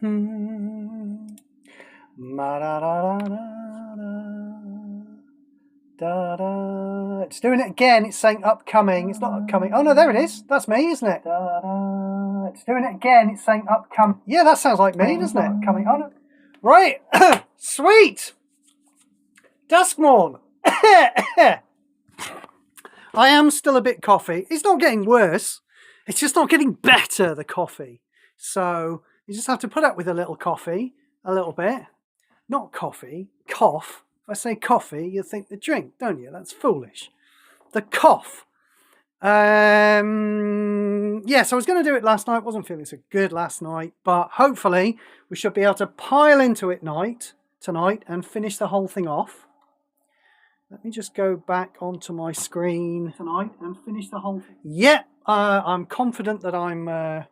It's doing it again. It's saying upcoming. It's not upcoming. Oh no, there it is. That's me, isn't it? It's doing it again. It's saying upcoming. Yeah, that sounds like me, doesn't it? Coming on. Right. Sweet. Duskmourn. I am still a bit coffee. It's not getting worse. It's just not getting better, the coffee. So you just have to put up with a little coffee, a little bit. Not coffee, cough. If I say coffee, you think the drink, don't you? That's foolish. The cough. Yes, I was going to do it last night. Wasn't feeling so good last night, but hopefully we should be able to pile into it tonight and finish the whole thing off. Let me just go back onto my screen tonight and finish the whole thing. Yeah, I'm confident that I'm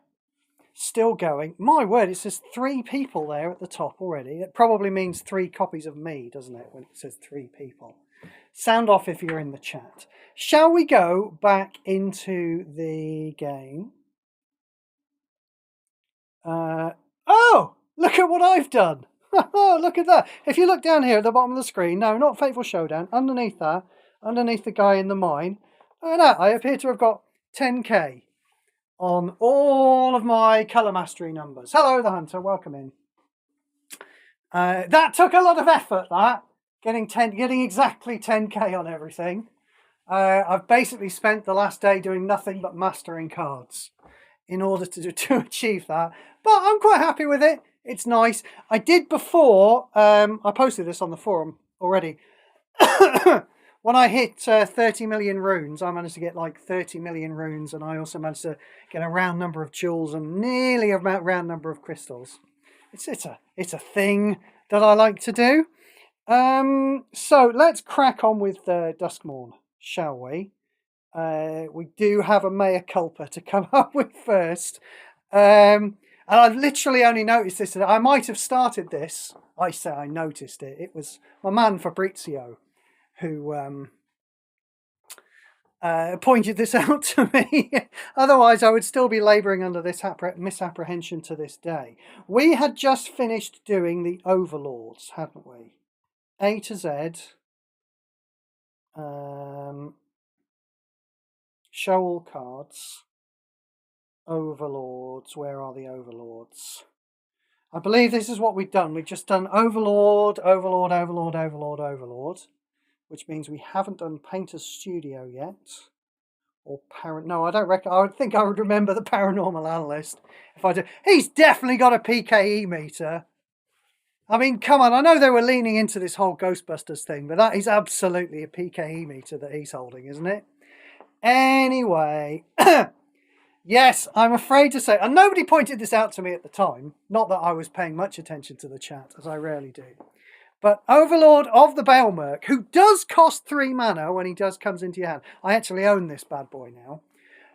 still going. My word, it says 3 people there at the top already. It probably means 3 copies of me, doesn't it, when it says 3 people. Sound off if you're in the chat. Shall we go back into the game? Oh, look at what I've done. Look at that. If you look down here at the bottom of the screen, no, not Fateful Showdown, underneath that, underneath the guy in the mine, look at that. I appear to have got 10k on all of my colour mastery numbers. Hello, the Hunter, welcome in. That took a lot of effort, that. Getting exactly 10k on everything. I've basically spent the last day doing nothing but mastering cards in order to achieve that. But I'm quite happy with it. It's nice. I did before, I posted this on the forum already. When I hit 30 million runes, I managed to get like 30 million runes, and I also managed to get a round number of jewels and nearly a round number of crystals. It's a thing that I like to do. So let's crack on with Duskmourn, shall we? We do have a mea culpa to come up with first. And I've literally only noticed this. I might have started this. I say I noticed it. It was my man Fabrizio who pointed this out to me. Otherwise, I would still be labouring under this misapprehension to this day. We had just finished doing the Overlords, hadn't we? A to Z. Show all cards. Overlords. Where are the Overlords? I believe this is what we've done. We've just done Overlord, Overlord, Overlord, Overlord, Overlord. Which means we haven't done Painter's Studio yet. Or no, I don't reckon. I would think I would remember the Paranormal Analyst if I do. He's definitely got a PKE meter. I mean, come on, I know they were leaning into this whole Ghostbusters thing, but that is absolutely a PKE meter that he's holding, isn't it? Anyway, yes, I'm afraid to say, and nobody pointed this out to me at the time, not that I was paying much attention to the chat, as I rarely do, but Overlord of the Baelmerk, who does cost 3 mana when he comes into your hand. I actually own this bad boy now.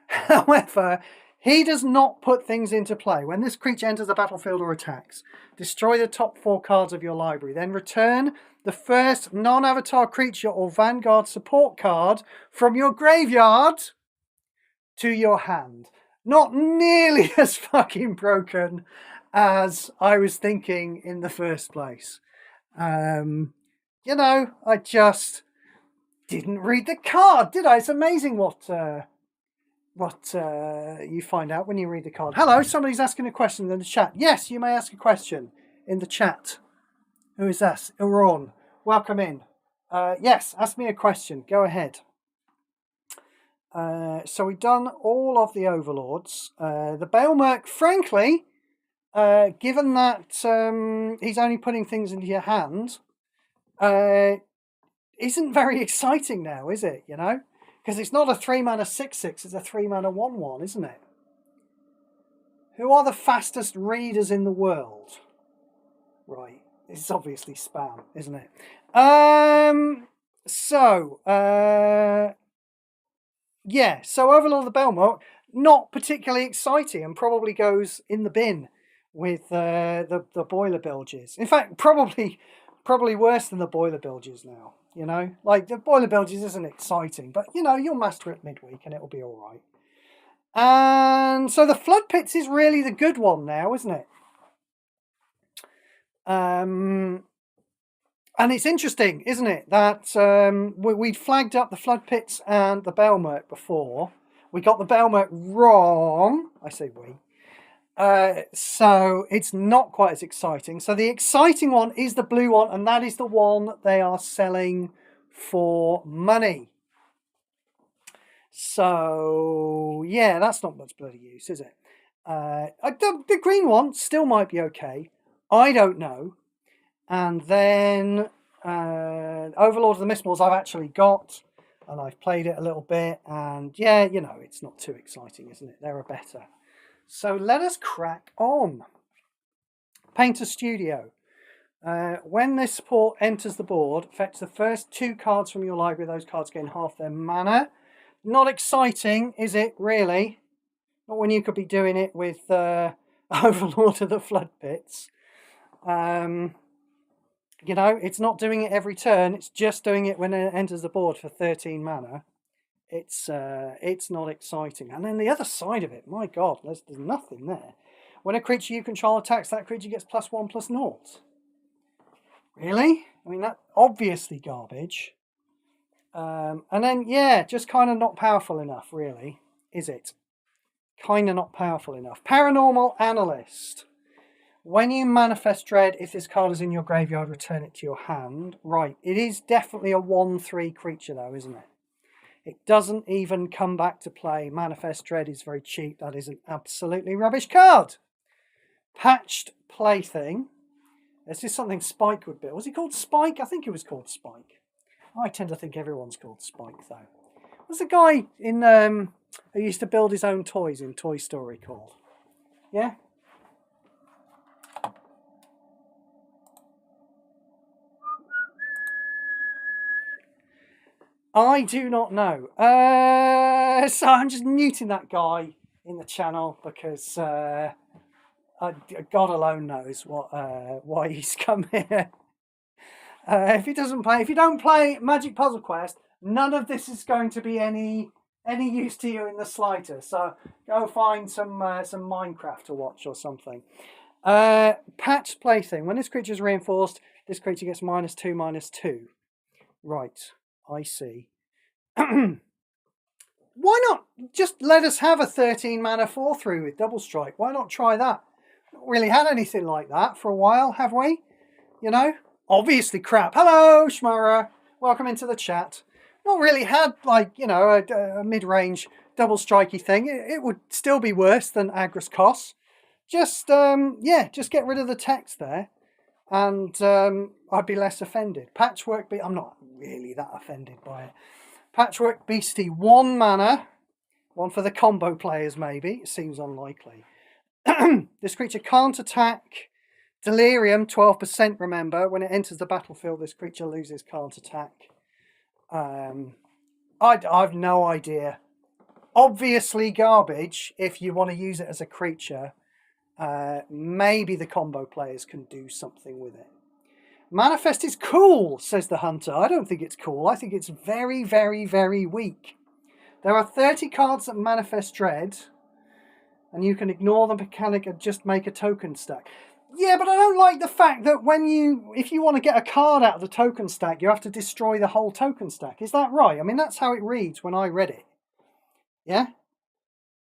However, he does not put things into play. When this creature enters the battlefield or attacks, destroy the top 4 cards of your library. Then return the first non-avatar creature or Vanguard support card from your graveyard to your hand. Not nearly as fucking broken as I was thinking in the first place. You know, I just didn't read the card, did I? It's amazing what you find out when you read the card. Hello, somebody's asking a question in the chat. Yes, you may ask a question in the chat. Who is that? Iran. Welcome in. Yes, ask me a question. Go ahead. So we've done all of the Overlords. The Baelmerk, frankly, given that he's only putting things into your hand, isn't very exciting now, is it? You know? Because it's not a 3 mana 6/6, it's a 3 mana 1/1, isn't it? Who are the fastest readers in the world? Right, it's obviously spam, isn't it? Yeah, so Overlord of the Baelmerk, not particularly exciting, and probably goes in the bin with the boiler bilges. In fact, probably worse than the boiler bilges now. You know, like the boiler bilges isn't exciting, but you know, you'll master it midweek and it'll be all right. And so the Flood Pits is really the good one now, isn't it? And it's interesting, isn't it, that we'd flagged up the Flood Pits and the Belmerk before. We got the Belmerk wrong. I say we. So it's not quite as exciting. So the exciting one is the blue one, and that is the one that they are selling for money. So yeah, that's not much bloody use, is it? The green one still might be okay. I don't know. And then Overlord of the Mistmalls I've actually got, and I've played it a little bit, and yeah, you know, it's not too exciting, isn't it? There are better. So let us crack on. Painter Studio. When this support enters the board, fetch the first 2 cards from your library. Those cards gain half their mana. Not exciting, is it, really? Not when you could be doing it with Overlord of the Flood Pits. You know, it's not doing it every turn. It's just doing it when it enters the board for 13 mana. It's not exciting. And then the other side of it, my God, there's nothing there. When a creature you control attacks, that creature gets +1/+0. Really? I mean, that's obviously garbage. And then, yeah, just kind of not powerful enough, really, is it? Kind of not powerful enough. Paranormal Analyst. When you manifest dread, if this card is in your graveyard, return it to your hand. Right, it is definitely a 1/3 creature, though, isn't it? It doesn't even come back to play. Manifest dread is very cheap. That is an absolutely rubbish card. Patched Plaything. This is something Spike would build. Was he called Spike? I think it was called Spike. I tend to think everyone's called Spike, though. What's the guy in who used to build his own toys in Toy Story called? Yeah? I do not know. So I'm just muting that guy in the channel because God alone knows why he's come here. If he don't play Magic Puzzle Quest, none of this is going to be any use to you in the slightest. So go find some Minecraft to watch or something. Patched Plaything. When this creature is reinforced, this creature gets -2/-2. Right, I see. Why not just let us have a 13 mana 4/3 with double strike? Why not try that? Not really had anything like that for a while, have we? You know, obviously crap. Hello, Shmara. Welcome into the chat. Not really had, like, you know, a mid-range double strikey thing. It would still be worse than Agris Kos. Just yeah, just get rid of the text there, and I'd be less offended. Patchwork I'm not really that offended by it. Patchwork Beastie, 1 mana. One for the combo players, maybe. It seems unlikely. This creature can't attack. Delirium, 12%, remember. When it enters the battlefield, this creature loses can't attack. I've no idea. Obviously garbage if you want to use it as a creature. Maybe the combo players can do something with it. Manifest is cool, says the Hunter. I don't think it's cool. I think it's very, very, very weak. There are 30 cards that manifest dread, and you can ignore the mechanic and just make a token stack. Yeah, but I don't like the fact that if you want to get a card out of the token stack, you have to destroy the whole token stack. Is that right? I mean, that's how it reads when I read it. Yeah?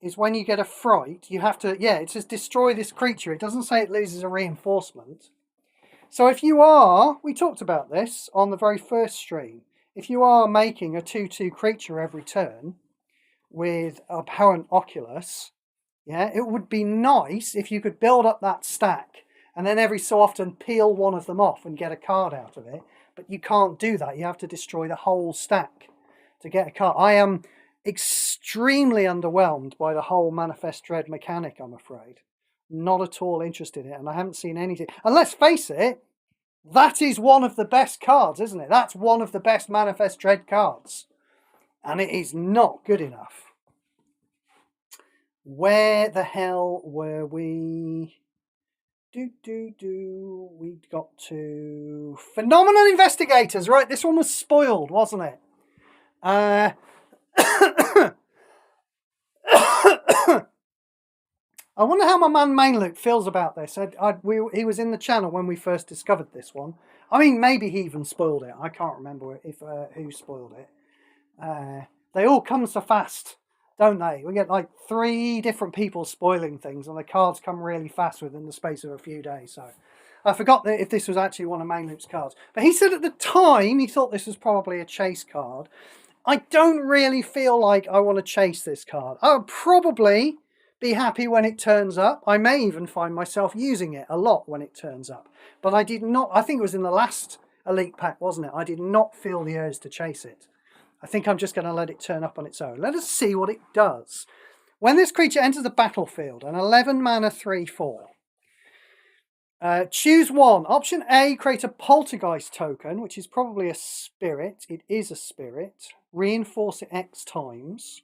Is when you get a fright, you have to, yeah, it says destroy this creature. It doesn't say it loses a reinforcement. So if you are, we talked about this on the very first stream, if you are making a 2/2 creature every turn with Apparent Oculus, yeah, it would be nice if you could build up that stack and then every so often peel one of them off and get a card out of it. But you can't do that. You have to destroy the whole stack to get a card. I am extremely underwhelmed by the whole Manifest Dread mechanic, I'm afraid. Not at all interested in it, and I haven't seen anything. And let's face it, that is one of the best cards, isn't it? That's one of the best Manifest Dread cards. And it is not good enough. Where the hell were we? We got to Phenomenon Investigators. Right, this one was spoiled, wasn't it? I wonder how my man Mainloop feels about this. He was in the channel when we first discovered this one. I mean, maybe he even spoiled it. I can't remember if who spoiled it. They all come so fast, don't they? We get like 3 different people spoiling things, and the cards come really fast within the space of a few days. So I forgot that if this was actually one of Mainloop's cards. But he said at the time he thought this was probably a chase card. I don't really feel like I want to chase this card. I'll probably be happy when it turns up. I may even find myself using it a lot when it turns up. But I did not, I think it was in the last Elite Pack, wasn't it? I did not feel the urge to chase it. I think I'm just going to let it turn up on its own. Let us see what it does. When this creature enters the battlefield, an 11 mana 3/4. Choose one. Option A, create a poltergeist token, which is probably a spirit. It is a spirit. Reinforce it X times.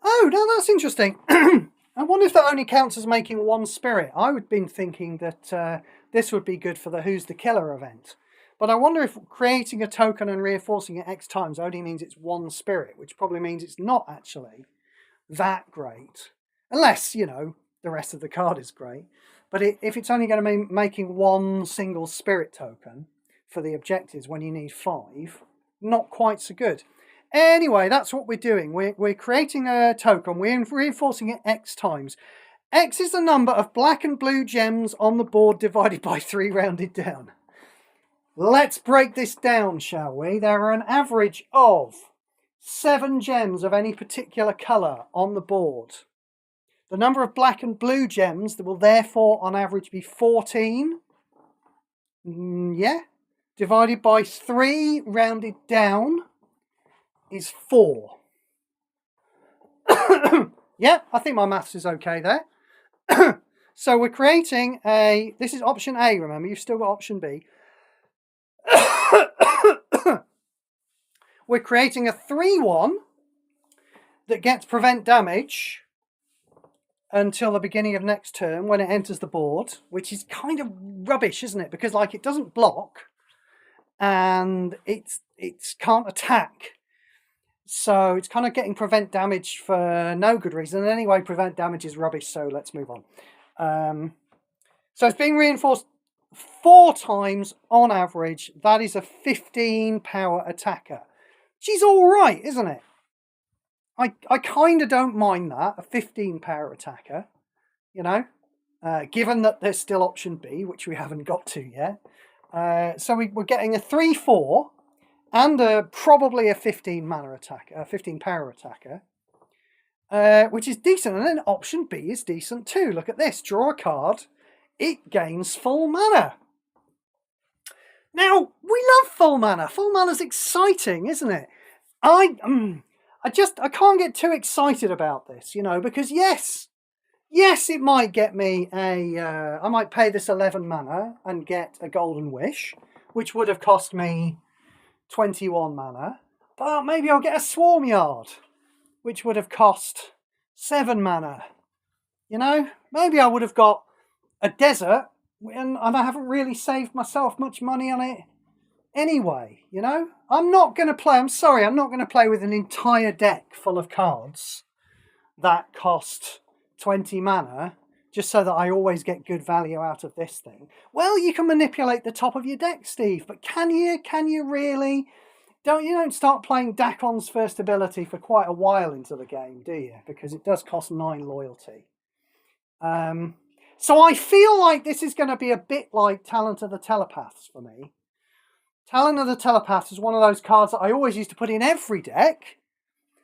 Oh, no, that's interesting. I wonder if that only counts as making 1 spirit. I would have been thinking that this would be good for the Who's the Killer event. But I wonder if creating a token and reinforcing it X times only means it's 1 spirit, which probably means it's not actually that great. Unless, you know, the rest of the card is great. But if it's only going to be making 1 single spirit token for the objectives when you need 5, not quite so good. Anyway, that's what we're doing. We're creating a token. We're reinforcing it X times. X is the number of black and blue gems on the board divided by 3 rounded down. Let's break this down, shall we? There are an average of 7 gems of any particular colour on the board. The number of black and blue gems will therefore on average be 14. Yeah. Divided by 3 rounded down is 4. Yeah, I think my maths is okay there. So we're creating this is option A, remember, you've still got option B. We're creating a 3/1 that gets prevent damage until the beginning of next turn when it enters the board, which is kind of rubbish, isn't it? Because like it doesn't block and it's can't attack. So it's kind of getting prevent damage for no good reason. And anyway, prevent damage is rubbish, so let's move on. So it's being reinforced 4 times on average. That is a 15 power attacker. She's all right, isn't it? I kind of don't mind that, a 15 power attacker, you know, given that there's still option B, which we haven't got to yet. So we're getting a 3/4 and probably a 15 mana attacker, a 15 power attacker, which is decent. And then option B is decent too. Look at this, draw a card, it gains full mana. Now, we love full mana. Full mana's exciting, isn't it? I can't get too excited about this, you know, because yes, it might get me I might pay this 11 mana and get a Golden Wish, which would have cost me 21 mana, but maybe I'll get a Swarm Yard, which would have cost 7 mana, you know? Maybe I would have got a Desert, and I haven't really saved myself much money on it anyway, you know? I'm not going to play with an entire deck full of cards that cost 20 mana just so that I always get good value out of this thing. Well, you can manipulate the top of your deck, Steve, but can you really? You don't start playing Dakon's first ability for quite a while into the game, do you? Because it does cost 9 loyalty. So I feel like this is going to be a bit like Talent of the Telepaths for me. Talent of the Telepaths is one of those cards that I always used to put in every deck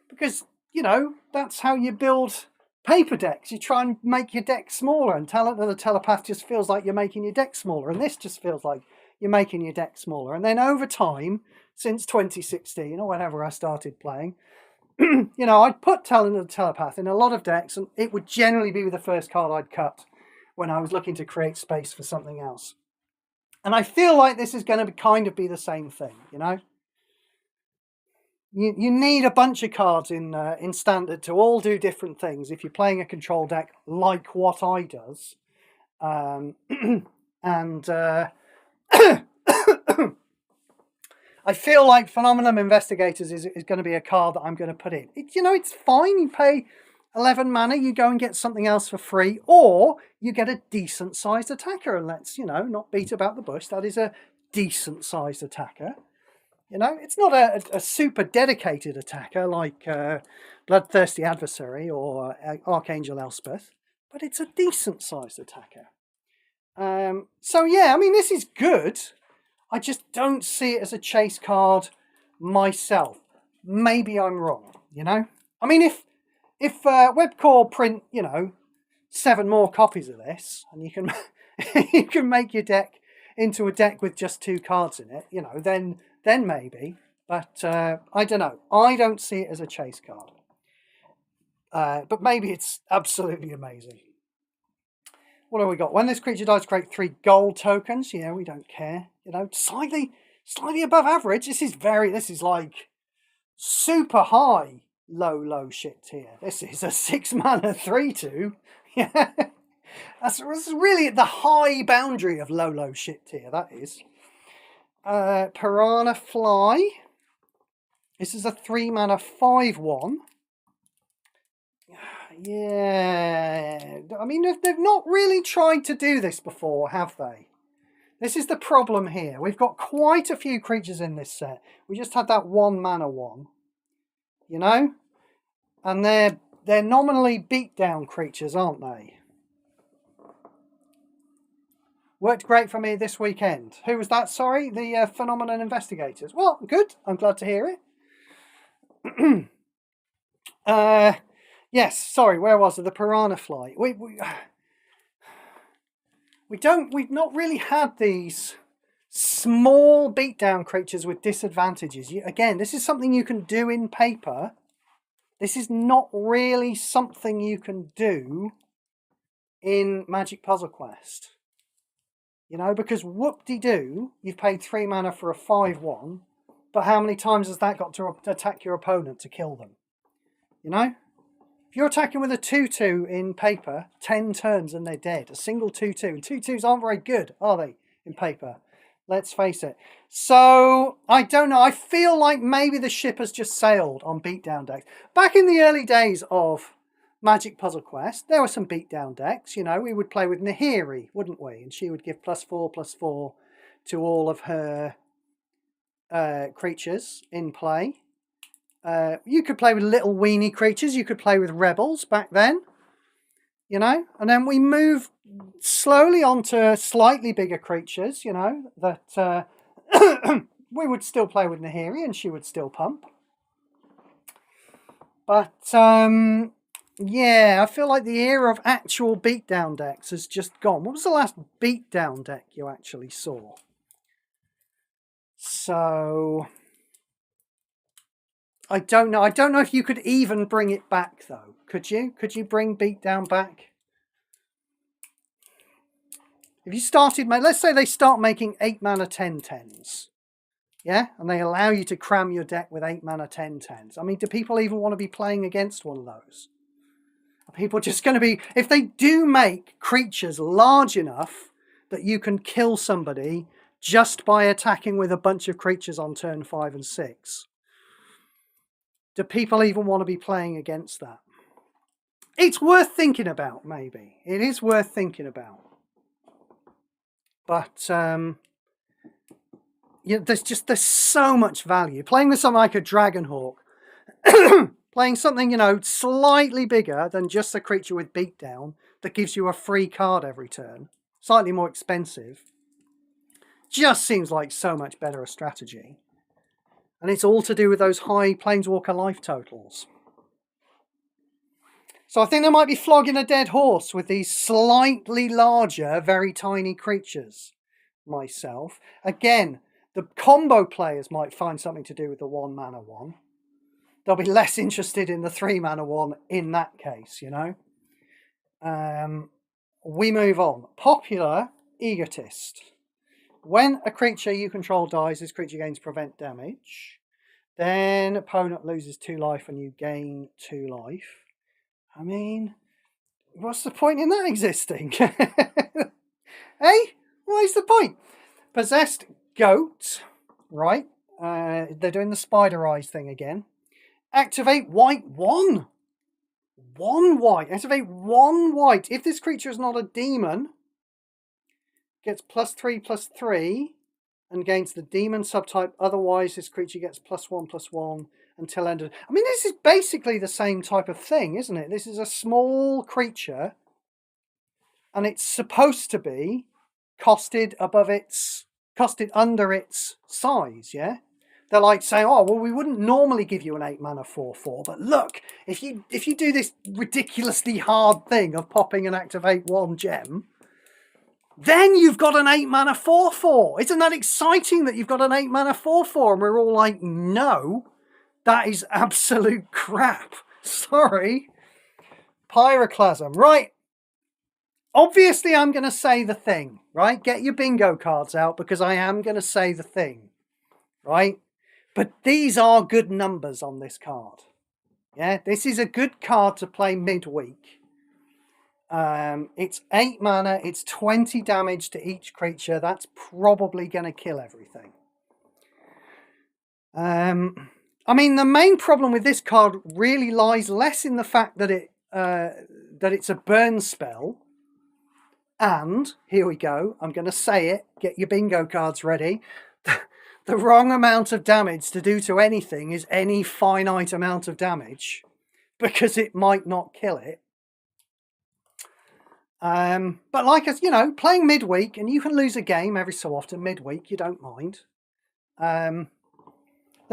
because, you know, that's how you build paper decks. You try and make your deck smaller, and Talent of the Telepath just feels like you're making your deck smaller, and this just feels like you're making your deck smaller. And then over time, since 2016 or whenever I started playing, you know, I'd put Talent of the Telepath in a lot of decks, and it would generally be the first card I'd cut when I was looking to create space for something else. And I feel like this is going to kind of be the same thing, you know? You need a bunch of cards in Standard to all do different things if you're playing a control deck like what I does. I feel like Phenomenum Investigators is going to be a card that I'm going to put in. You know, it's fine. You pay 11 mana, you go and get something else for free, or you get a decent sized attacker. And let's, not beat about the bush. That is a decent sized attacker. It's not a super dedicated attacker like Bloodthirsty Adversary or Archangel Elspeth, but it's a decent sized attacker. So yeah, I mean, this is good. I just don't see it as a chase card myself. Maybe I'm wrong, I mean, if Webcore print, 7 more copies of this, and you can you can make your deck into a deck with just 2 cards in it, then maybe. But I don't know. I don't see it as a chase card. But maybe it's absolutely amazing. What have we got? When this creature dies, create 3 gold tokens. Yeah, we don't care. Slightly above average. This is like super high, low shit tier. This is a 6 mana 3/2. Yeah, that's really at the high boundary of low shit tier. That is. Piranha Fly. This is a 3 mana 5/1. Yeah, I mean, they've not really tried to do this before, have they? This is the problem here. We've got quite a few creatures in this set. We just had that 1 mana one, and they're nominally beatdown creatures, aren't they? Worked great for me this weekend. Who was that? Sorry, the Phenomenon Investigators. Well, good. I'm glad to hear it. Yes, sorry, where was it? The Piranha Fly. We've not really had these small beatdown creatures with disadvantages. Again, this is something you can do in paper. This is not really something you can do in Magic Puzzle Quest. Because whoop-de-doo, you've paid 3 mana for a 5/1, but how many times has that got to attack your opponent to kill them? If you're attacking with a 2/2 in paper, 10 turns and they're dead. A single 2/2. And 2/2s aren't very good, are they, in paper? Let's face it. So, I don't know. I feel like maybe the ship has just sailed on beatdown decks. Back in the early days of Magic Puzzle Quest, there were some beatdown decks. We would play with Nahiri, wouldn't we? And she would give +4/+4 to all of her creatures in play. You could play with little weenie creatures. You could play with rebels back then, and then we move slowly onto slightly bigger creatures, that we would still play with Nahiri and she would still pump. But yeah, I feel like the era of actual beatdown decks has just gone. What was the last beatdown deck you actually saw? So I don't know. I don't know if you could even bring it back, though. Could you? Could you bring beatdown back? If you started, let's say they start making 8 mana 10/10s. Yeah? And they allow you to cram your deck with 8 mana 10/10s. I mean, do people even want to be playing against one of those? Are people just going to be... If they do make creatures large enough that you can kill somebody just by attacking with a bunch of creatures on turn 5 and 6... do people even want to be playing against that? It's worth thinking about, maybe. It is worth thinking about. But there's so much value. Playing with something like a Dragonhawk, playing something, slightly bigger than just a creature with beatdown that gives you a free card every turn, slightly more expensive, just seems like so much better a strategy. And it's all to do with those high Planeswalker life totals. So I think they might be flogging a dead horse with these slightly larger, very tiny creatures, myself. Again, the combo players might find something to do with the 1 mana one. They'll be less interested in the 3 mana one in that case, We move on. Popular Egotist. When a creature you control dies, this creature gains prevent damage. Then opponent loses 2 life and you gain 2 life. I mean, what's the point in that existing? Hey, what is the point? Possessed Goat, right? They're doing the spider eyes thing again. Activate white 1. 1 white. Activate 1 white. If this creature is not a demon, gets +3/+3 and gains the demon subtype. Otherwise, this creature gets +1/+1 until end of... I mean, this is basically the same type of thing, isn't it? This is a small creature, and it's supposed to be costed under its size, yeah? They're like saying, oh, well, we wouldn't normally give you an 8 mana 4/4, but look, if you do this ridiculously hard thing of popping and activate 1 gem, then you've got an 8 mana 4/4. Isn't that exciting that you've got an 8 mana 4/4? And we're all like, no, that is absolute crap. Sorry. Pyroclasm. Right. Obviously, I'm going to say the thing, right? Get your bingo cards out, because I am going to say the thing, right? But these are good numbers on this card. Yeah, this is a good card to play midweek. It's 8 mana, it's 20 damage to each creature. That's probably going to kill everything. I mean, the main problem with this card really lies less in the fact that it's a burn spell. And, here we go, I'm going to say it, get your bingo cards ready. The wrong amount of damage to do to anything is any finite amount of damage, because it might not kill it. But like, as you know, playing midweek, and you can lose a game every so often midweek, you don't mind. The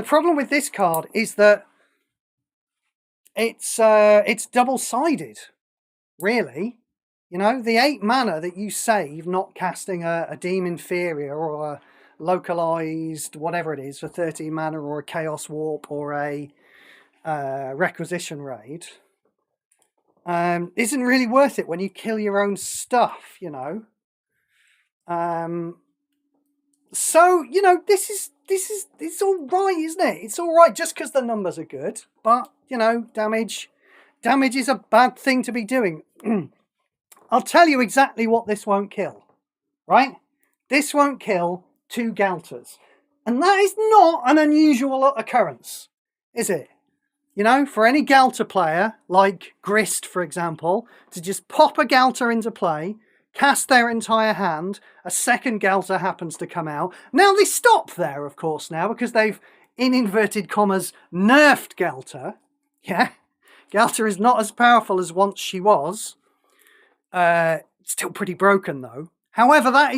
problem with this card is that it's double-sided, really. You know, the 8 mana that you save not casting a Deem Inferior or a localized whatever it is for 13 mana, or a Chaos Warp, or a Requisition Raid, isn't really worth it when you kill your own stuff, you know. So, you know, it's all right, isn't it? It's all right just because the numbers are good, but, you know, damage is a bad thing to be doing. I'll tell you exactly what this won't kill, right? This won't kill 2 Galters. And that is not an unusual occurrence, is it? You know, for any Galter player, like Grist, for example, to just pop a Galter into play, cast their entire hand, a second Galter happens to come out. Now, they stop there, of course, now, because they've, in inverted commas, nerfed Galter. Yeah? Galter is not as powerful as once she was. Still pretty broken, though. However, that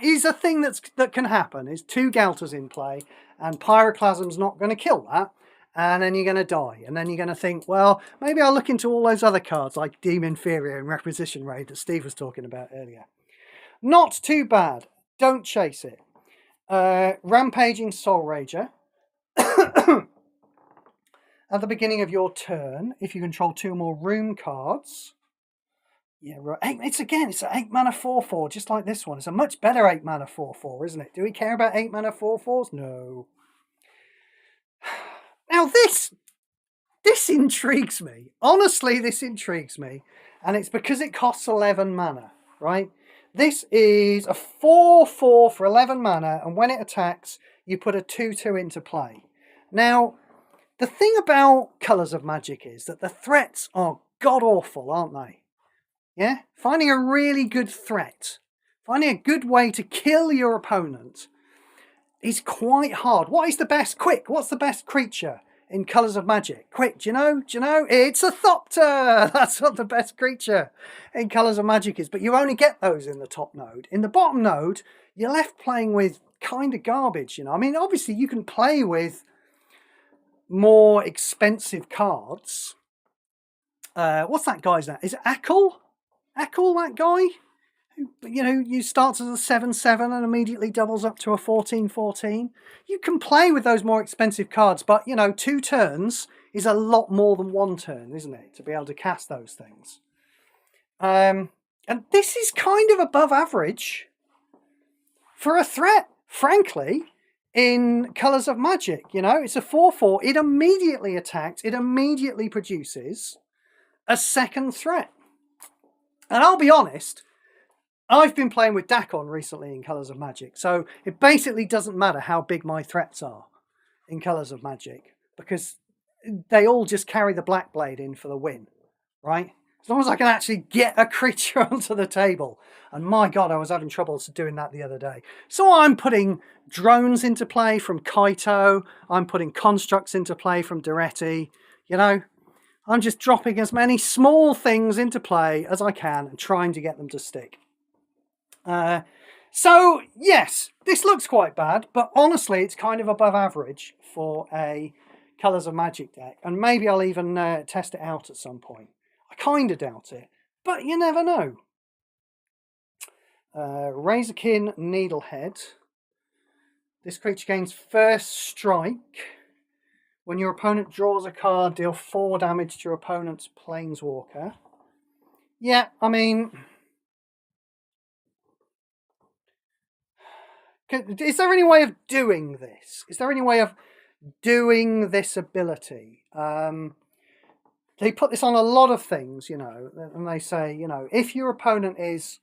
is a thing that can happen, is 2 Galters in play, and Pyroclasm's not going to kill that, and then you're going to die, and then you're going to think, well, maybe I'll look into all those other cards, like Deem Inferior and Requisition Raid that Steve was talking about earlier. Not too bad. Don't chase it. Rampaging Soul Rager. At the beginning of your turn, if you control 2 more room cards... Yeah, right. It's an 8 mana 4/4, just like this one. It's a much better 8 mana 4/4, isn't it? Do we care about 8 mana 4/4s? No. Now this intrigues me. Honestly, this intrigues me. And it's because it costs 11 mana, right? This is a 4/4 for 11 mana, and when it attacks, you put a 2/2 into play. Now, the thing about Colours of Magic is that the threats are god-awful, aren't they? Yeah, finding a really good threat, finding a good way to kill your opponent is quite hard. What is the best? Quick, what's the best creature in Colours of Magic? Quick, do you know? It's a Thopter! That's what the best creature in Colours of Magic is. But you only get those in the top node. In the bottom node, you're left playing with kind of garbage, you know. I mean, obviously you can play with more expensive cards. What's that guy's name? Is it Ackle? Ackle, that guy? Who, you know, you starts as a 7/7 and immediately doubles up to a 14/14. You can play with those more expensive cards, but, you know, 2 turns is a lot more than 1 turn, isn't it? To be able to cast those things. And this is kind of above average for a threat, frankly, in Colours of Magic. You know, it's a 4/4. It immediately attacks. It immediately produces a second threat. And I'll be honest, I've been playing with Dakon recently in Colours of Magic, so it basically doesn't matter how big my threats are in Colours of Magic, because they all just carry the Black Blade in for the win. right? As long as I can actually get a creature onto the table. And my God, I was having trouble doing that the other day. So I'm putting drones into play from Kaito. I'm putting constructs into play from Duretti. You know, I'm just dropping as many small things into play as I can and trying to get them to stick. So, yes, this looks quite bad, but honestly, it's kind of above average for a Colours of Magic deck. And maybe I'll even test it out at some point. I kind of doubt it, but you never know. Razorkin Needlehead. This creature gains first strike. When your opponent draws a card, deal 4 damage to your opponent's Planeswalker. Yeah, I mean... Is there any way of doing this? Is there any way of doing this ability? They put this on a lot of things, you know, and they say, you know, if your opponent is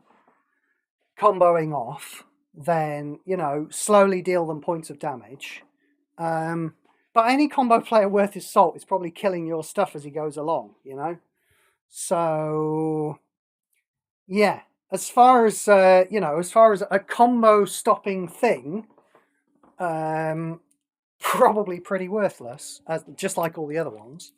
comboing off, then, you know, slowly deal them points of damage. But any combo player worth his salt is probably killing your stuff as he goes along, you know? So, yeah. As far as, you know, as far as a combo stopping thing, probably pretty worthless, just like all the other ones.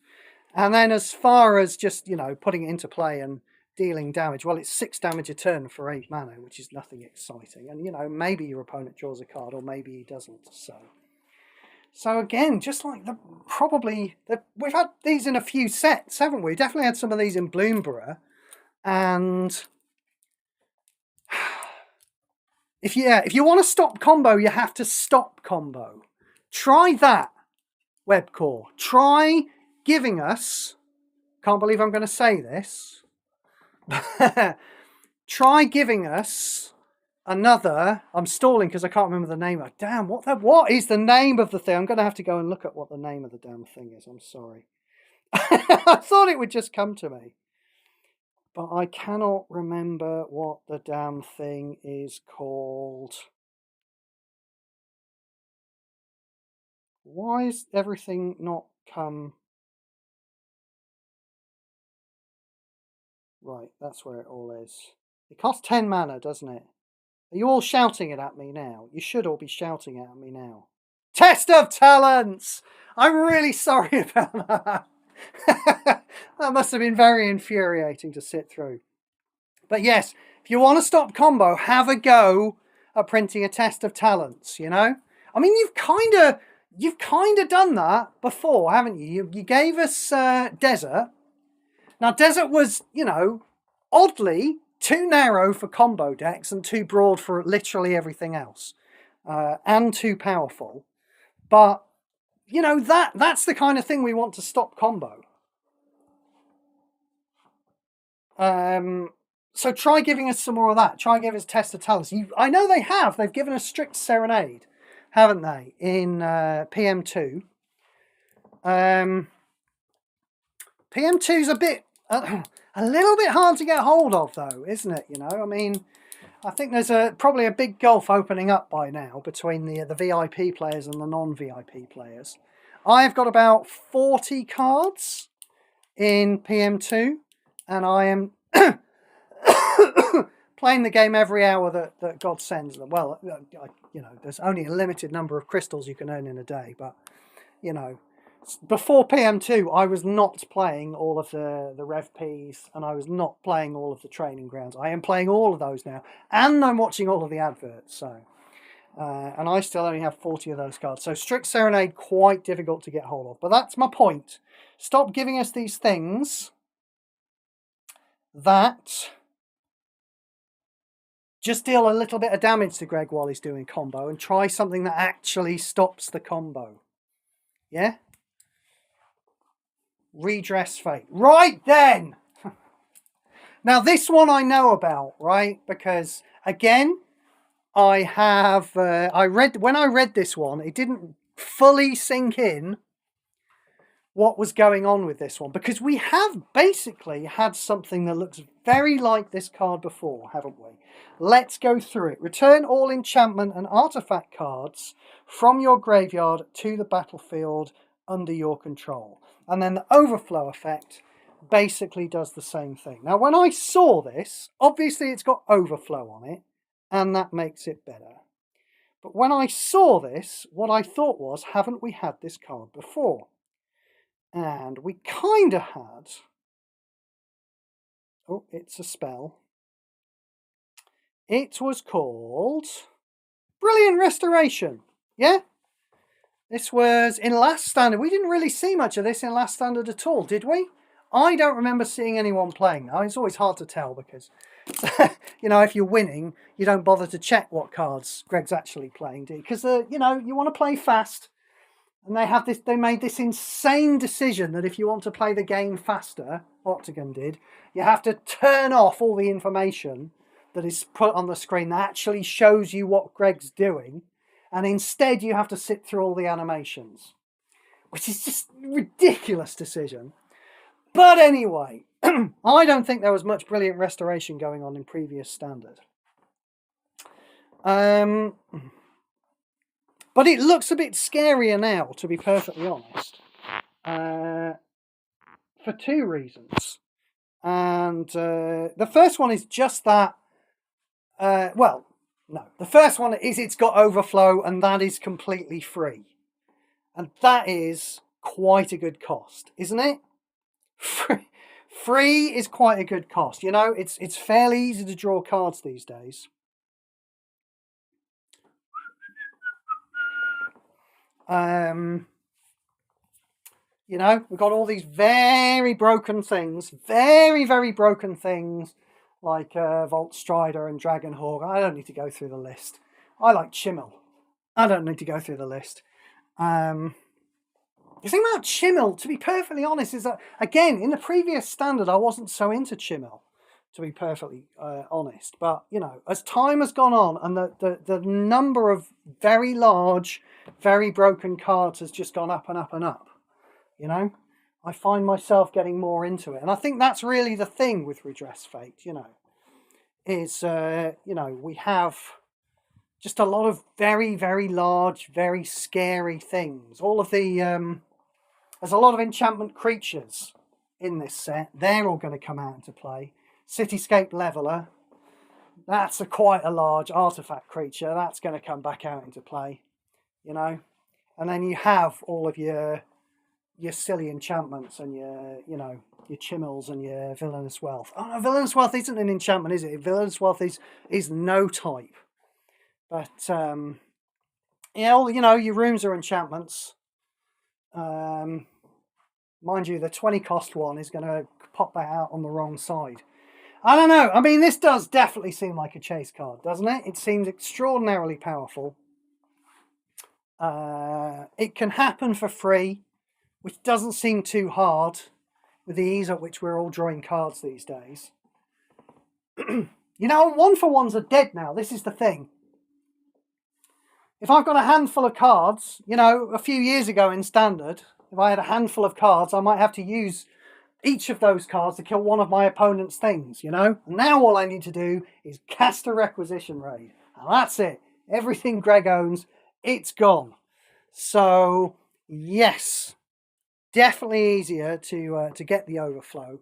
And then as far as just, you know, putting it into play and dealing damage, well, it's 6 damage a turn for 8 mana, which is nothing exciting. And, you know, maybe your opponent draws a card or maybe he doesn't. So again, just like we've had these in a few sets, haven't we? Definitely had some of these in Bloomborough. And if you want to stop combo, you have to stop combo. Try that, Webcore. Try giving us, can't believe I'm going to say this, try giving us another, I'm stalling because I can't remember the name of, damn, what is the name of the thing? I'm going to have to go and look at what the name of the damn thing is, I'm sorry. I thought it would just come to me. But I cannot remember what the damn thing is called. Why is everything not come? Right, that's where it all is. It costs 10 mana, doesn't it? Are you all shouting it at me now? You should all be shouting it at me now. Test of Talents! I'm really sorry about that. That must have been very infuriating to sit through. But yes, if you want to stop combo, have a go at printing a Test of Talents, you know? I mean, you've kind of done that before, haven't you? You gave us Desert. Now, Desert was, you know, oddly too narrow for combo decks and too broad for literally everything else. And too powerful. But, you know, that's the kind of thing we want to stop combo. So try giving us some more of that. Try giving us Test of Talents. I know they have. They've given us Strict Serenade, haven't they, in PM2. PM2's a little bit hard to get hold of, though, isn't it? You know, I mean, I think there's probably a big gulf opening up by now between the VIP players and the non-VIP players. I've got about 40 cards in PM2, and I am playing the game every hour that God sends them. Well, you know, there's only a limited number of crystals you can earn in a day, but, you know, before PM2, I was not playing all of the Rev Ps, and I was not playing all of the training grounds. I am playing all of those now, and I'm watching all of the adverts. So, and I still only have 40 of those cards. So Strict Serenade, quite difficult to get hold of. But that's my point. Stop giving us these things that just deal a little bit of damage to Greg while he's doing combo, and try something that actually stops the combo. Yeah? Redress Fate. Right then! Now this one I know about, right? Because again, I have when I read this one, it didn't fully sink in what was going on with this one, because we have basically had something that looks very like this card before, haven't we? Let's go through it. Return all enchantment and artifact cards from your graveyard to the battlefield under your control. And then the overflow effect, basically does the same thing. Now, when I saw this, obviously it's got overflow on it, and that makes it better. But when I saw this, what I thought was, haven't we had this card before? And we kind of had. Oh, it's a spell. It was called Brilliant Restoration. Yeah? This was in last standard. We didn't really see much of this in last standard at all, did we? I don't remember seeing anyone playing. Now, it's always hard to tell because, you know, if you're winning, you don't bother to check what cards Greg's actually playing, do you? Because, you know, you want to play fast. And they made this insane decision that if you want to play the game faster, Octagon did, you have to turn off all the information that is put on the screen that actually shows you what Greg's doing. And instead you have to sit through all the animations, which is just a ridiculous decision. But anyway, I don't think there was much Brilliant Restoration going on in previous standard. But it looks a bit scarier now, to be perfectly honest, for two reasons. And the first one is just that, well, no. The first one is it's got overflow, and that is completely free. And that is quite a good cost, isn't it? Free is quite a good cost. You know, it's fairly easy to draw cards these days. You know, we've got all these very broken things, very, very broken things, like Volt Strider and Dragonhawk. I don't need to go through the list. I like Chimmel. I don't need to go through the list. The thing about Chimmel, to be perfectly honest, is that, again, in the previous standard, I wasn't so into Chimmel, to be perfectly honest. But, you know, as time has gone on and the number of very large, very broken cards has just gone up and up and up, you know, I find myself getting more into it. And I think that's really the thing with Redress Fate, you know, is, you know, we have just a lot of very, very large, very scary things. All of the, there's a lot of enchantment creatures in this set. They're all going to come out into play. Cityscape Leveler, that's quite a large artifact creature. That's going to come back out into play, you know. And then you have all of your silly enchantments and your, you know, your Chimmels and your Villainous Wealth. Oh no, Villainous Wealth isn't an enchantment, is it? Villainous Wealth is no type. But, yeah, you know, your rooms are enchantments. Mind you, the 20 cost one is going to pop that out on the wrong side. I don't know. I mean, this does definitely seem like a chase card, doesn't it? It seems extraordinarily powerful. It can happen for free, which doesn't seem too hard with the ease at which we're all drawing cards these days. You know, 1-for-1s are dead now. This is the thing. If I've got a handful of cards, you know, a few years ago in Standard, if I had a handful of cards, I might have to use each of those cards to kill one of my opponent's things, you know? And now all I need to do is cast a Requisition Raid. And that's it. Everything Greg owns, it's gone. So, yes, definitely easier to get the overflow.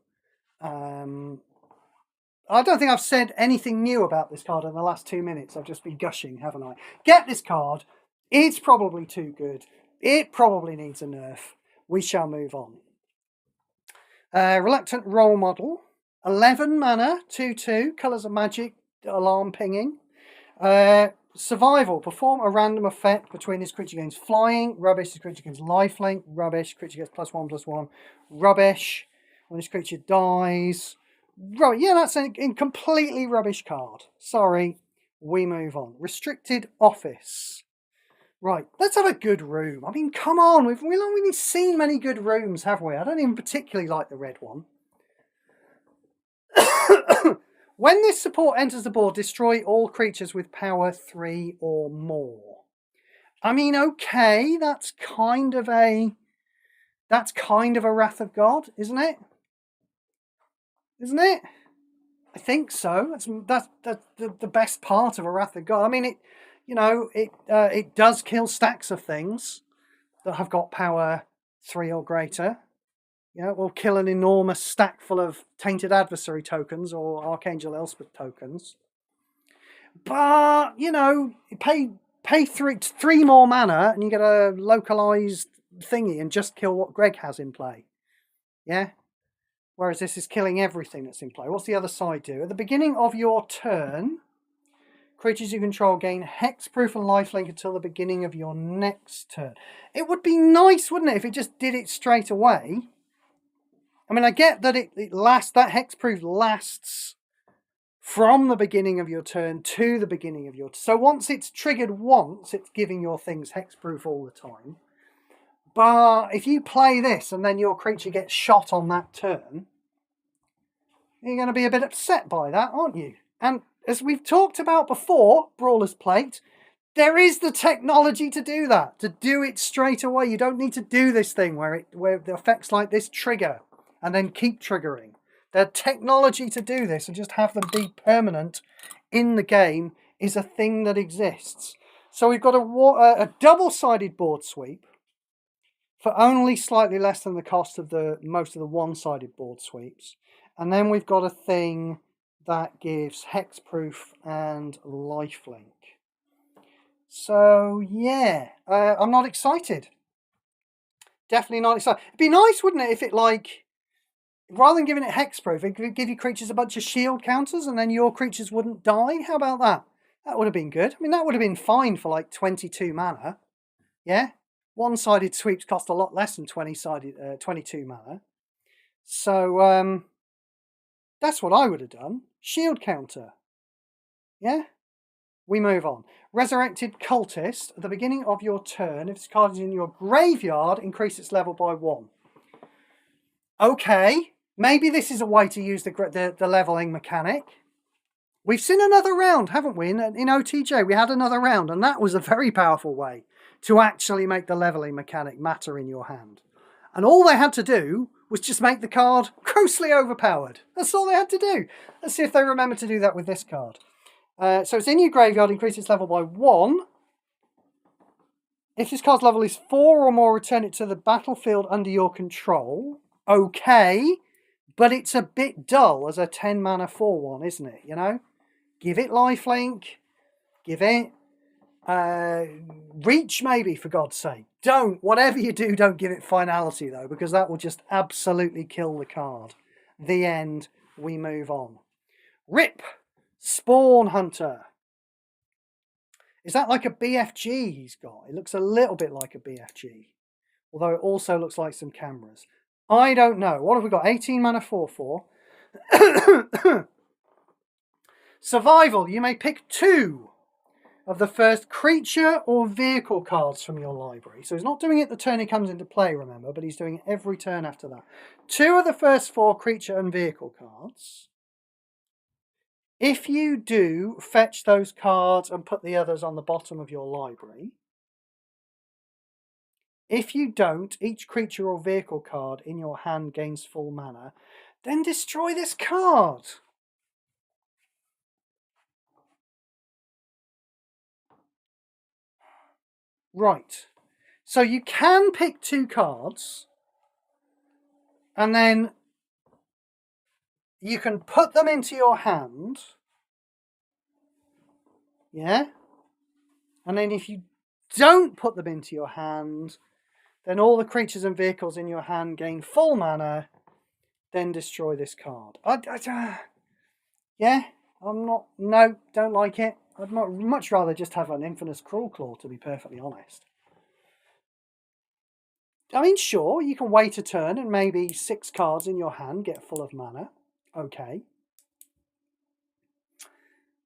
I don't think I've said anything new about this card in the last 2 minutes. I've just been gushing, haven't I? Get this card. It's probably too good. It probably needs a nerf. We shall move on. Reluctant Role Model. 11 mana, 2/2, Colours of Magic, alarm pinging. Survival. Perform a random effect between this creature gains flying. Rubbish. This creature gains lifelink. Rubbish. Creature gets +1/+1. Rubbish. When this creature dies. Right, yeah, that's a completely rubbish card. Sorry, we move on. Restricted Office. Right, let's have a good room. I mean, come on, we've not really seen many good rooms, have we? I don't even particularly like the red one. When this support enters the board, destroy all creatures with power 3 or more. I mean, okay, that's kind of a Wrath of God, isn't it? Isn't it? I think so. That's the best part of a Wrath of God. I mean, it does kill stacks of things that have got power 3 or greater. Yeah, we'll kill an enormous stack full of Tainted Adversary tokens or Archangel Elspeth tokens. But, you know, pay three more mana and you get a localized thingy and just kill what Greg has in play. Yeah? Whereas this is killing everything that's in play. What's the other side do? At the beginning of your turn, creatures you control gain hexproof and lifelink until the beginning of your next turn. It would be nice, wouldn't it, if it just did it straight away? I mean, I get that that hexproof lasts from the beginning of your turn to the beginning of your turn. So once it's triggered once, it's giving your things hexproof all the time. But if you play this and then your creature gets shot on that turn, you're going to be a bit upset by that, aren't you? And as we've talked about before, Brawler's Plate, there is the technology to do that, to do it straight away. You don't need to do this thing where the effects like this trigger and then keep triggering. The technology to do this and just have them be permanent in the game is a thing that exists. So we've got a double-sided board sweep for only slightly less than the cost of most of the one-sided board sweeps. And then we've got a thing that gives hexproof and lifelink. So yeah, I'm not excited. Definitely not excited. It'd be nice, wouldn't it, if it rather than giving it hexproof, it could give you creatures a bunch of shield counters and then your creatures wouldn't die. How about that? That would have been good. I mean, that would have been fine for like 22 mana. Yeah? One-sided sweeps cost a lot less than 22 mana. So, that's what I would have done. Shield counter. Yeah? We move on. Resurrected Cultist. At the beginning of your turn, if this card is in your graveyard, increase its level by 1. Okay. Maybe this is a way to use the leveling mechanic. We've seen another round, haven't we? In OTJ, we had another round, and that was a very powerful way to actually make the leveling mechanic matter in your hand. And all they had to do was just make the card grossly overpowered. That's all they had to do. Let's see if they remember to do that with this card. So it's in your graveyard, increase its level by 1. If this card's level is 4 or more, return it to the battlefield under your control. Okay, but it's a bit dull as a 10 mana 4/1, isn't it? You know, give it lifelink, give it reach, maybe, for God's sake. Whatever you do, don't give it finality though, because that will just absolutely kill the card. The end. We move on. Rip Spawn Hunter. Is that like a BFG he's got? It looks a little bit like a BFG, although it also looks like some cameras. I don't know. What have we got? 18 mana 4/4. Survival. You may pick 2 of the first creature or vehicle cards from your library. So he's not doing it the turn he comes into play, remember, but he's doing it every turn after that. 2 of the first 4 creature and vehicle cards. If you do, fetch those cards and put the others on the bottom of your library. If you don't, each creature or vehicle card in your hand gains full mana. Then destroy this card. Right. So you can pick 2 cards. And then you can put them into your hand. Yeah? And then if you don't put them into your hand, then all the creatures and vehicles in your hand gain full mana, then destroy this card. Yeah, no, don't like it. I'd much rather just have an Infamous Cruel Claw, to be perfectly honest. I mean, sure, you can wait a turn and maybe 6 cards in your hand get full of mana. Okay.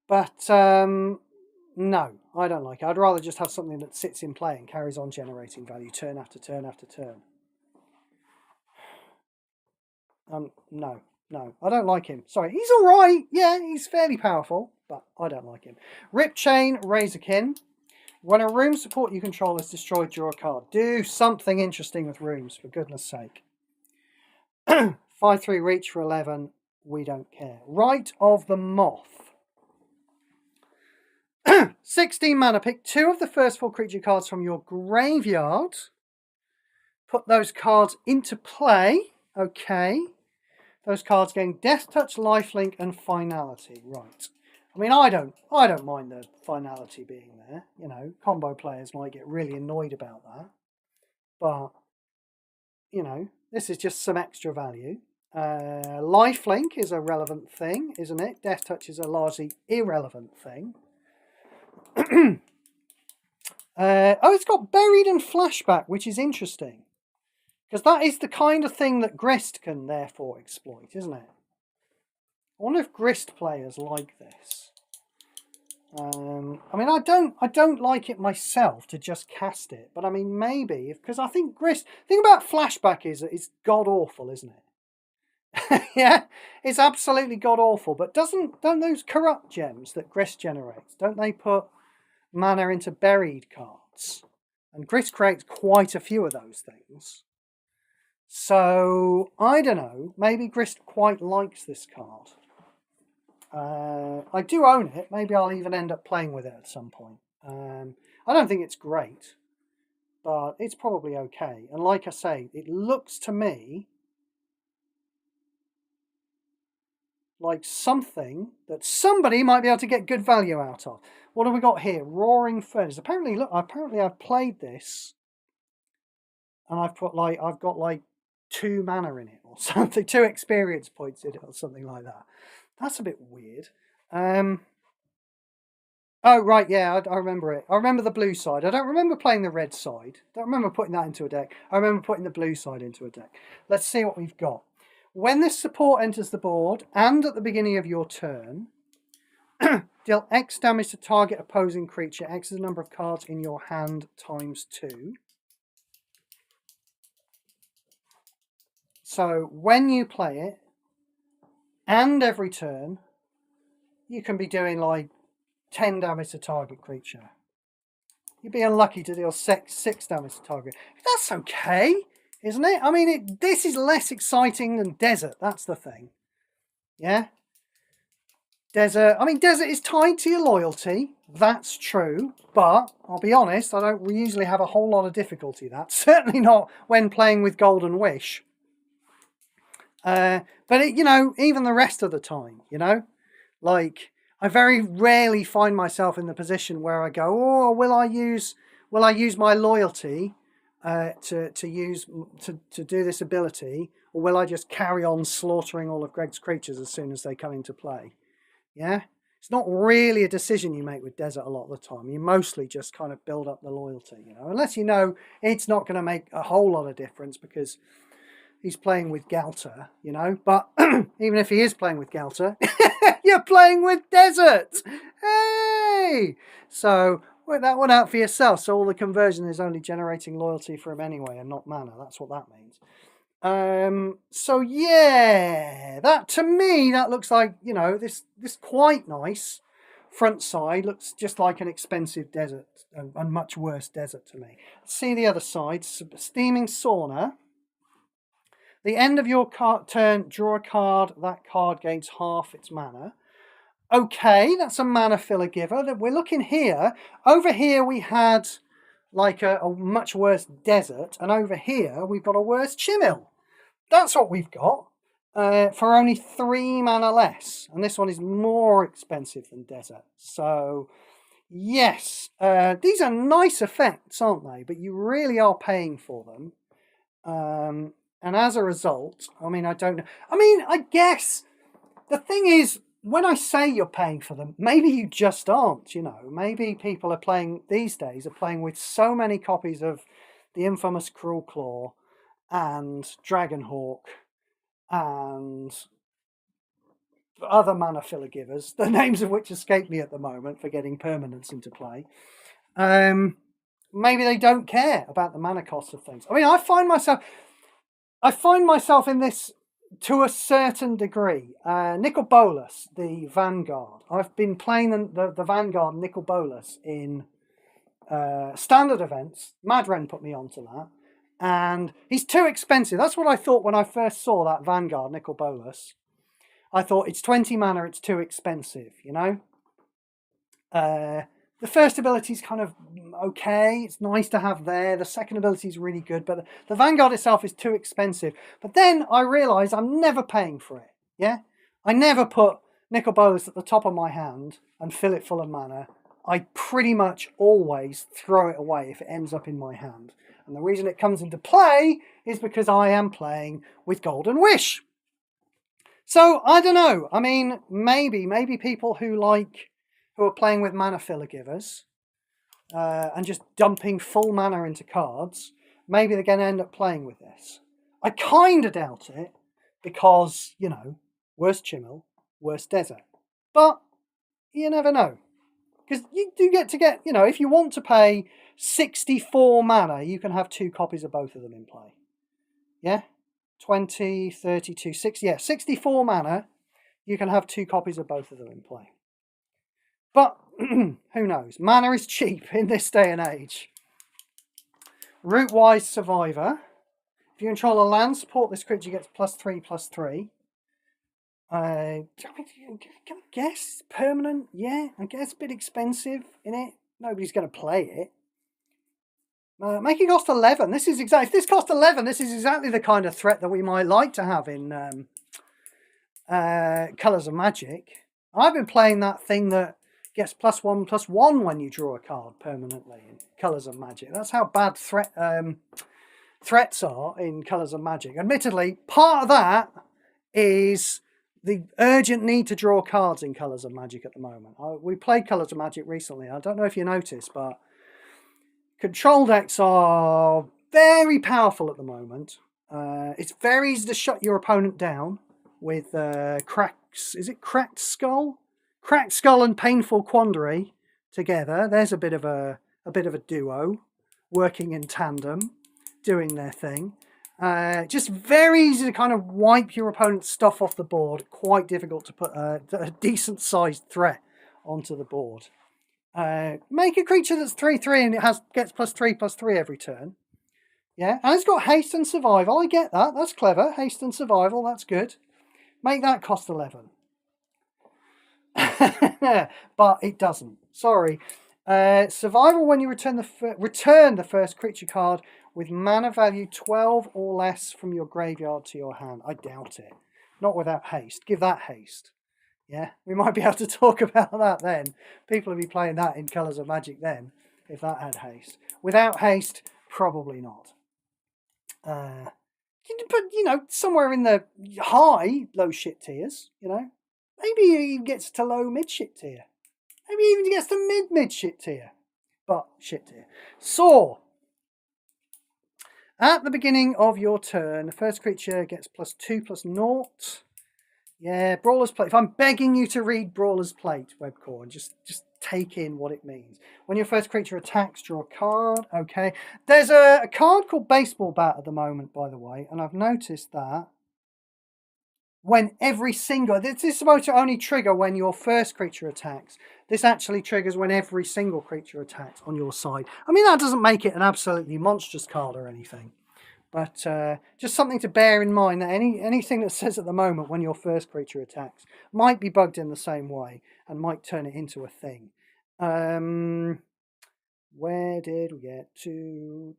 But, no, I don't like it. I'd rather just have something that sits in play and carries on generating value turn after turn after turn. No, I don't like him. Sorry, he's alright. Yeah, he's fairly powerful, but I don't like him. Rip Chain Razorkin. When a room support you control is destroyed, draw a card. Do something interesting with rooms, for goodness sake. 5/3 reach for 11. We don't care. Rite of the Moth. 16 mana. Pick 2 of the first 4 creature cards from your graveyard. Put those cards into play. Okay. Those cards gain Death Touch, Lifelink, and Finality. Right. I mean, I don't mind the finality being there. You know, combo players might get really annoyed about that. But, you know, this is just some extra value. Lifelink is a relevant thing, isn't it? Death Touch is a largely irrelevant thing. Oh, it's got Buried and Flashback, which is interesting. Because that is the kind of thing that Grist can therefore exploit, isn't it? I wonder if Grist players like this. I mean, I don't like it myself to just cast it, but I mean, maybe, because I think Grist... The thing about Flashback is that it's god-awful, isn't it? Yeah, it's absolutely god-awful, but don't those corrupt gems that Grist generates, don't they put mana into buried cards? And Grist creates quite a few of those things. So, I don't know, maybe Grist quite likes this card. I do own it. Maybe I'll even end up playing with it at some point. I don't think it's great, but it's probably okay. And like I say, it looks to me like something that somebody might be able to get good value out of. What have we got here? Roaring Furnace. Apparently, look, I've played this, and I've got like 2 mana in it or something, 2 experience points in it or something like that. That's a bit weird. Oh, right, yeah, I remember it. I remember the blue side. I don't remember playing the red side. I don't remember putting that into a deck. I remember putting the blue side into a deck. Let's see what we've got. When this support enters the board, and at the beginning of your turn, deal X damage to target opposing creature. X is the number of cards in your hand times 2. So when you play it, and every turn, you can be doing like 10 damage to target creature. You'd be unlucky to deal 6 damage to target. That's okay, isn't it? I mean, this is less exciting than Desert. That's the thing. Yeah? Desert. I mean, Desert is tied to your loyalty. That's true. But I'll be honest, I don't usually have a whole lot of difficulty with that. Certainly not when playing with Golden Wish. But you know, even the rest of the time, you know, like I very rarely find myself in the position where I go, oh, will I use my loyalty to do this ability, or will I just carry on slaughtering all of Greg's creatures as soon as they come into play? Yeah, it's not really a decision you make with Desert a lot of the time. You mostly just kind of build up the loyalty, you know, unless you know it's not going to make a whole lot of difference because he's playing with Galter, you know, but even if he is playing with Galter, you're playing with Desert. Hey! So work that one out for yourself. So all the conversion is only generating loyalty for him anyway and not mana. That's what that means. So yeah, that to me, that looks like, you know, this quite nice front side looks just like an expensive Desert and much worse Desert to me. Let's see the other side. Steaming Sauna. The end of your turn, draw a card. That card gains half its mana. Okay, that's a mana filler giver. We're looking here. Over here we had like a much worse Desert, and over here we've got a worse Chimil. That's what we've got for only 3 mana less. And this one is more expensive than Desert. So, yes, these are nice effects, aren't they? But you really are paying for them. And as a result, I mean, I don't know. I mean, I guess the thing is, when I say you're paying for them, maybe you just aren't, you know. Maybe people are playing, these days, are playing with so many copies of the infamous Cruel Claw and Dragonhawk and other mana filler givers, the names of which escape me at the moment for getting permanents into play. Maybe they don't care about the mana costs of things. I mean, I find myself in this to a certain degree. Nicol Bolas, the Vanguard. I've been playing the Vanguard Nicol Bolas in standard events. Madren put me onto that. And he's too expensive. That's what I thought when I first saw that Vanguard Nicol Bolas. I thought, it's 20 mana, it's too expensive, you know? The first ability is kind of okay. It's nice to have there. The second ability is really good, but the Vanguard itself is too expensive. But then I realise I'm never paying for it. Yeah, I never put Nicol Bolas at the top of my hand and fill it full of mana. I pretty much always throw it away if it ends up in my hand. And the reason it comes into play is because I am playing with Golden Wish. So, I don't know. I mean, maybe people who are playing with mana filler givers and just dumping full mana into cards, maybe they're going to end up playing with this. I kind of doubt it because, you know, worse Chimel, worse Desert. But you never know. Because you do get, you know, if you want to pay 64 mana, you can have 2 copies of both of them in play. Yeah? 20, 32, 60, yeah, 64 mana, you can have 2 copies of both of them in play. But, who knows? Mana is cheap in this day and age. Root-wise Survivor. If you control a land, support this creature gets +3/+3. I guess permanent, yeah. I guess a bit expensive in it. Nobody's going to play it. Make it cost 11. This is exactly. If this cost 11, this is exactly the kind of threat that we might like to have in Colours of Magic. I've been playing that thing that gets +1/+1 when you draw a card permanently in Colours of Magic. That's how bad threats are in Colours of Magic. Admittedly, part of that is the urgent need to draw cards in Colours of Magic at the moment. We played Colours of Magic recently. I don't know if you noticed, but control decks are very powerful at the moment. It's very easy to shut your opponent down with cracks. Is it Cracked Skull? Cracked Skull and Painful Quandary together. There's a bit of a duo working in tandem, doing their thing. Just very easy to kind of wipe your opponent's stuff off the board. Quite difficult to put a decent sized threat onto the board. Make a creature that's 3/3 and it gets +3/+3 every turn. Yeah, and it's got haste and survival. I get that. That's clever. Haste and survival. That's good. Make that cost 11. But it doesn't. Sorry. Survival when you return the first creature card with mana value 12 or less from your graveyard to your hand. I doubt it. Not without haste. Give that haste. Yeah, we might be able to talk about that then. People will be playing that in Colours of Magic then, if that had haste. Without haste, probably not. But, you know, somewhere in the low shit tiers, you know. Maybe he even gets to low mid shit tier. Maybe he even gets to mid shit tier. But shit tier. Saw. At the beginning of your turn, the first creature gets +2/+0. Yeah, Brawler's Plate. If I'm begging you to read Brawler's Plate, Webcore, and just take in what it means. When your first creature attacks, draw a card. Okay. There's a card called Baseball Bat at the moment, by the way, and I've noticed that when this is supposed to only trigger when your first creature attacks. This actually triggers when every single creature attacks on your side. I mean, that doesn't make it an absolutely monstrous card or anything. But just something to bear in mind that anything that says at the moment when your first creature attacks might be bugged in the same way and might turn it into a thing. Where did we get to?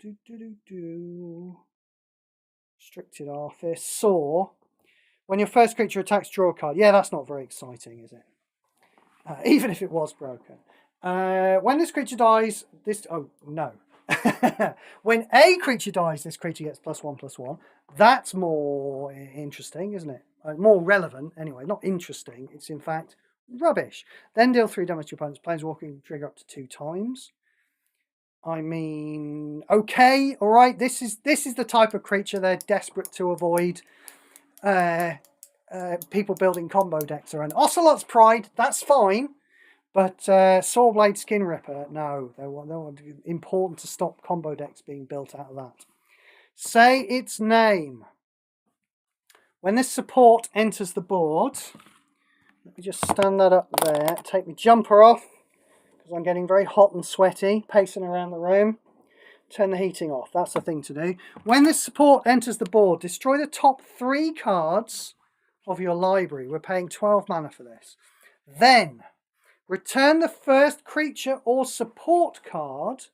Restricted Office. Saw. When your first creature attacks, draw a card. Yeah, that's not very exciting, is it? Even if it was broken. When this creature dies, oh, no. When a creature dies, this creature gets +1/+1. That's more interesting, isn't it? More relevant, anyway. Not interesting. It's in fact rubbish. Then deal 3 damage to your opponent's planeswalking, trigger up to 2 times. I mean, okay, all right. This is the type of creature they're desperate to avoid. People building combo decks around. Ocelot's Pride. That's fine. But Sawblade Skin Ripper, no, they want important to stop combo decks being built out of that. Say its name. When this support enters the board, let me just stand that up there, take my jumper off, because I'm getting very hot and sweaty, pacing around the room. Turn the heating off, that's the thing to do. When this support enters the board, destroy the top 3 cards of your library. We're paying 12 mana for this. Then return the first creature or support card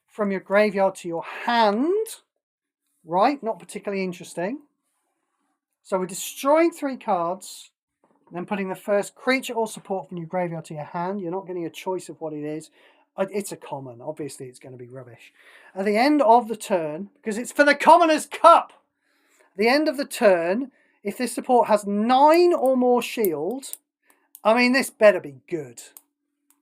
from your graveyard to your hand. Right, not particularly interesting. So we're destroying 3 cards, and then putting the first creature or support from your graveyard to your hand. You're not getting a choice of what it is. It's a common. Obviously, it's going to be rubbish. At the end of the turn, because it's for the Commoner's Cup, at the end of the turn, if this support has 9 or more shield, I mean, this better be good.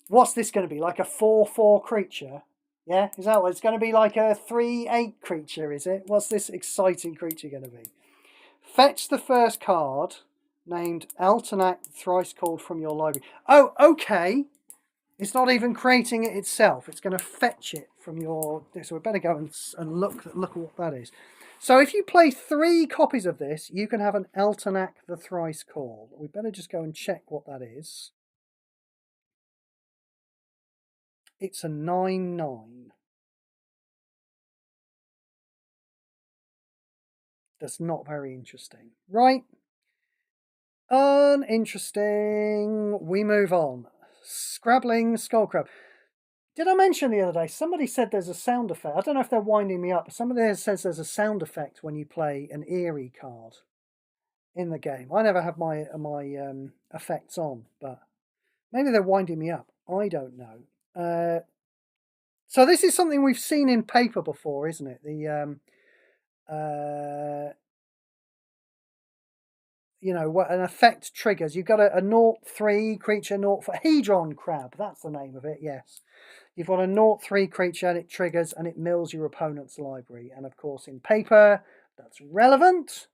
What's this going to be? Like a 4/4 creature? Yeah, is that what it's going to be? Like a 3/8 creature, is it? What's this exciting creature going to be? Fetch the first card named Eltonac, thrice called from your library. Oh, okay. It's not even creating it itself. It's going to fetch it from your... So we better go and look at what that is. So if you play 3 copies of this, you can have an Eltonac the thrice called. We better just go and check what that is. It's a 9/9. That's not very interesting. Right. Uninteresting. We move on. Scrabbling Skullcrab. Did I mention the other day, somebody said there's a sound effect. I don't know if they're winding me up, but somebody says there's a sound effect when you play an eerie card in the game. I never have my effects on, but maybe they're winding me up. I don't know. So this is something we've seen in paper before, isn't it? The you know, what an effect triggers. You've got a 0/3 creature, 0/4 Hedron Crab. That's the name of it. Yes, you've got a 0/3 creature, and it triggers and it mills your opponent's library. And of course, in paper, that's relevant,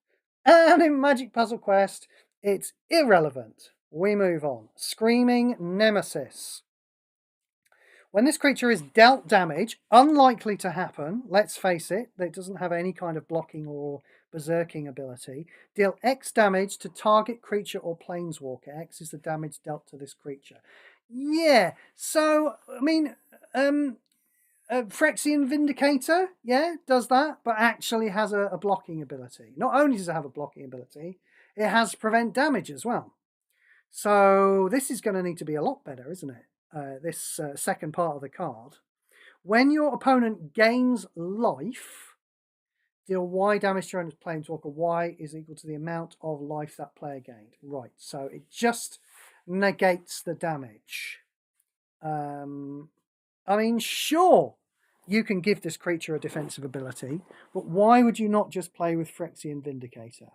and in Magic Puzzle Quest, it's irrelevant. We move on. Screaming Nemesis. When this creature is dealt damage, unlikely to happen, let's face it, it doesn't have any kind of blocking or berserking ability. Deal X damage to target creature or planeswalker. X is the damage dealt to this creature. Yeah, so, I mean, Phyrexian Vindicator, yeah, does that, but actually has a blocking ability. Not only does it have a blocking ability, it has prevent damage as well. So this is going to need to be a lot better, isn't it? This second part of the card. When your opponent gains life, deal Y damage to your opponent's planeswalker. Y is equal to the amount of life that player gained. Right, so it just negates the damage. I mean, sure, you can give this creature a defensive ability, but why would you not just play with Phyrexian Vindicator?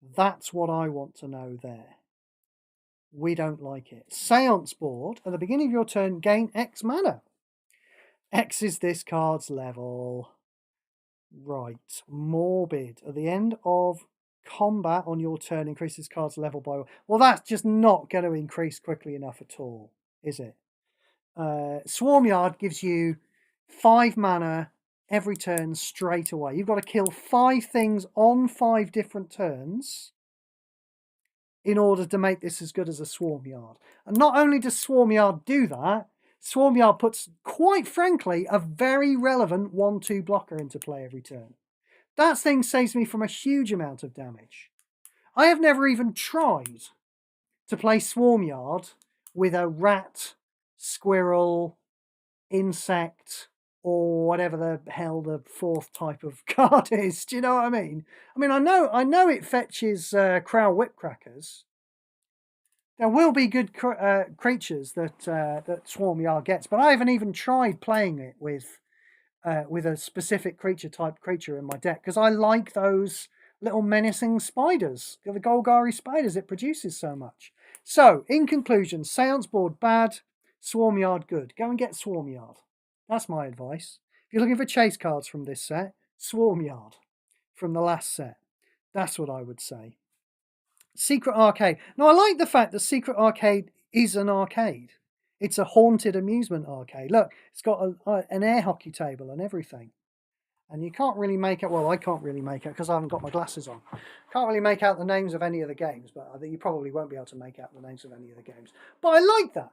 That's what I want to know there. We don't like it. Seance board. At the beginning of your turn, gain X mana. X is this card's level. Right. Morbid. At the end of combat on your turn, increase this card's level by... Well, that's just not going to increase quickly enough at all, is it? Swarmyard gives you 5 mana every turn straight away. You've got to kill 5 things on 5 different turns in order to make this as good as a Swarmyard. And not only does Swarmyard do that, Swarmyard puts, quite frankly, a very relevant 1/2 blocker into play every turn. That thing saves me from a huge amount of damage. I have never even tried to play Swarmyard with a rat, squirrel, insect, or whatever the hell the 4th type of card is. Do you know what I mean? I mean, I know it fetches Crow Whipcrackers. There will be good creatures that Swarmyard gets, but I haven't even tried playing it with a specific creature in my deck, because I like those little menacing spiders, the Golgari spiders it produces so much. So, in conclusion, Seance board bad, Swarmyard good. Go and get Swarmyard. That's my advice. If you're looking for chase cards from this set, Swarmyard from the last set. That's what I would say. Secret Arcade. Now, I like the fact that Secret Arcade is an arcade. It's a haunted amusement arcade. Look, it's got an air hockey table and everything. And you can't really make out, well, I can't really make out because I haven't got my glasses on. Can't really make out the names of any of the games, but I think you probably won't be able to make out the names of any of the games. But I like that.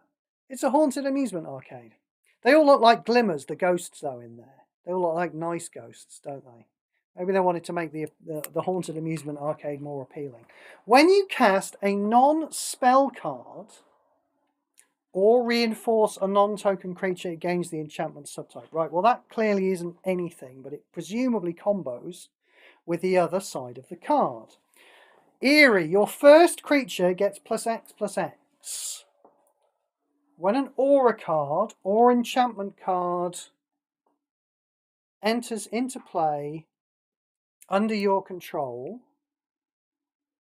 It's a haunted amusement arcade. They all look like glimmers, the ghosts, though, in there. They all look like nice ghosts, don't they? Maybe they wanted to make the haunted amusement arcade more appealing. When you cast a non-spell card or reinforce a non-token creature against the enchantment subtype. Right, well that clearly isn't anything, but it presumably combos with the other side of the card. Eerie, your first creature gets +X/+X. When an aura card or enchantment card enters into play under your control,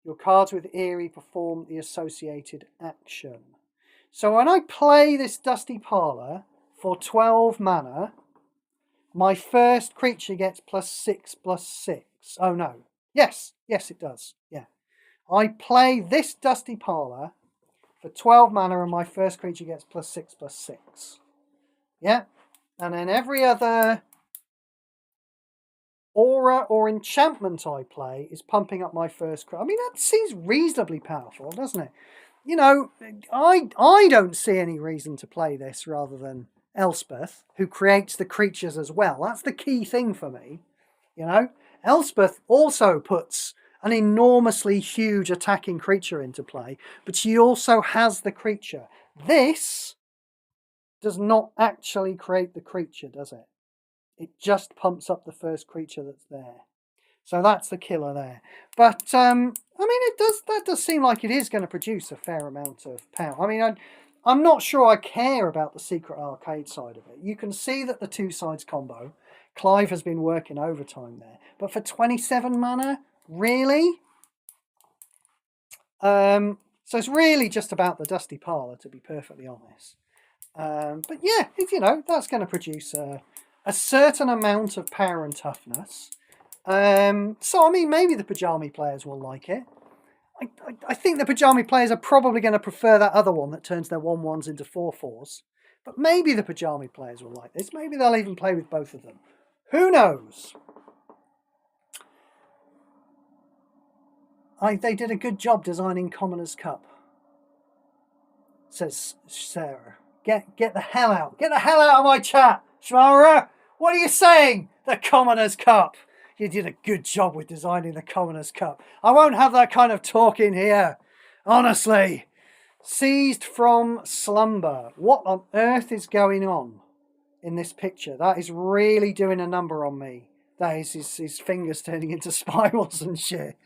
your cards with Eerie perform the associated action. So when I play this Dusty Parlour for 12 mana, my first creature gets +6/+6. Oh no. Yes, it does. Yeah. I play this Dusty Parlour for 12 mana and my first creature gets +6/+6. Yeah. And then every other aura or enchantment I play is pumping up my first creature. I mean, that seems reasonably powerful, doesn't it? You know, I don't see any reason to play this rather than Elspeth, who creates the creatures as well. That's the key thing for me. You know, Elspeth also puts an enormously huge attacking creature into play, but she also has the creature. This does not actually create the creature, does it? It just pumps up the first creature that's there. So that's the killer there. But, I mean, that does seem like it is going to produce a fair amount of power. I mean, I'm not sure I care about the Secret Arcade side of it. You can see that the two sides combo. Clive has been working overtime there. But for 27 mana, really? So it's really just about the Dusty Parlour, to be perfectly honest. But yeah, you know, that's going to produce a certain amount of power and toughness. So, I mean, maybe the Pajami players will like it. I think the Pajami players are probably going to prefer that other one that turns their 1/1s into 4/4s. But maybe the Pajami players will like this. Maybe they'll even play with both of them. Who knows? They did a good job designing Commoner's Cup, says Sarah. Get the hell out. Get the hell out of my chat, Shmara. What are you saying? The Commoner's Cup. You did a good job with designing the Commoner's Cup. I won't have that kind of talk in here. Honestly. Seized from slumber. What on earth is going on in this picture? That is really doing a number on me. That is his fingers turning into spirals and shit.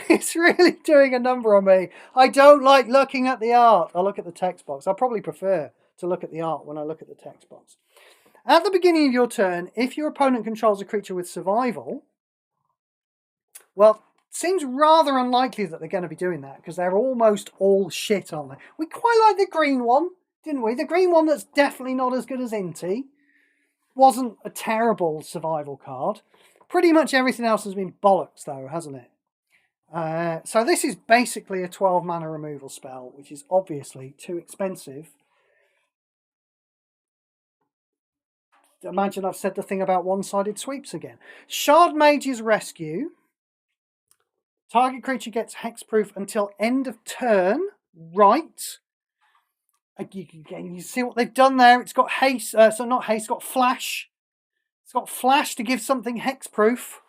It's really doing a number on me. I don't like looking at the art. I look at the text box. I probably prefer to look at the art when I look at the text box. At the beginning of your turn, if your opponent controls a creature with survival, well, seems rather unlikely that they're going to be doing that because they're almost all shit, aren't they? We quite like the green one, didn't we? The green one that's definitely not as good as Inti. Wasn't a terrible survival card. Pretty much everything else has been bollocks though, hasn't it? So this is basically a 12 mana removal spell, which is obviously too expensive. Imagine I've said the thing about one-sided sweeps again. Shard Mage's Rescue. Target creature gets hexproof until end of turn. Right. You see what they've done there? It's got haste. So not haste, it's got flash. It's got flash to give something hexproof.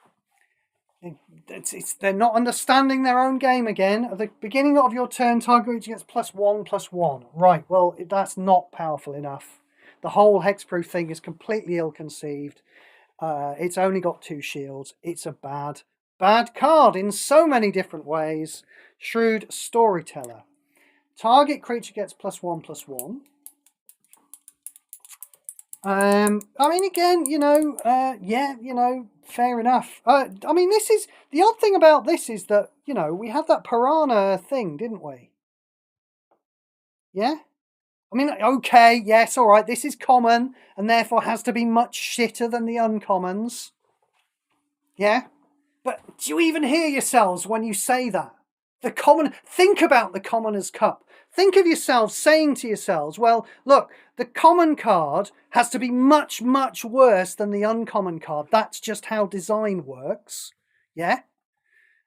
They're not understanding their own game again. At the beginning of your turn, target creature gets +1/+1. Right, well, that's not powerful enough. The whole hexproof thing is completely ill-conceived. It's only got 2 shields. It's a bad card in so many different ways. Shrewd Storyteller. Target creature gets +1/+1. I mean, again, you know, yeah, you know, fair enough. I mean, this is the odd thing about this is that, you know, we had that piranha thing, didn't we? Yeah. I mean, okay, yes, all right. This is common and therefore has to be much shitter than the uncommons. Yeah. But do you even hear yourselves when you say that? Think about the Commoner's Cup. Think of yourselves saying to yourselves, well, look, the common card has to be much, much worse than the uncommon card. That's just how design works. Yeah?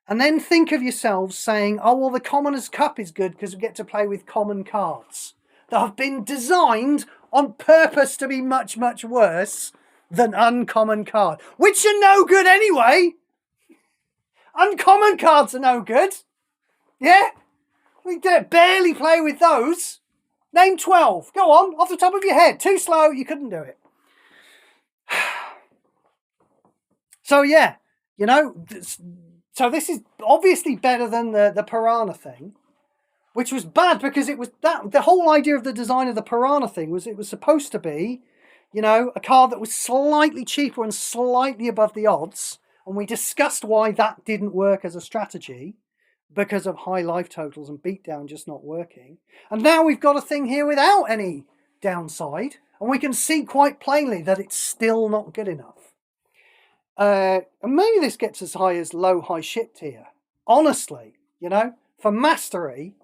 And then think of yourselves saying, oh, well, the Commoner's Cup is good because we get to play with common cards that have been designed on purpose to be much, much worse than uncommon card, which are no good anyway. Uncommon cards are no good. Yeah? We barely play with those. Name 12. Go on, off the top of your head. Too slow, you couldn't do it. So yeah, you know, so this is obviously better than the Piranha thing, which was bad because it was that the whole idea of the design of the Piranha thing was it was supposed to be, you know, a card that was slightly cheaper and slightly above the odds. And we discussed why that didn't work as a strategy because of high life totals and beatdown just not working. And now we've got a thing here without any downside. And we can see quite plainly that it's still not good enough. And maybe this gets as high as low high shit tier. Honestly, you know, for mastery,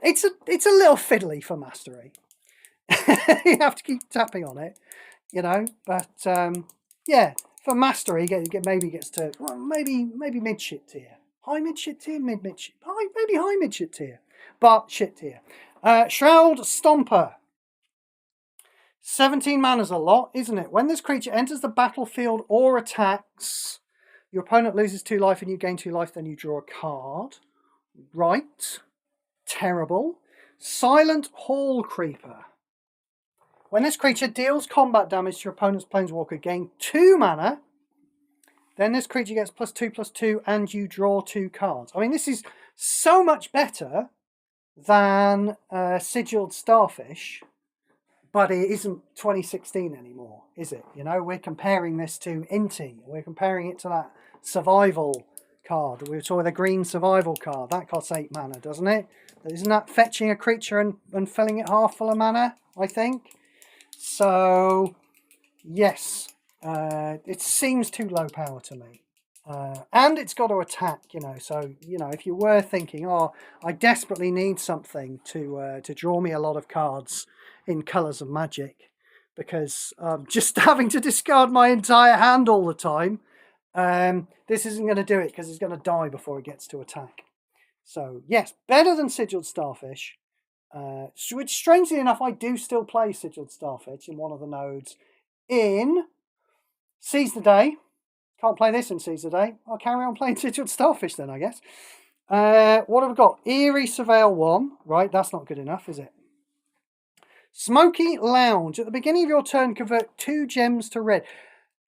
it's a little fiddly for mastery. You have to keep tapping on it, you know. But yeah, for mastery, maybe gets to well, maybe mid shit tier, high mid shit tier, mid shit, maybe high mid shit tier, but shit tier. Shroud Stomper. 17 mana's a lot, isn't it? When this creature enters the battlefield or attacks, your opponent loses 2 life and you gain 2 life, then you draw a card. Right. Terrible. Silent Hall Creeper. When this creature deals combat damage to your opponent's planeswalker, gain 2 mana. Then this creature gets +2/+2 and you draw 2 cards. I mean, this is so much better than Sigilled Starfish. But it isn't 2016 anymore, is it? You know, we're comparing this to Inti. We're comparing it to that survival card. We were talking the green survival card. That costs 8 mana, doesn't it? Isn't that fetching a creature and filling it half full of mana, I think? So, yes. It seems too low power to me. And it's got to attack, you know. So, you know, if you were thinking, oh, I desperately need something to draw me a lot of cards in Colours of Magic, because just having to discard my entire hand all the time, this isn't going to do it because it's going to die before it gets to attack. So, yes, better than Sigilled Starfish, which, strangely enough, I do still play Sigilled Starfish in one of the nodes in Seize the Day. Can't play this in Seize the Day. I'll carry on playing Sigilled Starfish then, I guess. What have we got? Eerie Surveil 1. Right, that's not good enough, is it? Smoky Lounge. At the beginning of your turn, convert 2 gems to red.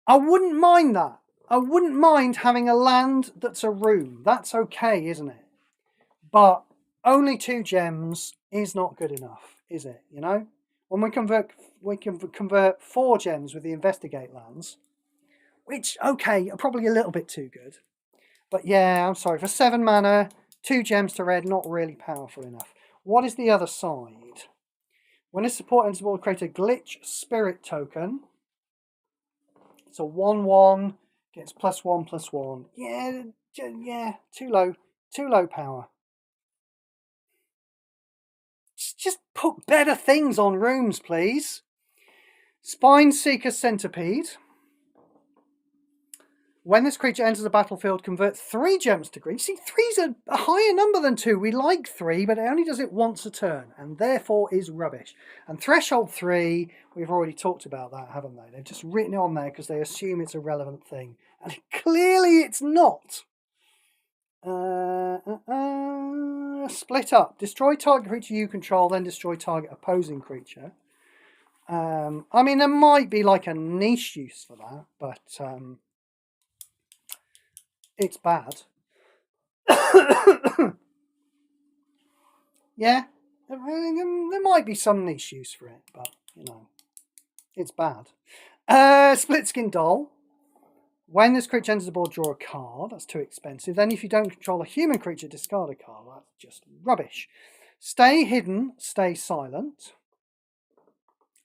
I wouldn't mind that. I wouldn't mind having a land that's a room. That's okay, isn't it? But only 2 gems is not good enough, is it? You know? When we can convert 4 gems with the Investigate lands, which, okay, are probably a little bit too good. But yeah, I'm sorry. For 7 mana, 2 gems to red, not really powerful enough. What is the other side? When a support enters the board, create a Glitch Spirit token. It's a 1/1, gets +1/+1. Yeah, too low power. Just put better things on rooms, please. Spine Seeker Centipede. When this creature enters the battlefield, convert 3 gems to green. See, 3's a higher number than 2. We like 3, but it only does it once a turn, and therefore is rubbish. And Threshold 3, we've already talked about that, haven't they? They've just written it on there because they assume it's a relevant thing. And clearly it's not. Split up. Destroy target creature you control, then destroy target opposing creature. I mean, there might be like a niche use for that, but it's bad. Yeah, there might be some niche use for it, but, you know, it's bad. Split Skin Doll. When this creature enters the board, draw a card. That's too expensive. Then if you don't control a human creature, discard a card. That's just rubbish. Stay hidden, stay silent.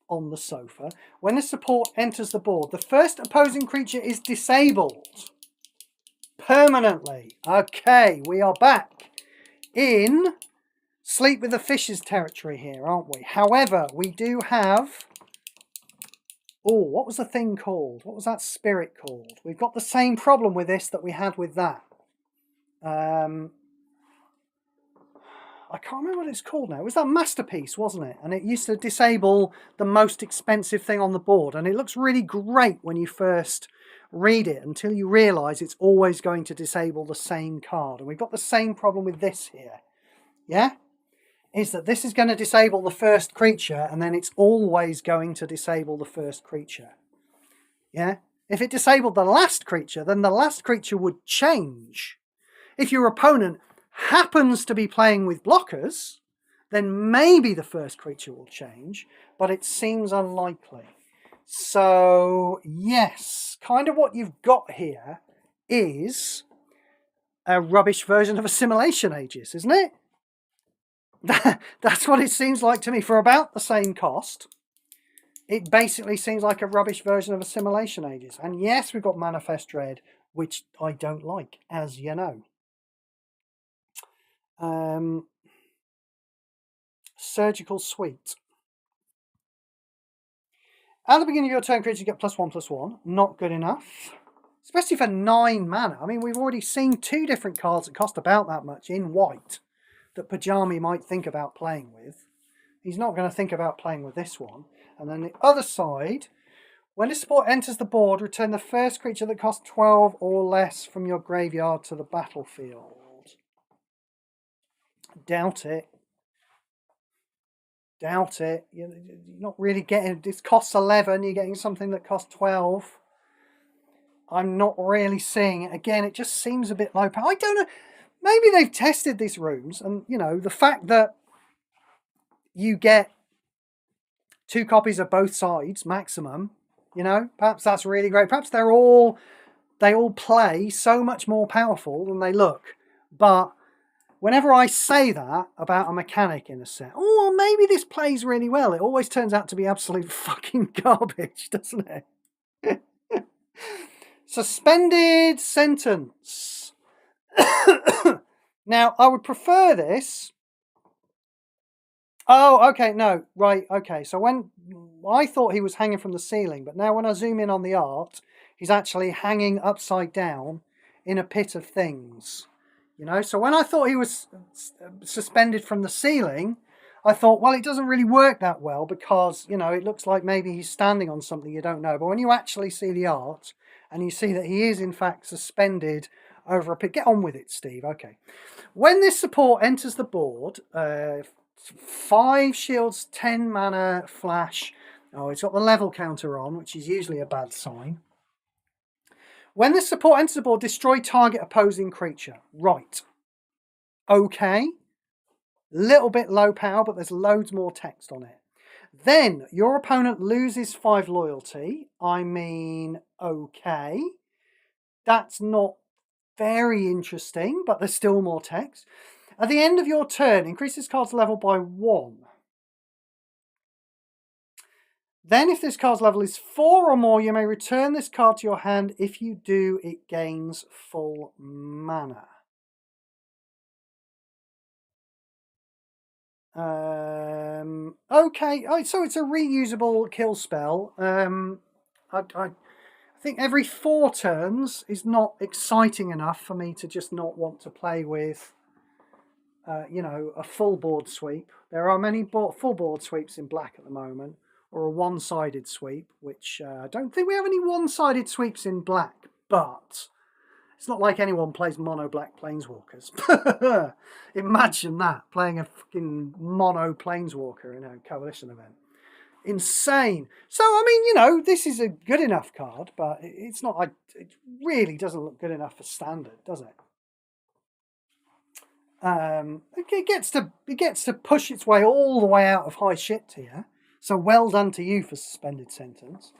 On the sofa. When the support enters the board, the first opposing creature is disabled. Permanently. Okay, we are back in Sleep with the Fishes territory here, aren't we? However, we do have... Oh, what was the thing called? What was that spirit called? We've got the same problem with this that we had with that. I can't remember what it's called now. It was that Masterpiece, wasn't it? And it used to disable the most expensive thing on the board. And it looks really great when you first read it until you realise it's always going to disable the same card. And we've got the same problem with this here. Yeah? is that this is going to disable the first creature, and then it's always going to disable the first creature. Yeah? If it disabled the last creature, then the last creature would change. If your opponent happens to be playing with blockers, then maybe the first creature will change, but it seems unlikely. So, yes, kind of what you've got here is a rubbish version of Assimilation Aegis, isn't it? That's what it seems like to me. For about the same cost, it basically seems like a rubbish version of Assimilation Aegis. And yes, we've got Manifest Dread, which I don't like, as you know. Surgical Suite. At the beginning of your turn, creatures get +1/+1. Not good enough. Especially for 9 mana. I mean, we've already seen 2 different cards that cost about that much in white that Pajami might think about playing with. He's not going to think about playing with this one. And then the other side, when a support enters the board, return the first creature that costs 12 or less from your graveyard to the battlefield. Doubt it. Doubt it. You're not really getting... This costs 11, you're getting something that costs 12. I'm not really seeing it. Again, it just seems a bit low power. I don't know. Maybe they've tested these rooms, and, you know, the fact that you get 2 copies of both sides maximum, you know, perhaps that's really great. Perhaps they all play so much more powerful than they look. But whenever I say that about a mechanic in a set, oh, well, maybe this plays really well, it always turns out to be absolute fucking garbage, doesn't it? Suspended Sentence. Now, I would prefer this. Oh, okay, no, right, okay. So when I thought he was hanging from the ceiling, but now when I zoom in on the art, he's actually hanging upside down in a pit of things. You know, so when I thought he was suspended from the ceiling, I thought, well, it doesn't really work that well because, you know, it looks like maybe he's standing on something you don't know. But when you actually see the art and you see that he is, in fact, suspended over a pit. Get on with it, Steve. Okay. When this support enters the board, 5 shields, 10 mana, flash. Oh, it's got the level counter on, which is usually a bad sign. When this support enters the board, destroy target opposing creature. Right. Okay. Little bit low power, but there's loads more text on it. Then your opponent loses 5 loyalty. I mean, okay. That's not very interesting, but there's still more text. At the end of your turn, increase this card's level by 1. Then if this card's level is 4 or more, you may return this card to your hand. If you do, it gains full mana. Okay, so it's a reusable kill spell. I think every 4 turns is not exciting enough for me to just not want to play with, you know, a full board sweep. There are many full board sweeps in black at the moment, or a one-sided sweep, which I don't think we have any one-sided sweeps in black, but it's not like anyone plays mono black planeswalkers. Imagine that, playing a fucking mono planeswalker in a coalition event. Insane. So, I mean, you know, this is a good enough card, but it's not, it really doesn't look good enough for standard, does it? It gets to push its way all the way out of high shit tier. So well done to you for Suspended Sentence.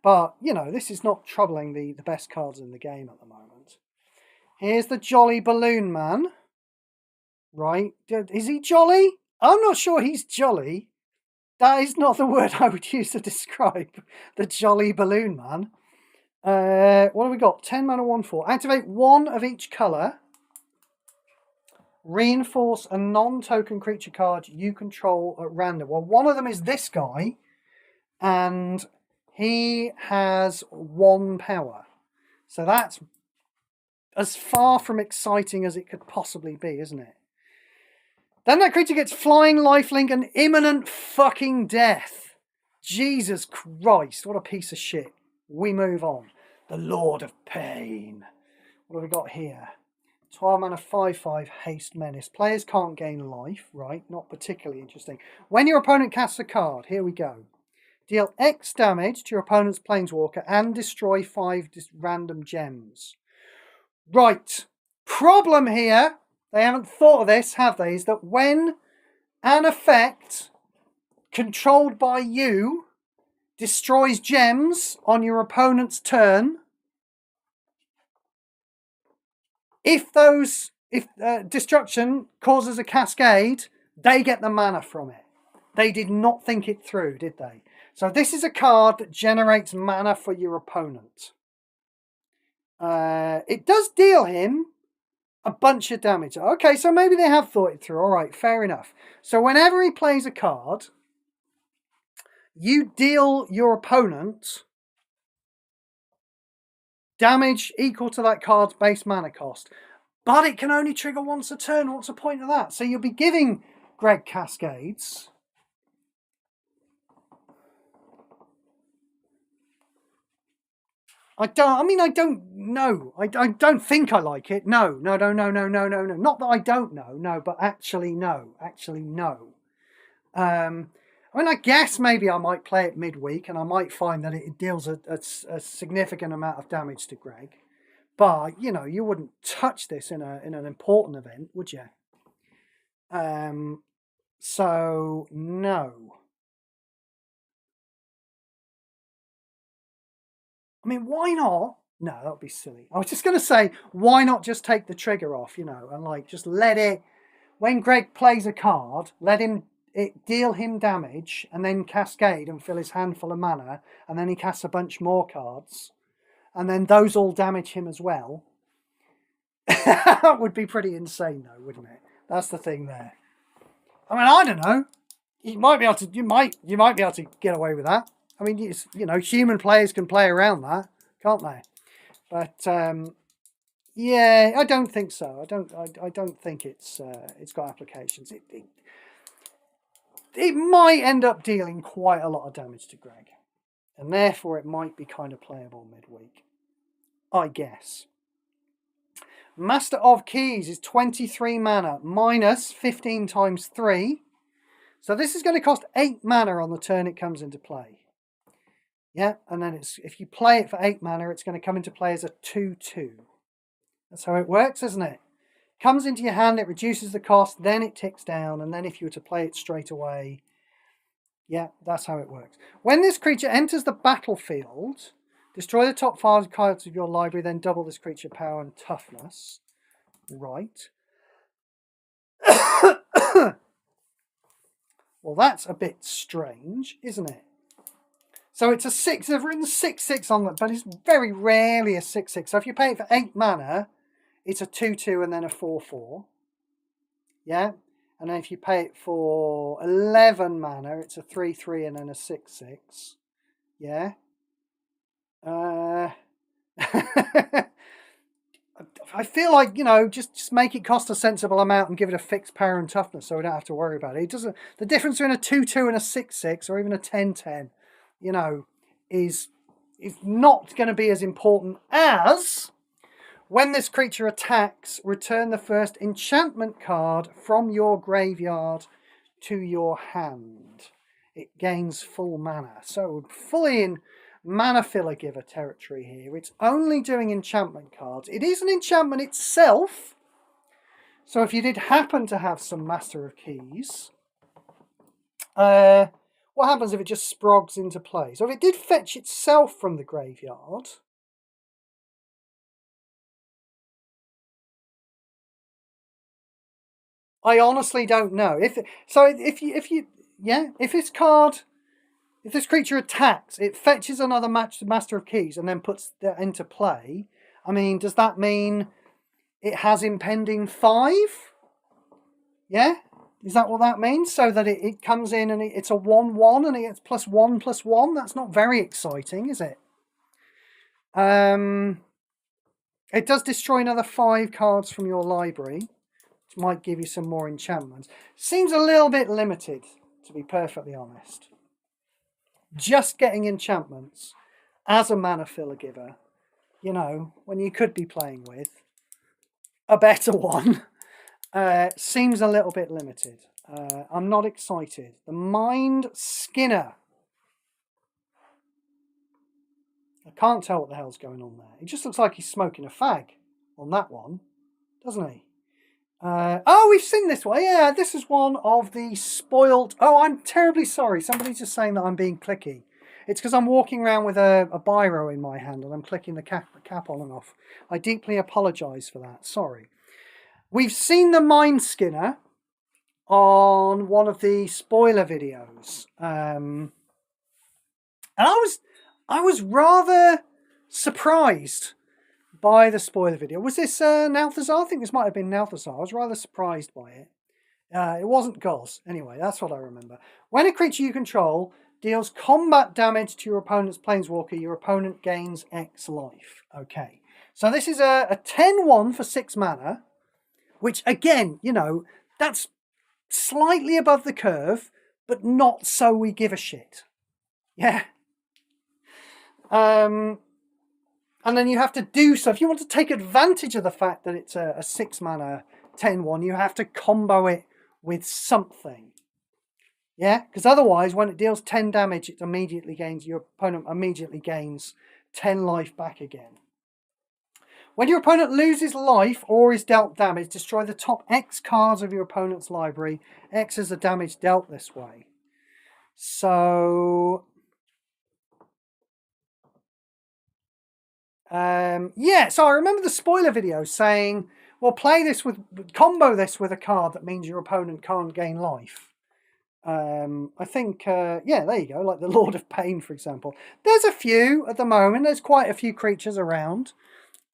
But, you know, this is not troubling the best cards in the game at the moment. Here's the Jolly Balloon Man. Right? Is he jolly? I'm not sure he's jolly. That is not the word I would use to describe the Jolly Balloon Man. What have we got? 10 mana, 1/4. Activate 1 of each colour. Reinforce a non-token creature card you control at random. Well, one of them is this guy, and he has 1 power. So that's as far from exciting as it could possibly be, isn't it? Then that creature gets flying, lifelink, and imminent fucking death. Jesus Christ, what a piece of shit. We move on. The Lord of Pain. What have we got here? 12 mana 5/5 haste menace. Players can't gain life, right? Not particularly interesting. When your opponent casts a card, here we go. Deal X damage to your opponent's planeswalker and destroy 5 random gems. Right. Problem here, they haven't thought of this, have they? Is that when an effect controlled by you destroys gems on your opponent's turn, if destruction causes a cascade, they get the mana from it. They did not think it through, did they? So this is a card that generates mana for your opponent. It does deal him a bunch of damage. Okay, so maybe they have thought it through. All right, fair enough. So whenever he plays a card, you deal your opponent damage equal to that card's base mana cost. But it can only trigger once a turn. What's the point of that? So you'll be giving Greg Cascades. I don't know. I don't think I like it. No. Not that I don't know. No, but actually, no. I guess maybe I might play it midweek and I might find that it deals a significant amount of damage to Greg. But, you wouldn't touch this in an important event, would you? So, no. I mean, why not? No, that would be silly. I was just going to say, why not just take the trigger off, and just let it, when Greg plays a card, let it deal him damage and then cascade and fill his hand full of mana, and then he casts a bunch more cards, and then those all damage him as well. That would be pretty insane, though, wouldn't it? That's the thing there. I mean, I don't know. You might be able to get away with that. I mean, human players can play around that, can't they? But yeah, I don't think so. I don't think it's got applications. It might end up dealing quite a lot of damage to Greg, and therefore it might be kind of playable midweek, I guess. Master of Keys is 23 mana minus 15 times 3. So this is going to cost 8 mana on the turn it comes into play. Yeah, and then if you play it for 8 mana, it's going to come into play as a 2/2. That's how it works, isn't it? Comes into your hand, it reduces the cost, then it ticks down, and then if you were to play it straight away, yeah, that's how it works. When this creature enters the battlefield, destroy the top 5 cards of your library, then double this creature power and toughness. Right. Well, that's a bit strange, isn't it? So it's a 6. They've written 6/6 on that, but it's very rarely a 6/6. So if you pay it for 8 mana, it's a 2/2 and then a 4/4. Yeah? And then if you pay it for 11 mana, it's a 3/3 and then a 6/6. Yeah? I feel like, just make it cost a sensible amount and give it a fixed power and toughness so we don't have to worry about it. It doesn't. The difference between a 2/2 and a 6/6 or even a 10/10, is not going to be as important as when this creature attacks, return the first enchantment card from your graveyard to your hand. It gains full mana. So fully in mana filler giver territory here. It's only doing enchantment cards. It is an enchantment itself. So if you did happen to have some Master of Keys, what happens if it just sprogs into play? So if it did fetch itself from the graveyard, I honestly don't know. If this creature attacks, it fetches another Master of Keys and then puts that into play. I mean, does that mean it has impending 5? Yeah? Is that what that means? So that it comes in and it's a 1/1 and it gets +1/+1? That's not very exciting, is it? It does destroy another 5 cards from your library, which might give you some more enchantments. Seems a little bit limited, to be perfectly honest. Just getting enchantments as a mana filler giver, when you could be playing with. a better one. Seems a little bit limited. I'm not excited. The Mind Skinner. I can't tell what the hell's going on there. It just looks like he's smoking a fag on that one, doesn't he? Oh, we've seen this one. Yeah, this is one of the spoilt... Oh, I'm terribly sorry. Somebody's just saying that I'm being clicky. It's because I'm walking around with a biro in my hand and I'm clicking the cap on and off. I deeply apologise for that. Sorry. We've seen the Mind Skinner on one of the spoiler videos. And I was rather surprised by the spoiler video. Was this Nalthazar? I think this might have been Nalthazar. I was rather surprised by it. It wasn't Goz. Anyway, that's what I remember. When a creature you control deals combat damage to your opponent's Planeswalker, your opponent gains X life. Okay. So this is a 10-1 for 6 mana, which again, you know, that's slightly above the curve, but not so we give a shit. Yeah. And then you have to do so. If you want to take advantage of the fact that it's a 6 mana 10-1, you have to combo it with something. Yeah, because otherwise, when it deals 10 damage, it immediately gains, your opponent immediately gains 10 life back again. When your opponent loses life or is dealt damage, destroy the top X cards of your opponent's library. X is the damage dealt this way. So... yeah, so I remember the spoiler video saying, well, combo this with a card that means your opponent can't gain life. I think, yeah, there you go, like the Lord of Pain, for example. There's a few at the moment. There's quite a few creatures around.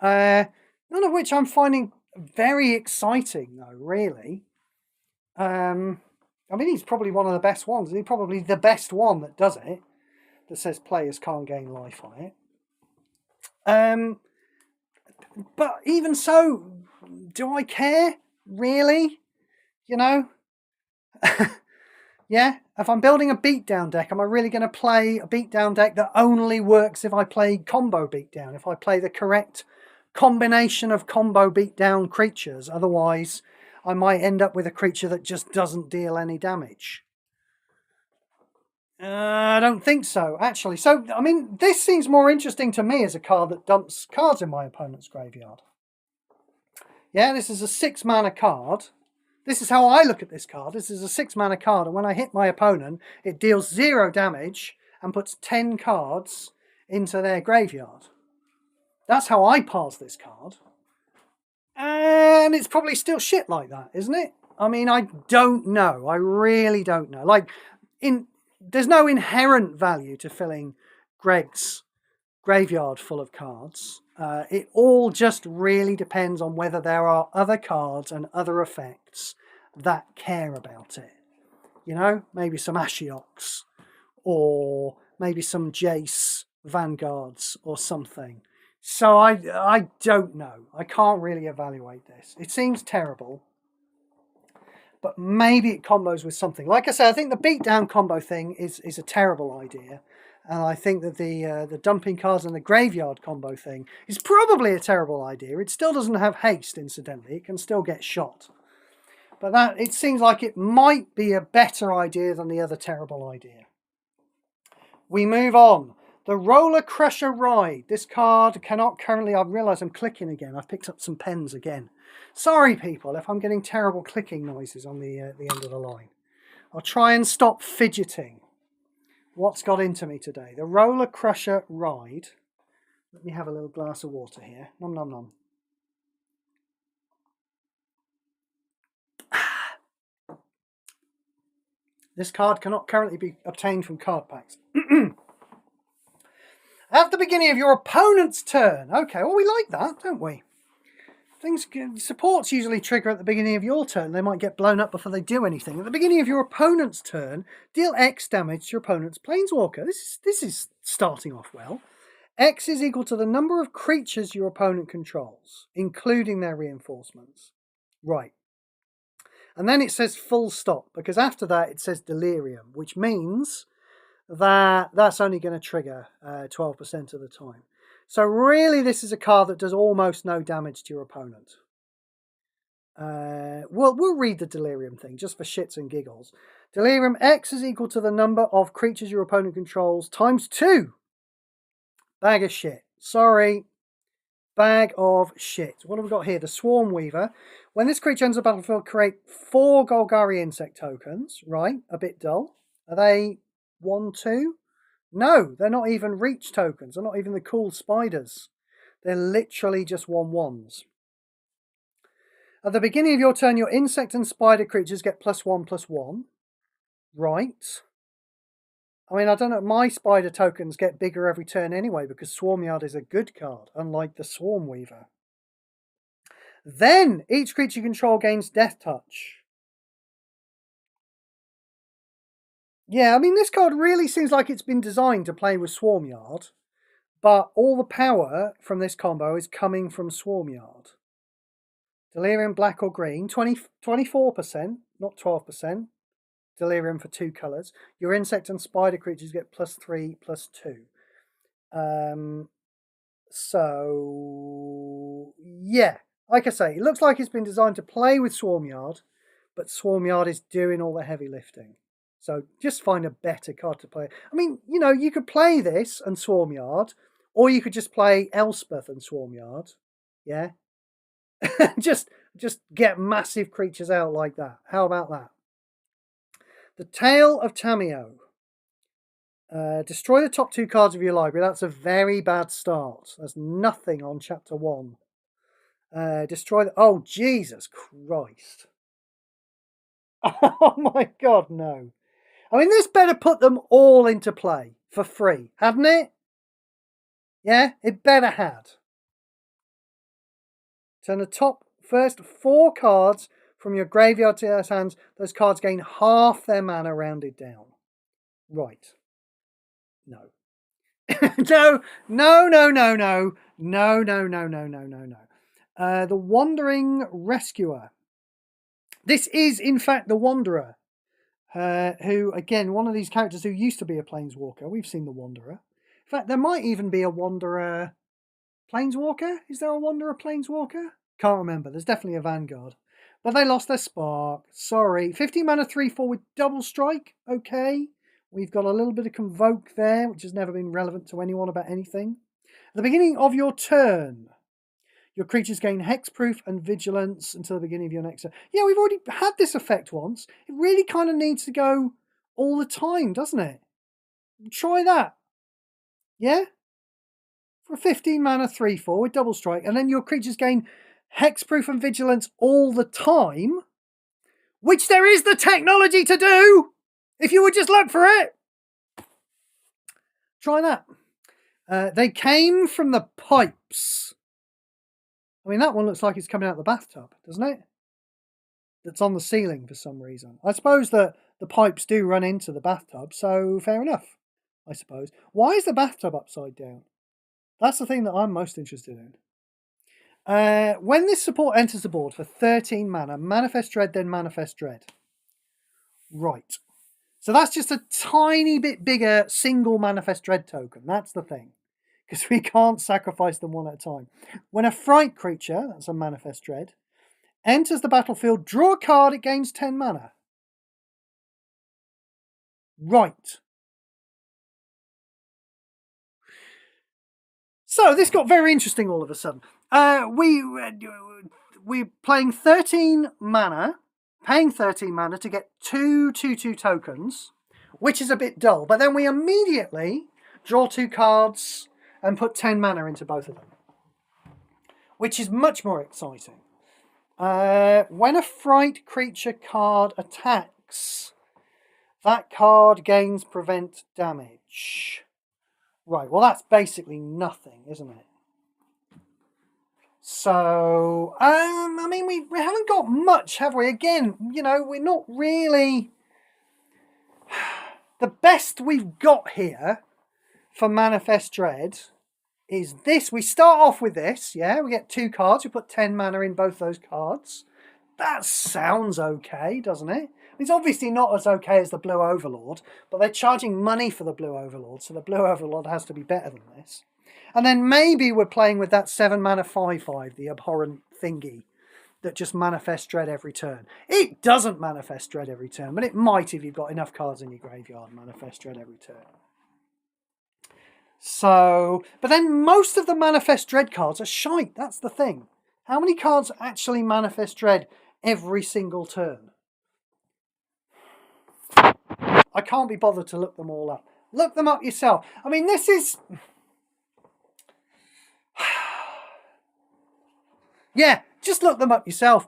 None of which I'm finding very exciting, though, really. I mean, he's probably one of the best ones. He's probably the best one that does it, that says players can't gain life on it. But even so, do I care? Really? You know? Yeah? If I'm building a beatdown deck, am I really going to play a beatdown deck that only works if I play combo beatdown? If I play the correct combination of combo beatdown creatures? Otherwise, I might end up with a creature that just doesn't deal any damage. I don't think so, actually. So, I mean, this seems more interesting to me as a card that dumps cards in my opponent's graveyard. Yeah, this is a 6 mana card. This is how I look at this card. This is a 6 mana card, and when I hit my opponent, it deals 0 damage and puts 10 cards into their graveyard. That's how I parse this card. And it's probably still shit like that, isn't it? I mean, I don't know. I really don't know. Like, there's no inherent value to filling Greg's graveyard full of cards. It all just really depends on whether there are other cards and other effects that care about it. You know, maybe some Ashioks, or maybe some Jace Vanguards or something. So I don't know. I can't really evaluate this. It seems terrible, but maybe it combos with something. Like I said, I think the beatdown combo thing is a terrible idea. And I think that the dumping cards and the graveyard combo thing is probably a terrible idea. It still doesn't have haste, incidentally. It can still get shot. But it seems like it might be a better idea than the other terrible idea. We move on. The Roller Crusher Ride. This card cannot currently... I've realised I'm clicking again. I've picked up some pens again. Sorry, people, if I'm getting terrible clicking noises on the end of the line. I'll try and stop fidgeting. What's got into me today? The Roller Crusher Ride. Let me have a little glass of water here. Nom nom nom. This card cannot currently be obtained from card packs. At the beginning of your opponent's turn. Okay, well, we like that, don't we? Supports usually trigger at the beginning of your turn. They might get blown up before they do anything. At the beginning of your opponent's turn, deal X damage to your opponent's Planeswalker. This is starting off well. X is equal to the number of creatures your opponent controls, including their reinforcements. Right. And then it says full stop, because after that it says delirium, which means that that's only going to trigger 12% of the time. So really this is a card that does almost no damage to your opponent. We'll read the delirium thing just for shits and giggles. Delirium X is equal to the number of creatures your opponent controls times 2. Bag of shit. Sorry. Bag of shit. What have we got here? The Swarm Weaver. When this creature enters the battlefield, create 4 Golgari insect tokens. Right, a bit dull. Are they 1/2? No, they're not even reach tokens. They're not even the cool spiders. They're literally just 1/1s. At the beginning of your turn, your insect and spider creatures get +1/+1. Right. I mean, I don't know. My spider tokens get bigger every turn anyway because Swarmyard is a good card, unlike the Swarm Weaver. Then, each creature you control gains Death Touch. Yeah, I mean, this card really seems like it's been designed to play with Swarmyard, but all the power from this combo is coming from Swarmyard. Delirium black or green, 24%, not 12%. Delirium for 2 colours. Your insect and spider creatures get +3/+2. So, yeah. Like I say, it looks like it's been designed to play with Swarmyard, but Swarmyard is doing all the heavy lifting. So just find a better card to play. I mean, you know, you could play this and Swarmyard, or you could just play Elspeth and Swarmyard. Yeah? just get massive creatures out like that. How about that? The Tale of Tamio. Destroy the top 2 cards of your library. That's a very bad start. There's nothing on chapter 1. Destroy the... Oh, Jesus Christ. Oh my God, no. I mean, this better put them all into play for free, hadn't it? Yeah, it better had. Turn the top first 4 cards from your graveyard to your hands. Those cards gain half their mana rounded down. Right. No. No. The Wandering Rescuer. This is, in fact, the Wanderer. Who, again, one of these characters who used to be a Planeswalker. We've seen the Wanderer. In fact, there might even be a Wanderer Planeswalker. Is there a Wanderer Planeswalker? Can't remember. There's definitely a Vanguard. But they lost their spark. Sorry. 15 mana 3/4 with double strike. Okay. We've got a little bit of Convoke there, which has never been relevant to anyone about anything. At the beginning of your turn, your creatures gain Hexproof and Vigilance until the beginning of your next turn. Yeah, we've already had this effect once. It really kind of needs to go all the time, doesn't it? Try that. Yeah? For 15 mana 3/4 with double strike, and then your creatures gain Hexproof and Vigilance all the time, which there is the technology to do, if you would just look for it. Try that. They came from the pipes. I mean, that one looks like it's coming out the bathtub, doesn't it? That's on the ceiling for some reason. I suppose that the pipes do run into the bathtub, so fair enough, I suppose. Why is the bathtub upside down? That's the thing that I'm most interested in. When this support enters the board for 13 mana, Manifest Dread, then Manifest Dread. Right. So that's just a tiny bit bigger single Manifest Dread token. That's the thing. Because we can't sacrifice them one at a time. When a Fright creature, that's a Manifest Dread, enters the battlefield, draw a card, it gains 10 mana. Right. So this got very interesting all of a sudden. We're playing 13 mana, paying 13 mana to get 2 2/2 tokens, which is a bit dull. But then we immediately draw 2 cards and put 10 mana into both of them, which is much more exciting. When a Fright creature card attacks, that card gains prevent damage. Right, well that's basically nothing, isn't it? So, I mean, we haven't got much, have we? Again, you know, we're not really... The best we've got here for Manifest Dread is this. We start off with this, yeah? We get 2 cards. We put 10 mana in both those cards. That sounds okay, doesn't it? It's obviously not as okay as the Blue Overlord, but they're charging money for the Blue Overlord, so the Blue Overlord has to be better than this. And then maybe we're playing with that 7 mana 5/5, the abhorrent thingy. that just manifests dread every turn. It doesn't manifest dread every turn, but it might if you've got enough cards in your graveyard manifest dread every turn. So, but then most of the manifest dread cards are shite. That's the thing. How many cards actually manifest dread every single turn? I can't be bothered to look them all up. Look them up yourself. I mean, this is... yeah, just look them up yourself.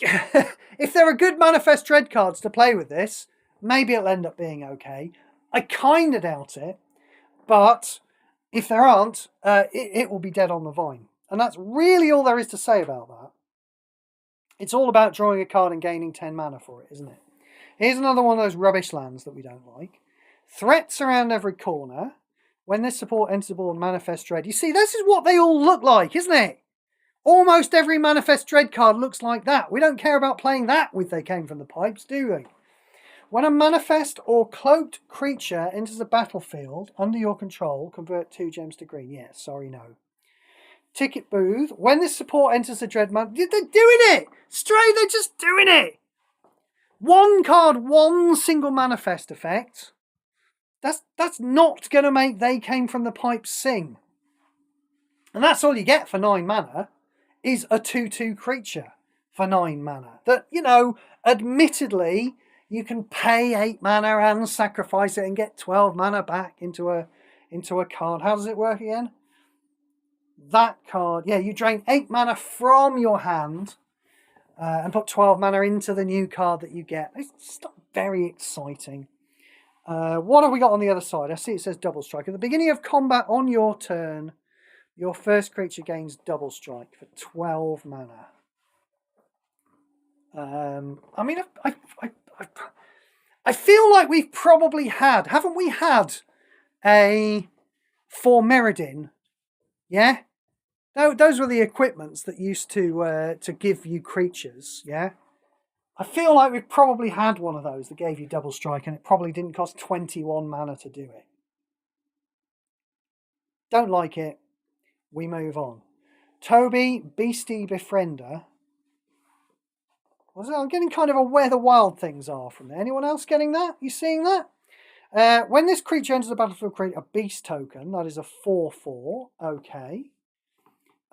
If there are good manifest dread cards to play with this, maybe it'll end up being okay. I kind of doubt it. But if there aren't, it will be dead on the vine. And that's really all there is to say about that. It's all about drawing a card and gaining 10 mana for it, isn't it? Here's another one of those rubbish lands that we don't like. Threats around every corner. When this support enters the board, manifest dread. You see, this is what they all look like, isn't it? Almost every manifest dread card looks like that. We don't care about playing that with They Came From the Pipes, do we? When a manifest or cloaked creature enters the battlefield under your control, convert 2 gems to green. Yeah, sorry, no. Ticket booth. When this support enters the dread man, they're doing it! Stray, they're just doing it! One card, one single manifest effect. That's not going to make They Came From the Pipes sing. And that's all you get for 9 mana, is a 2/2 creature for 9 mana. That, you know, admittedly... you can pay 8 mana and sacrifice it and get 12 mana back into a card. How does it work again? That card, yeah, you drain 8 mana from your hand and put 12 mana into the new card that you get. It's not very exciting. What have we got on the other side? I see it says double strike. At the beginning of combat on your turn, your first creature gains double strike for 12 mana. I mean, I feel like we've probably had, haven't we had a for Mirrodin? Yeah? Those were the equipments that used to give you creatures, yeah? I feel like we've probably had one of those that gave you double strike and it probably didn't cost 21 mana to do it. Don't like it. We move on. Toby, Beastie Befriender. I'm getting kind of a where the wild things are from there. Anyone else getting that? You seeing that? When this creature enters the battlefield, create a beast token. That is a 4/4. Okay.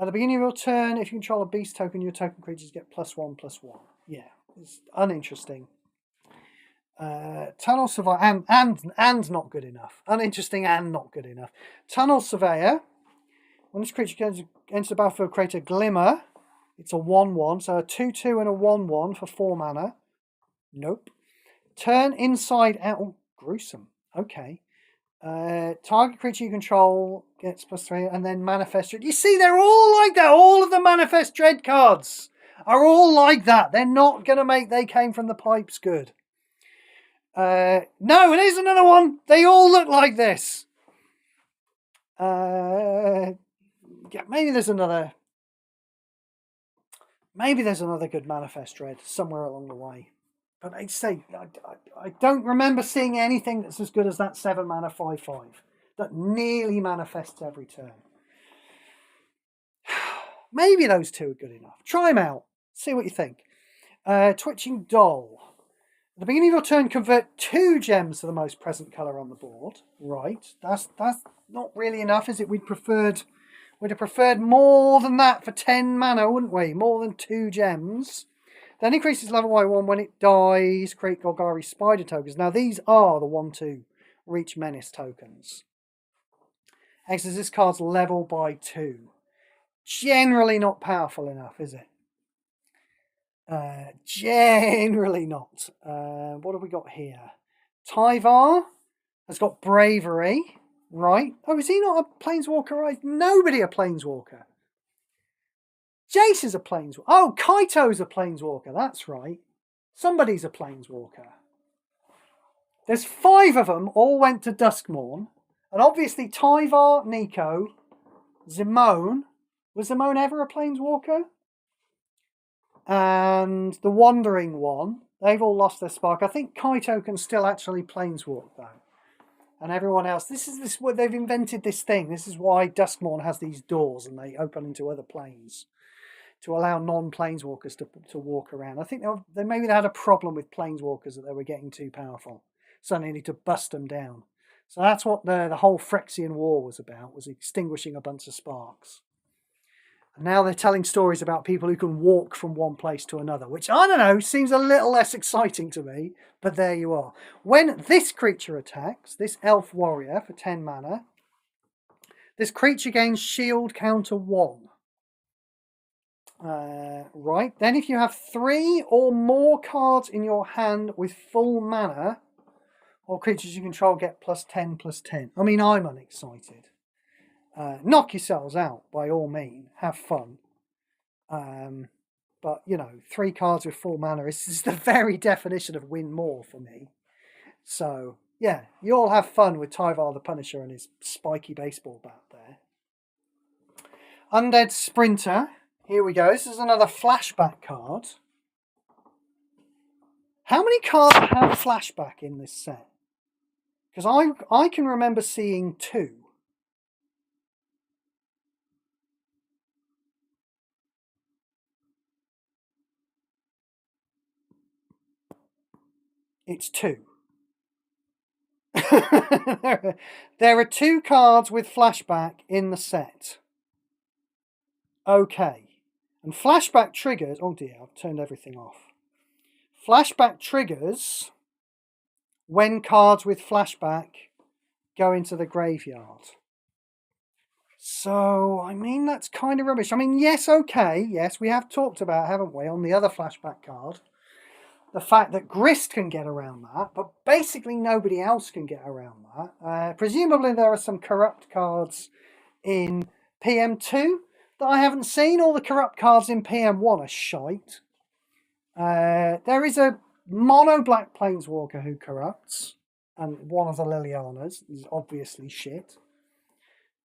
At the beginning of your turn, if you control a beast token, your token creatures get +1/+1. Yeah, it's uninteresting. Tunnel Surveyor and not good enough. Uninteresting and not good enough. Tunnel Surveyor. When this creature enters the battlefield, create a Glimmer. It's a 1/1, so a 2/2 and a 1/1 for 4 mana. Nope. Turn inside out. Oh, gruesome. Okay. Target creature you control gets +3, and then manifest dread. You see, they're all like that. All of the manifest dread cards are all like that. They're not going to make They Came From the Pipes good. No, and here's another one. They all look like this. Yeah, maybe there's another good manifest dread somewhere along the way. But I'd say I don't remember seeing anything that's as good as that 7 mana 5/5 that nearly manifests every turn. Maybe those two are good enough. Try them out. See what you think. Twitching Doll. At the beginning of your turn, convert 2 gems to the most present colour on the board. Right. That's not really enough, is it? We'd have preferred more than that for 10 mana, wouldn't we? More than 2 gems. Then increases level by 1 when it dies. Create Golgari Spider tokens. Now these are the 1/2 Reach Menace tokens. Exits this card's level by 2. Generally not powerful enough, is it? Generally not. What have we got here? Tyvar has got Bravery. Right. Oh, is he not a Planeswalker? Right. Nobody a Planeswalker. Jace is a Planeswalker. Oh, Kaito's a Planeswalker. That's right. Somebody's a Planeswalker. There's 5 of them, all went to Duskmourn. And obviously Tyvar, Nico, Zimone. Was Zimone ever a Planeswalker? And the Wandering One. They've all lost their spark. I think Kaito can still actually Planeswalk, though. And everyone else, this is what they've invented this thing. This is why Duskmourn has these doors and they open into other planes. to allow non-planeswalkers to walk around. I think maybe they had a problem with planeswalkers, that they were getting too powerful, so they needed to bust them down. So that's what the whole Phyrexian War was about, was extinguishing a bunch of sparks. And now they're telling stories about people who can walk from one place to another, which, I don't know, seems a little less exciting to me, but there you are. When this creature attacks, this elf warrior for 10 mana, this creature gains shield counter 1. Right, then if you have 3 or more cards in your hand with full mana, all creatures you control get +10/+10. I mean, I'm unexcited. Knock yourselves out, by all means. Have fun. But, you know, 3 cards with full mana is the very definition of win more for me. So, yeah, you all have fun with Tyvar the Punisher and his spiky baseball bat there. Undead Sprinter. Here we go. This is another flashback card. How many cards have flashback in this set? Because I can remember seeing 2. It's 2. There are 2 cards with flashback in the set. Okay. And flashback triggers... Oh dear, I've turned everything off. Flashback triggers when cards with flashback go into the graveyard. So, I mean, that's kind of rubbish. I mean, yes, okay. Yes, we have talked about, haven't we, on the other flashback card, the fact that Grist can get around that, but basically nobody else can get around that. Presumably there are some corrupt cards in PM2 that I haven't seen. All the corrupt cards in PM1 are shite. There is a mono black planeswalker who corrupts, and one of the Lilianas is obviously shit.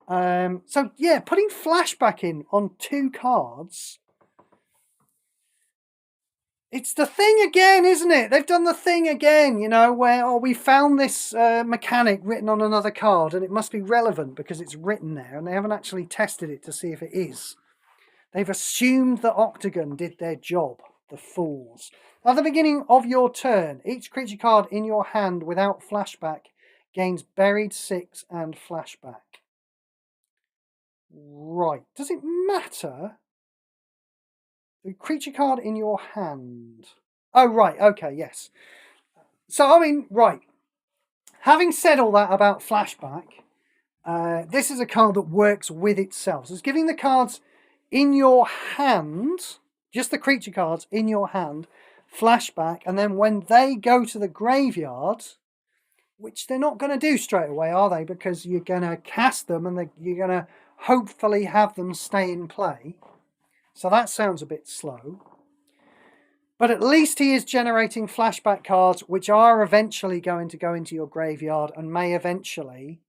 So yeah, putting flashback in on 2 cards, it's the thing again, isn't it? They've done the thing again, you know, where we found this mechanic written on another card and it must be relevant because it's written there, and they haven't actually tested it to see if it is. They've assumed that Octagon did their job, the fools. At the beginning of your turn, each creature card in your hand without flashback gains buried 6 and flashback. Right. Does it matter? The creature card in your hand. Oh, right. Okay, yes. So, I mean, right. Having said all that about flashback, this is a card that works with itself. So it's giving the cards in your hand, just the creature cards in your hand, flashback, and then when they go to the graveyard, which they're not going to do straight away, are they? Because you're going to cast them and you're going to hopefully have them stay in play. So that sounds a bit slow. But at least he is generating flashback cards, which are eventually going to go into your graveyard and may eventually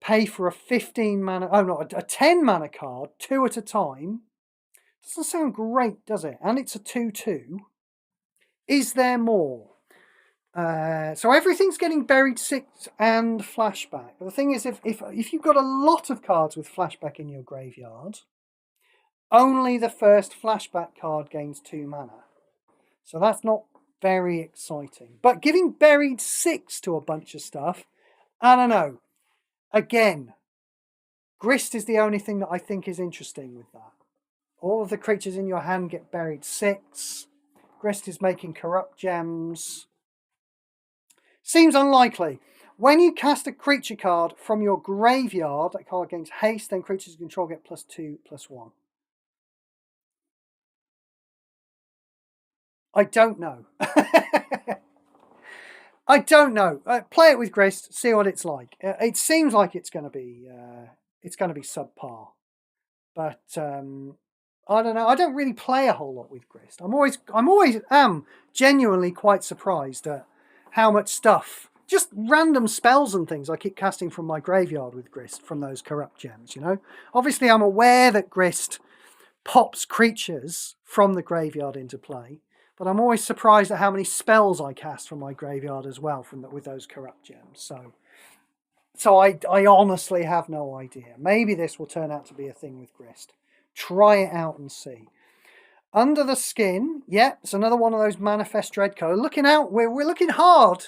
pay for a 15 mana, oh no, a 10 mana card, 2 at a time. Doesn't sound great, does it? And it's a 2/2. Is there more? So everything's getting buried 6 and flashback. But the thing is, if you've got a lot of cards with flashback in your graveyard, only the first flashback card gains 2 mana. So that's not very exciting. But giving buried 6 to a bunch of stuff, I don't know. Again, Grist is the only thing that I think is interesting with that. All of the creatures in your hand get buried 6. Grist is making corrupt gems. Seems unlikely. When you cast a creature card from your graveyard, that card gains haste, then creatures you control get +2/+1. I don't know. I don't know. Play it with Grist, see what it's like. It seems like it's going to be subpar, but I don't know. I don't really play a whole lot with Grist. I'm always genuinely quite surprised at how much stuff, just random spells and things I keep casting from my graveyard with Grist from those corrupt gems. You know, obviously I'm aware that Grist pops creatures from the graveyard into play. But I'm always surprised at how many spells I cast from my graveyard as well with those corrupt gems. So I honestly have no idea. Maybe this will turn out to be a thing with Grist. Try it out and see. Under the Skin, yeah, it's another one of those Manifest Dread cards. Looking out, we're looking hard.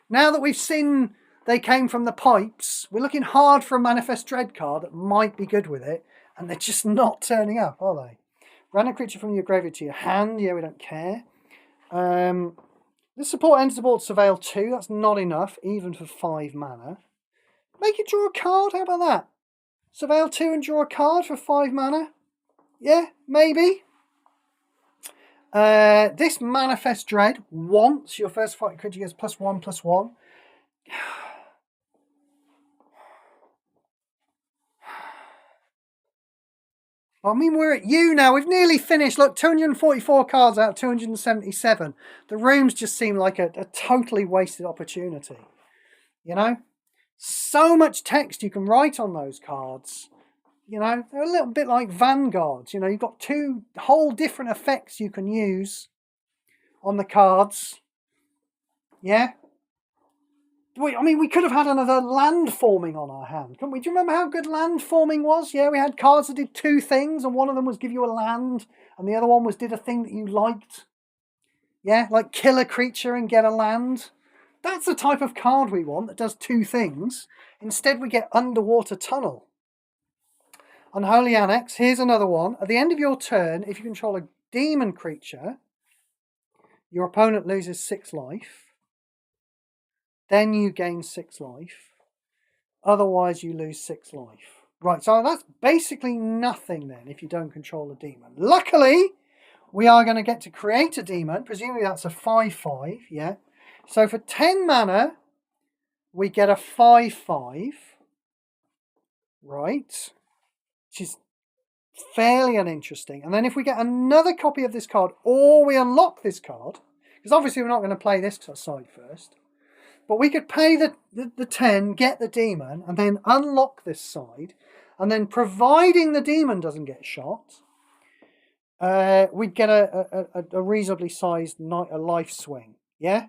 Now that we've seen they came from the pipes, we're looking hard for a Manifest Dread card that might be good with it, and they're just not turning up, are they? Random creature from your graveyard to your hand, yeah, we don't care. This support ends the board Surveil 2, that's not enough, even for 5 mana. Make it draw a card, how about that? Surveil 2 and draw a card for 5 mana? Yeah, maybe. This Manifest Dread, once your first fight creature gets +1/+1. I mean, we're at you now. We've nearly finished. Look, 244 cards out of 277. The rooms just seem like a totally wasted opportunity. You know? So much text you can write on those cards. You know, they're a little bit like vanguards. You know, you've got 2 whole different effects you can use on the cards. Yeah? I mean, we could have had another land forming on our hand, couldn't we? Do you remember how good land forming was? Yeah, we had cards that did 2 things, and one of them was give you a land, and the other one was did a thing that you liked. Yeah, like kill a creature and get a land. That's the type of card we want that does 2 things. Instead, we get Underwater Tunnel. Unholy Annex, here's another one. At the end of your turn, if you control a demon creature, your opponent loses 6 life. Then you gain 6 life. Otherwise, you lose 6 life. Right, so that's basically nothing then if you don't control a demon. Luckily, we are going to get to create a demon. Presumably that's a 5/5, yeah. So for 10 mana, we get a 5/5. Right. Which is fairly uninteresting. And then if we get another copy of this card, or we unlock this card, because obviously we're not going to play this side first, but we could pay the 10, get the demon, and then unlock this side, and then providing the demon doesn't get shot, we'd get a reasonably sized life swing. Yeah?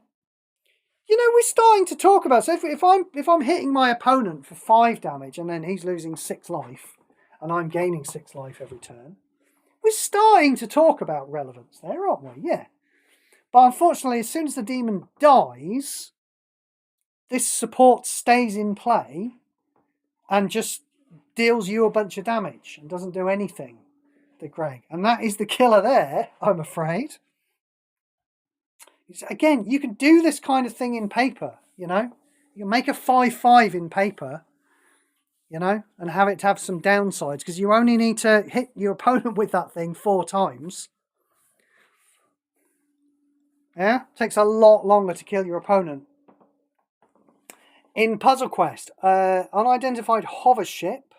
You know, we're starting to talk about, so if I'm hitting my opponent for 5 damage and then he's losing 6 life, and I'm gaining 6 life every turn, we're starting to talk about relevance there, aren't we? Yeah. But unfortunately, as soon as the demon dies, this support stays in play and just deals you a bunch of damage and doesn't do anything to Greg. And that is the killer there, I'm afraid. Again, you can do this kind of thing in paper, you know. You can make a 5/5 in paper, you know, and have it have some downsides, because you only need to hit your opponent with that thing 4 times. Yeah, it takes a lot longer to kill your opponent. In Puzzle Quest, unidentified hover ship.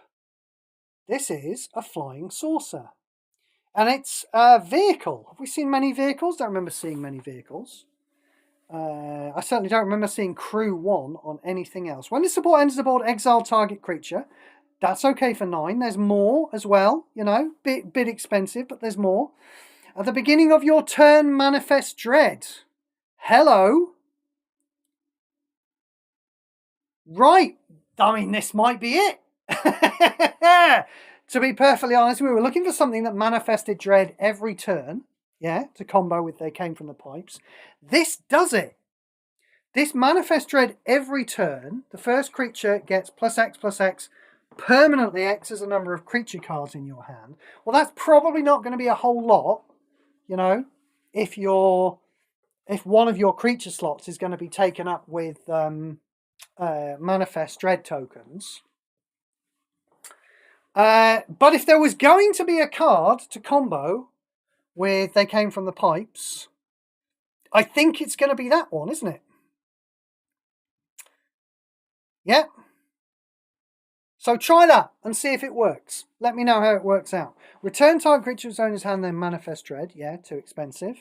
This is a flying saucer. And it's a vehicle. Have we seen many vehicles? Don't remember seeing many vehicles. I certainly don't remember seeing Crew 1 on anything else. When this support enters the board, exile target creature. That's okay for 9. There's more as well, you know. Bit expensive, but there's more. At the beginning of your turn, Manifest Dread. Hello. Right, I mean, this might be it. To be perfectly honest, we were looking for something that manifested dread every turn, yeah, to combo with They Came from the Pipes. This does it. This manifest dread every turn. The first creature gets +X/+X, permanently X as the number of creature cards in your hand. Well, that's probably not going to be a whole lot, you know, if one of your creature slots is going to be taken up with manifest dread tokens. But if there was going to be a card to combo with They Came from the Pipes, I think it's going to be that one, isn't it? Yeah. So try that and see if it works. Let me know how it works out. Return target creature's owner's hand, then Manifest Dread. Yeah, too expensive.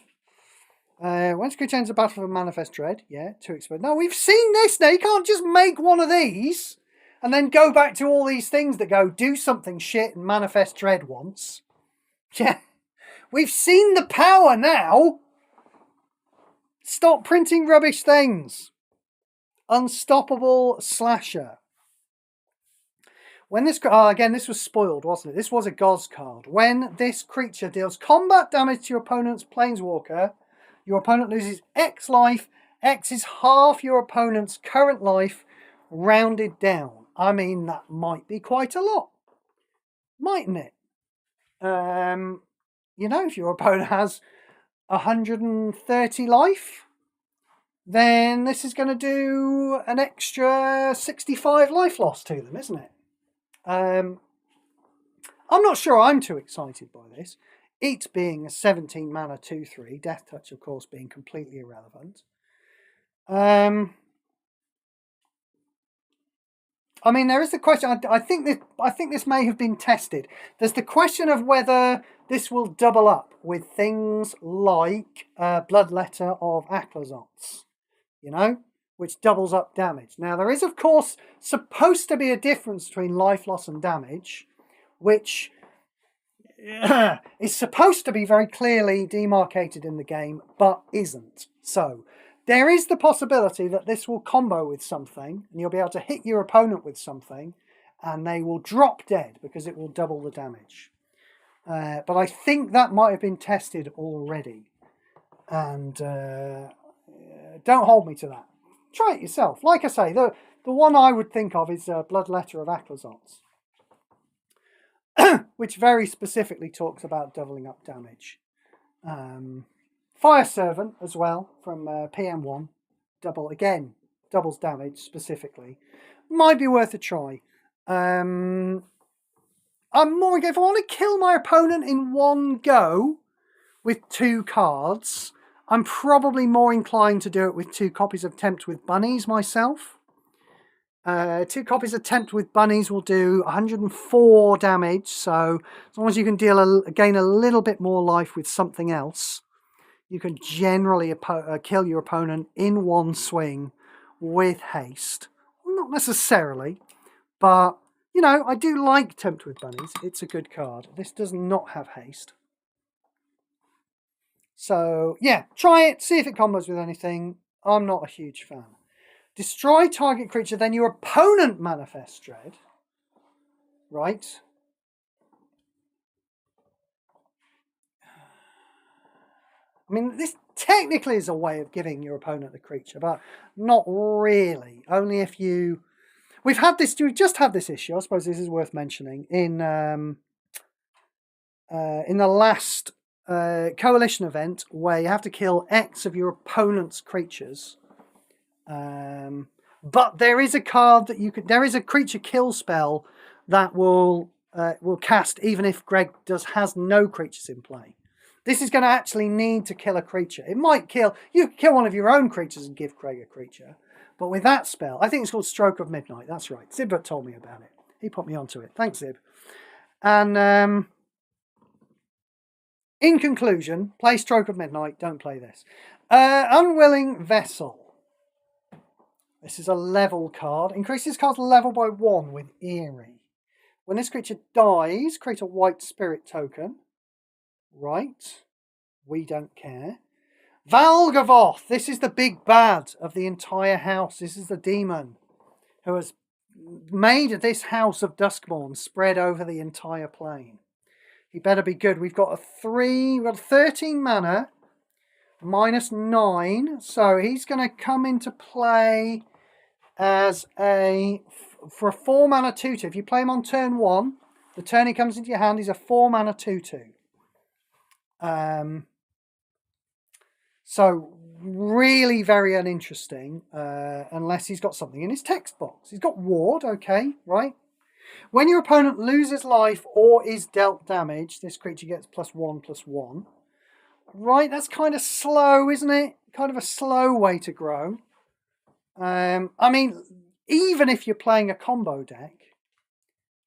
Once creature enters the battle for Manifest Dread. Yeah, too expensive. No, we've seen this now. You can't just make one of these and then go back to all these things that go, do something shit and Manifest Dread once. Yeah. We've seen the power now. Stop printing rubbish things. Unstoppable Slasher. When this, again, this was spoiled, wasn't it? This was a Goz card. When this creature deals combat damage to your opponent's planeswalker, your opponent loses X life. X is half your opponent's current life, rounded down. I mean, that might be quite a lot, mightn't it? You know, if your opponent has 130 life, then this is going to do an extra 65 life loss to them, isn't it? I'm not sure I'm too excited by this. It being a 17 mana 2/3, Death Touch, of course, being completely irrelevant. I mean, there is the question. I think this may have been tested. There's the question of whether this will double up with things like Bloodletter of Aclazotz, you know, which doubles up damage. Now, there is, of course, supposed to be a difference between life loss and damage, which is supposed to be very clearly demarcated in the game, but isn't. So there is the possibility that this will combo with something, and you'll be able to hit your opponent with something, and they will drop dead because it will double the damage. But I think that might have been tested already. And don't hold me to that. Try it yourself. Like I say, the one I would think of is Bloodletter of Aclazotz, which very specifically talks about doubling up damage. Fire Servant as well from PM1, doubles damage specifically. Might be worth a try. I'm more if I want to kill my opponent in one go with 2 cards, I'm probably more inclined to do it with 2 copies of Tempt with Bunnies myself. 2 copies of Tempt with Bunnies will do 104 damage, so as long as you can gain a little bit more life with something else, you can generally kill your opponent in one swing with haste. Well, not necessarily, but, you know, I do like Tempt with Bunnies. It's a good card. This does not have haste. So, yeah, try it, see if it combos with anything. I'm not a huge fan. Destroy target creature, then your opponent manifests dread. Right. I mean, this technically is a way of giving your opponent the creature, but not really. Only if you... We've just had this issue. I suppose this is worth mentioning. In the last Coalition event, where you have to kill X of your opponent's creatures. But there is a card that there is a creature kill spell that will cast even if Greg has no creatures in play. This is going to actually need to kill a creature. It might kill... You can kill one of your own creatures and give Greg a creature. But with that spell... I think it's called Stroke of Midnight. That's right. Zibbert told me about it. He put me onto it. Thanks, Zib. And in conclusion, play Stroke of Midnight. Don't play this. Unwilling Vessel. This is a level card. Increases card's level by 1 with Eerie. When this creature dies, create a white spirit token. Right. We don't care. Valgavoth. This is the big bad of the entire house. This is the demon who has made this house of Duskmourn spread over the entire plane. He better be good. We've got 13 mana, -9. So he's going to come into play as for a 4 mana 2/2. If you play him on turn 1, the turn he comes into your hand, he's a 4 mana 2/2. So really very uninteresting, unless he's got something in his text box. He's got Ward, okay, right? When your opponent loses life or is dealt damage, this creature gets +1/+1. Right, that's kind of slow, isn't it? Kind of a slow way to grow. I mean, even if you're playing a combo deck,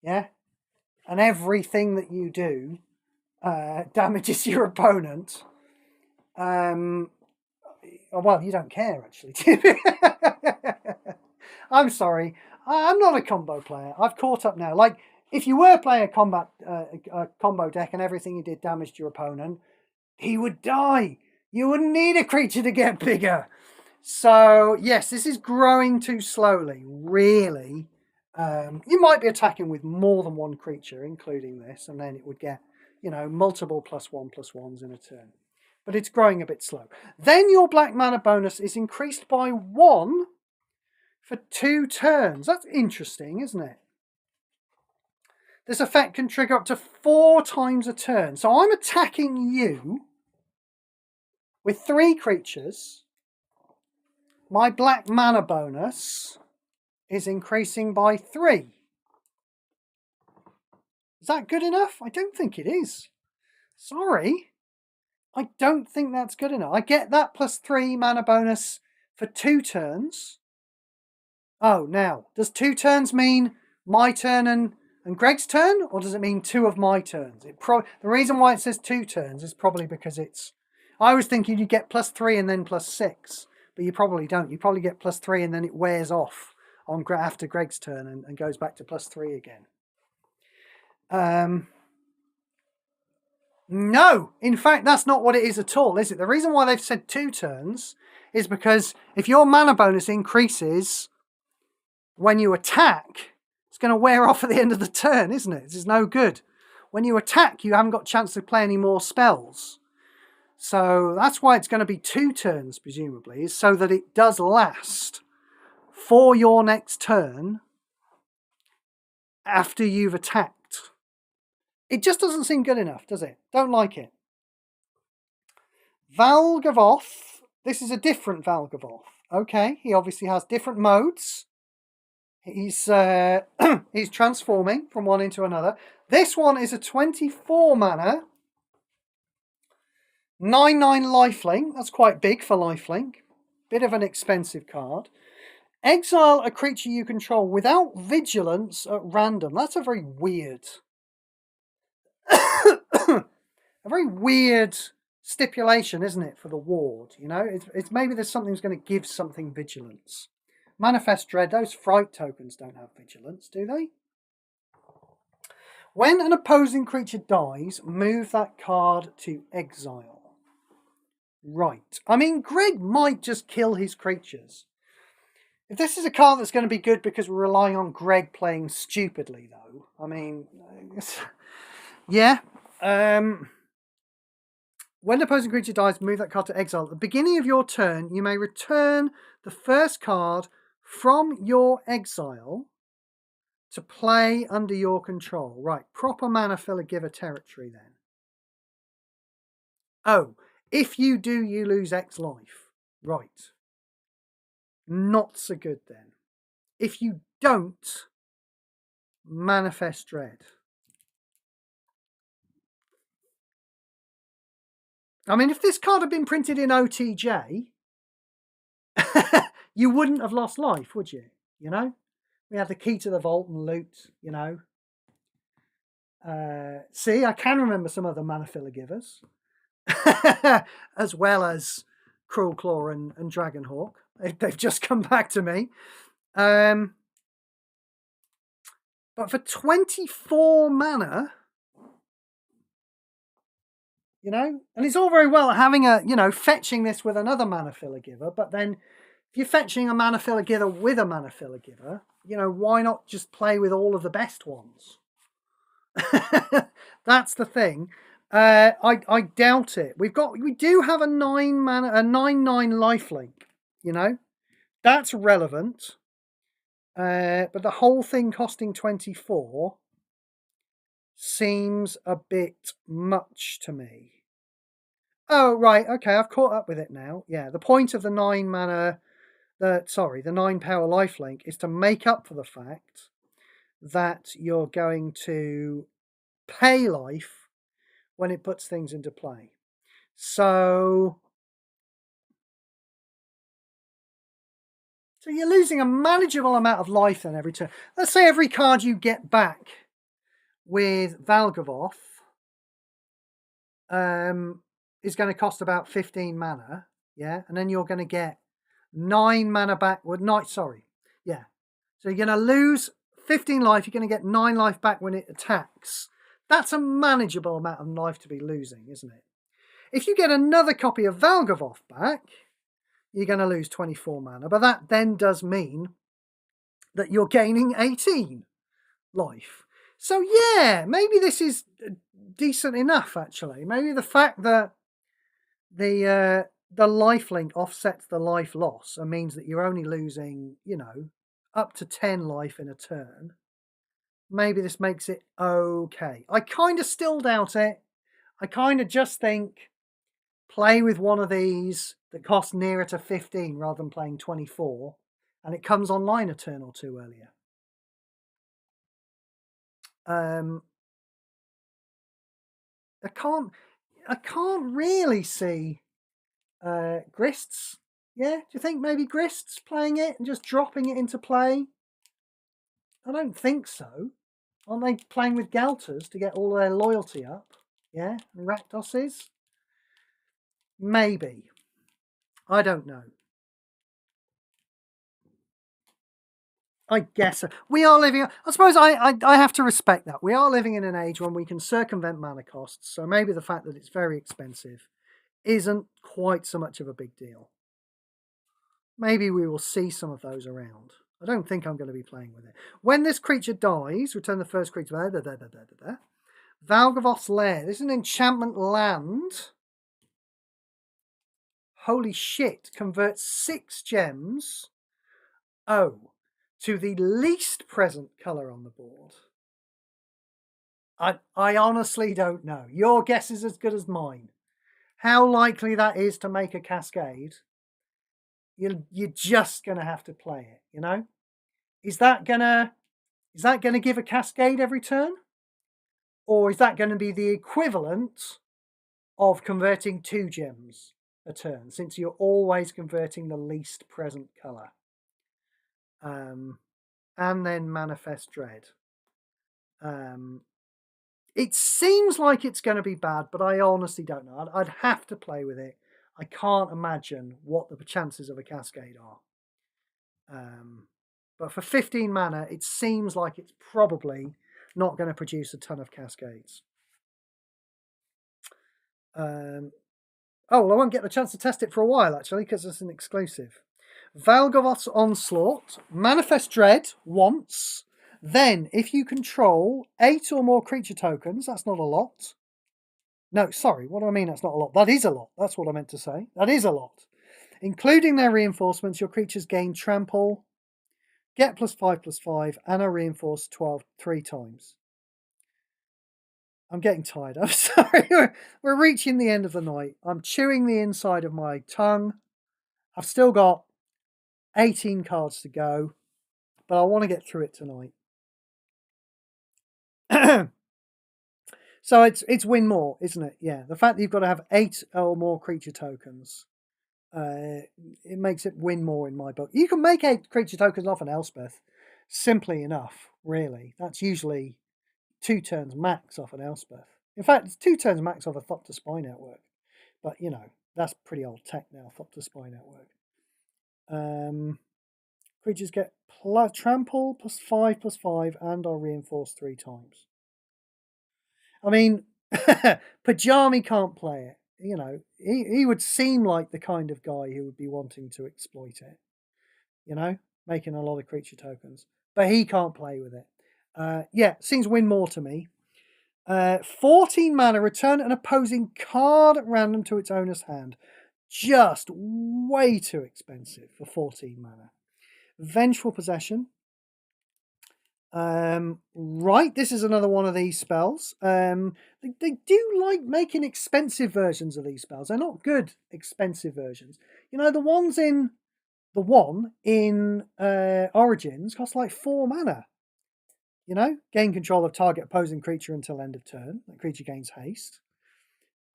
yeah, and everything that you do damages your opponent, well, you don't care, actually. I'm sorry. I'm not a combo player. I've caught up now. Like, if you were playing a combo deck and everything you did damaged your opponent, he would die. You wouldn't need a creature to get bigger. So, yes, this is growing too slowly, really. You might be attacking with more than one creature, including this, and then it would get, you know, multiple +1/+1s in a turn. But it's growing a bit slow. Then your black mana bonus is increased by 1 for 2 turns. That's interesting, isn't it? This effect can trigger up to 4 times a turn. So I'm attacking you with 3 creatures. My black mana bonus is increasing by 3. Is that good enough? I don't think it is. Sorry. I don't think that's good enough. I get that +3 mana bonus for 2 turns. Oh, now, does 2 turns mean my turn and Greg's turn? Or does it mean 2 of my turns? The reason why it says 2 turns is probably because it's... I was thinking you get +3 and then +6. But you probably don't. You probably get +3 and then it wears off after Greg's turn and goes back to +3 again. No, in fact, that's not what it is at all, is it? The reason why they've said 2 turns is because if your mana bonus increases when you attack, it's going to wear off at the end of the turn, isn't it? This is no good. When you attack, you haven't got a chance to play any more spells. So that's why it's going to be 2 turns, presumably, is so that it does last for your next turn after you've attacked. It just doesn't seem good enough, does it? Don't like it. Valgavoth. This is a different Valgavoth. Okay, he obviously has different modes. He's he's transforming from one into another. This one is a 24 mana, 9/9 lifelink. That's quite big for lifelink. Bit of an expensive card. Exile a creature you control without vigilance at random. That's a very weird... a very weird stipulation, isn't it, for the ward? You know, it's maybe there's something that's going to give something vigilance. Manifest Dread, those fright tokens don't have vigilance, do they? When an opposing creature dies, move that card to exile. Right. I mean, Greg might just kill his creatures. If this is a card that's going to be good because we're relying on Greg playing stupidly, though, I mean, yeah. When the opposing creature dies, move that card to exile. At the beginning of your turn, you may return the first card from your exile to play under your control. Right, proper mana filler giver territory then. Oh, if you do, you lose X life. Right. Not so good then. If you don't, Manifest Dread. I mean, if this card had been printed in OTJ, you wouldn't have lost life, would you? You know? We had the key to the vault and loot, you know. See, I can remember some other mana filler givers. As well as Cruel Claw and Dragonhawk. They've just come back to me. But for 24 mana... You know, and it's all very well having a, you know, fetching this with another mana filler giver, but then if you're fetching a mana filler giver with a mana filler giver, you know, why not just play with all of the best ones? That's the thing. I doubt it. We do have a 9/9 lifelink, you know, that's relevant. But the whole thing costing 24 seems a bit much to me. Oh, right, okay, I've caught up with it now. Yeah, the point of the 9 mana, the 9 power lifelink is to make up for the fact that you're going to pay life when it puts things into play. So you're losing a manageable amount of life then every turn. Let's say every card you get back with Valgavoth is going to cost about 15 mana, yeah, and then you're going to get 9 mana back. Yeah. So you're going to lose 15 life. You're going to get 9 life back when it attacks. That's a manageable amount of life to be losing, isn't it? If you get another copy of Valgavoth back, you're going to lose 24 mana, but that then does mean that you're gaining 18 life. So yeah, maybe this is decent enough, actually. Maybe the fact that the lifelink offsets the life loss and means that you're only losing, you know, up to 10 life in a turn. Maybe this makes it okay. I kind of still doubt it. I kind of just think play with one of these that costs nearer to 15 rather than playing 24, and it comes online a turn or two earlier. I can't really see Grists. Yeah, do you think maybe Grists playing it and just dropping it into play? I don't think so. Aren't they playing with Galters to get all their loyalty up? Yeah, and Rakdoses? Maybe. I don't know. I guess so. We are living... I suppose I have to respect that. We are living in an age when we can circumvent mana costs, so maybe the fact that it's very expensive isn't quite so much of a big deal. Maybe we will see some of those around. I don't think I'm going to be playing with it. When this creature dies, return the first creature... Valgavoth's Lair. This is an enchantment land. Holy shit. Converts 6 gems. Oh. To the least present colour on the board. I honestly don't know. Your guess is as good as mine. How likely that is to make a cascade, you're just going to have to play it, you know? Is that going to give a cascade every turn? Or is that going to be the equivalent of converting 2 gems a turn, since you're always converting the least present colour? And then Manifest Dread. It seems like it's going to be bad, but I honestly don't know. I'd have to play with it. I can't imagine what the chances of a cascade are. But for 15 mana, it seems like it's probably not going to produce a ton of cascades. Oh, well, I won't get the chance to test it for a while, actually, because it's an exclusive. Valgavoth's Onslaught. Manifest Dread once. Then, if you control 8 or more creature tokens, that's not a lot. No, sorry, what do I mean that's not a lot? That is a lot. That's what I meant to say. That is a lot. Including their reinforcements, your creatures gain trample, get +5/+5, and are reinforced 3 times. I'm getting tired. I'm sorry. We're reaching the end of the night. I'm chewing the inside of my tongue. I've still got 18 cards to go, but I want to get through it tonight. So it's win more, isn't it? Yeah, the fact that you've got to have 8 or more creature tokens, it makes it win more in my book. You can make 8 creature tokens off an Elspeth, simply enough, really. That's usually 2 turns max off an Elspeth. In fact, it's 2 turns max off a Thopter Spy Network. But, you know, that's pretty old tech now, Thopter Spy Network. Creatures get trample +5/+5 and are reinforced 3 times. I mean, Pajami can't play it. You know, he would seem like the kind of guy who would be wanting to exploit it. You know, making a lot of creature tokens. But he can't play with it. Yeah, seems win more to me. 14 mana, return an opposing card at random to its owner's hand. Just way too expensive for 14 mana. Vengeful Possession. Right, this is another one of these spells. They do like making expensive versions of these spells. They're not good expensive versions. You know, the one in Origins costs like 4 mana. You know, gain control of target opposing creature until end of turn. That creature gains haste.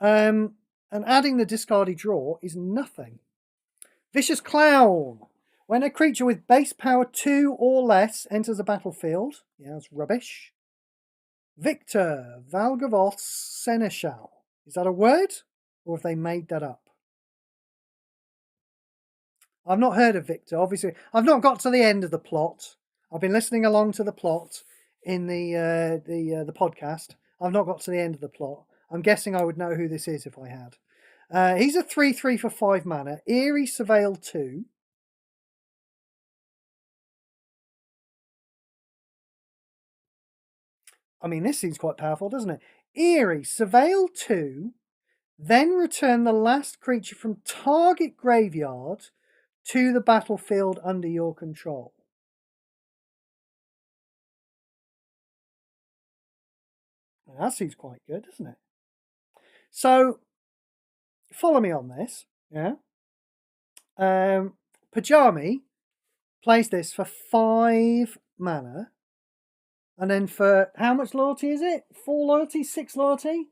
And adding the discarded draw is nothing. Vicious Clown. When a creature with base power 2 or less enters the battlefield, yeah, that's rubbish. Victor, Valgavoth's Seneschal. Is that a word? Or have they made that up? I've not heard of Victor, obviously. I've not got to the end of the plot. I've been listening along to the plot in the podcast. I've not got to the end of the plot. I'm guessing I would know who this is if I had. He's a 3/3 for 5 mana. Eerie Surveil 2. I mean, this seems quite powerful, doesn't it? Eerie, surveil 2, then return the last creature from target graveyard to the battlefield under your control. Well, that seems quite good, doesn't it? So, follow me on this, yeah? Pajami plays this for 5 mana. And then for how much loyalty is it? 4 loyalty? 6 loyalty?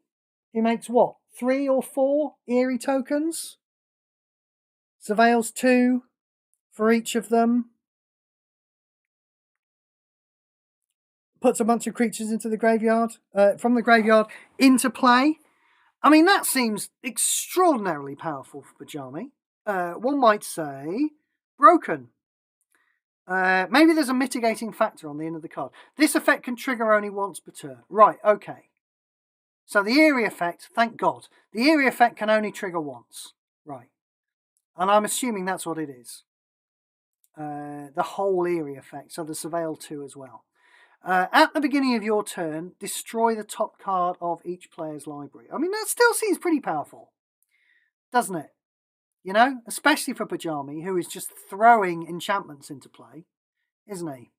He makes what? 3 or 4 eerie tokens? Surveils 2 for each of them. Puts a bunch of creatures into the graveyard, from the graveyard into play. I mean, that seems extraordinarily powerful for Pajami. One might say broken. Maybe there's a mitigating factor on the end of the card. This effect can trigger only once per turn. Right, okay. So the eerie effect, thank God, the eerie effect can only trigger once. Right. And I'm assuming that's what it is. The whole eerie effect, so the Surveil 2 as well. At the beginning of your turn, destroy the top card of each player's library. I mean, that still seems pretty powerful, doesn't it? You know, especially for Pajami, who is just throwing enchantments into play, isn't he?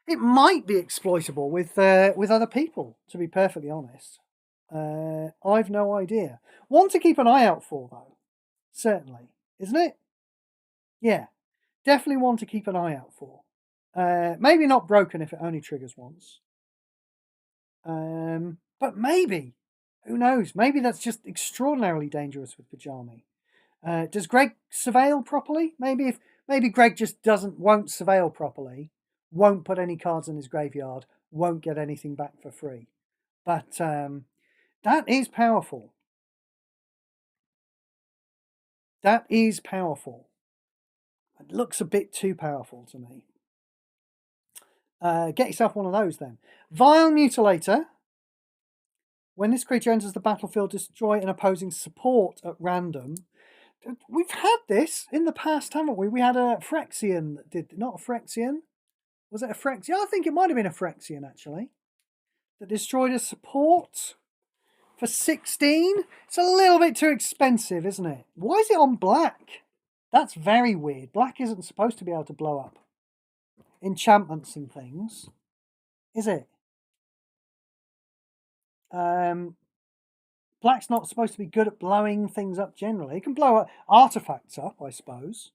It might be exploitable with other people, to be perfectly honest. I've no idea. One to keep an eye out for, though. Certainly. Isn't it? Yeah. Definitely one to keep an eye out for. Maybe not broken if it only triggers once. But maybe. Who knows? Maybe that's just extraordinarily dangerous with Pajami. Does Greg surveil properly? Maybe Greg just won't surveil properly, won't put any cards in his graveyard, won't get anything back for free. But that is powerful. That is powerful. It looks a bit too powerful to me. Get yourself one of those then. Vile Mutilator. When this creature enters the battlefield, destroy an opposing support at random. We've had this in the past, haven't we? We had a Phyrexian that did, not a Phyrexian. Was it a Phyrexian? I think it might have been a Phyrexian, actually. That destroyed a support for 16. It's a little bit too expensive, isn't it? Why is it on black? That's very weird. Black isn't supposed to be able to blow up enchantments and things, is it? Black's not supposed to be good at blowing things up generally. It can blow artifacts up, I suppose.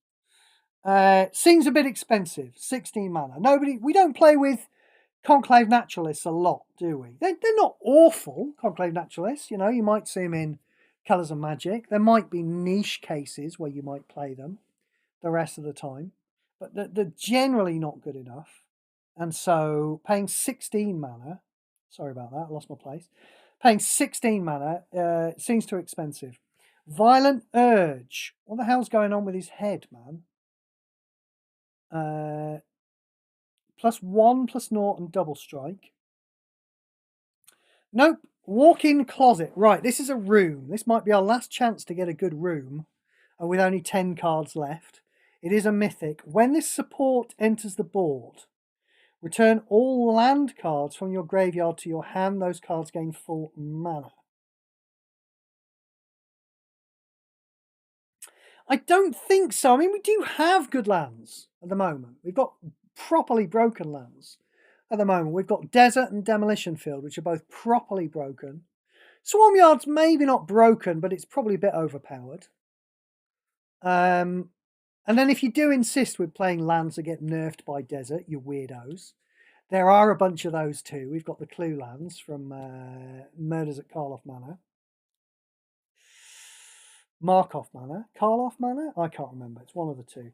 Seems a bit expensive. 16 mana. We don't play with Conclave Naturalists a lot, do we? They're not awful, Conclave Naturalists. You know, you might see them in Colours of Magic. There might be niche cases where you might play them the rest of the time. But they're generally not good enough. And so paying 16 mana, sorry about that, I lost my place. Paying 16 mana seems too expensive. Violent Urge. What the hell's going on with his head, man? +1, +0, and double strike. Nope. Walk-in closet. Right, this is a room. This might be our last chance to get a good room with only 10 cards left. It is a mythic. When this support enters the board, return all land cards from your graveyard to your hand. Those cards gain full mana. I don't think so. I mean, we do have good lands at the moment. We've got properly broken lands at the moment. We've got Desert and Demolition Field, which are both properly broken. Swarm Yard's maybe not broken, but it's probably a bit overpowered. And then if you do insist with playing lands that get nerfed by Desert, you weirdos, there are a bunch of those too. We've got the Clue lands from Murders at Karloff Manor. Markov Manor? Karloff Manor? I can't remember. It's one of the two.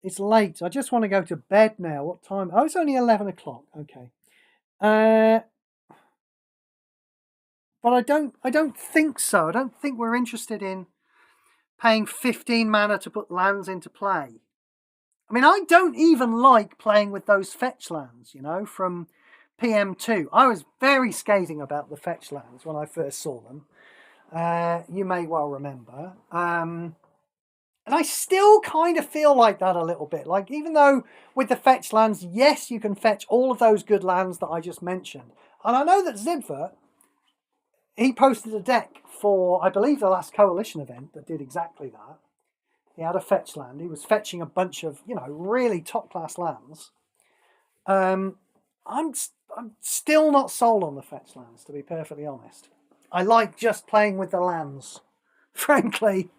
It's late. I just want to go to bed now. What time? Oh, it's only 11 o'clock. Okay. But I don't think so. I don't think we're interested in paying 15 mana to put lands into play. I mean, I don't even like playing with those fetch lands, you know, from PM2. I was very scathing about the fetch lands when I first saw them. You may well remember. And I still kind of feel like that a little bit. Like, even though with the fetch lands, yes, you can fetch all of those good lands that I just mentioned. And I know that Zibver, he posted a deck for, I believe, the last Coalition event that did exactly that. He had a fetch land. He was fetching a bunch of, you know, really top-class lands. I'm still not sold on the fetch lands, to be perfectly honest. I like just playing with the lands, frankly.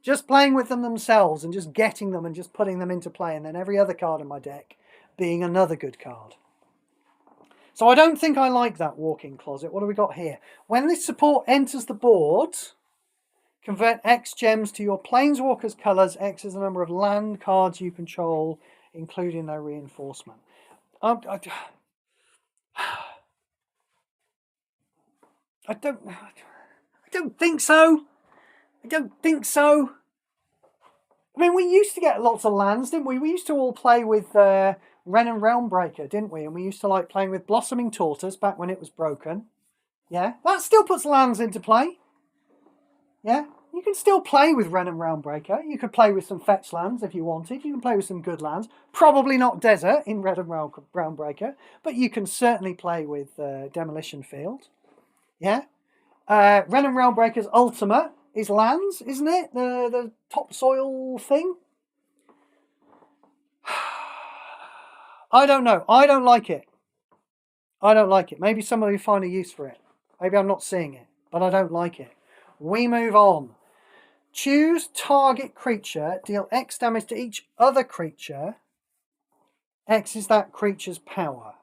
Just playing with them themselves and just getting them and just putting them into play, and then every other card in my deck being another good card. So I don't think I like that walk-in closet. What do we got here? When this support enters the board, convert X gems to your Planeswalker's colours. X is the number of land cards you control, including their reinforcement. I don't think so. I don't think so. I mean, we used to get lots of lands, didn't we? We used to all play with Wrenn and Realmbreaker, didn't we? And we used to like playing with Blossoming Tortoise back when it was broken. Yeah, that still puts lands into play. Yeah, you can still play with Wrenn and Realmbreaker. You could play with some fetch lands if you wanted. You can play with some good lands. Probably not Desert in Wrenn and Realmbreaker, but you can certainly play with Demolition Field. Yeah. Wrenn and Realmbreaker's Ultimate is lands, isn't it? The topsoil thing. I don't know. I don't like it. I don't like it. Maybe somebody will find a use for it. Maybe I'm not seeing it, but I don't like it. We move on. Choose target creature. Deal X damage to each other creature. X is that creature's power.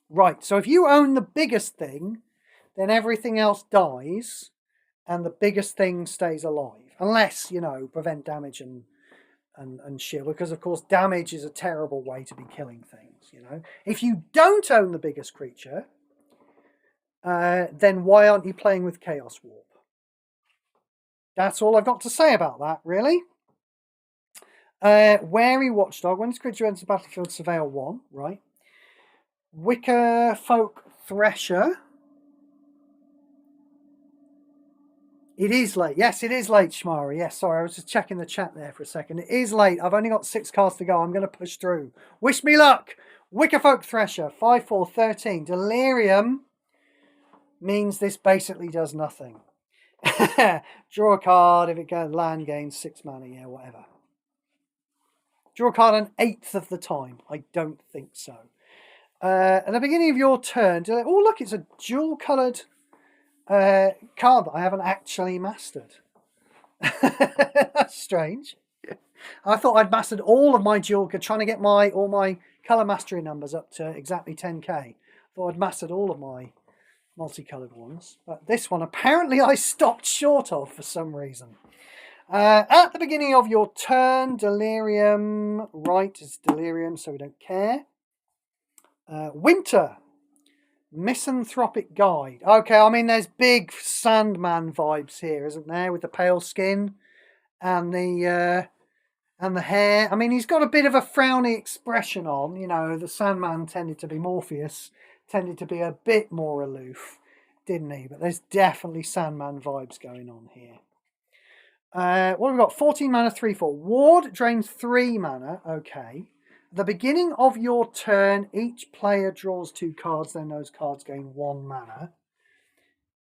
Right, so if you own the biggest thing, then everything else dies, and the biggest thing stays alive. Unless, you know, prevent damage and shield, because of course damage is a terrible way to be killing things, you know. If you don't own the biggest creature, then why aren't you playing with Chaos Warp? That's all I've got to say about that, really. Wary Watchdog. When this creature enters the battlefield, surveil 1, right? Wicker Folk Thresher. It is late. Yes, it is late, Shmari. Yes, sorry, I was just checking the chat there for a second. It is late. I've only got 6 cards to go. I'm going to push through. Wish me luck. Wickerfolk Thresher, 5/4, 13. Delirium means this basically does nothing. Draw a card. If it goes land, gains 6 mana. Yeah, whatever. Draw a card an 1/8 of the time. I don't think so. At the beginning of your turn, oh look, it's a dual-coloured card that I haven't actually mastered. That's strange. I thought I'd mastered all of my dual, trying to get all my colour mastery numbers up to exactly 10k. I thought I'd mastered all of my multicoloured ones, but this one apparently I stopped short of for some reason. At the beginning of your turn, Delirium, right, is Delirium, so we don't care. Winter, Misanthropic Guide. Okay, I mean, there's big Sandman vibes here, isn't there, with the pale skin and the hair. I mean, he's got a bit of a frowny expression on. You know, the Sandman tended to be Morpheus, tended to be a bit more aloof, didn't he? But there's definitely Sandman vibes going on here. What have we got? 14 mana, 3/4. Ward drains 3 mana. Okay. At the beginning of your turn, each player draws 2 cards, then those cards gain 1 mana.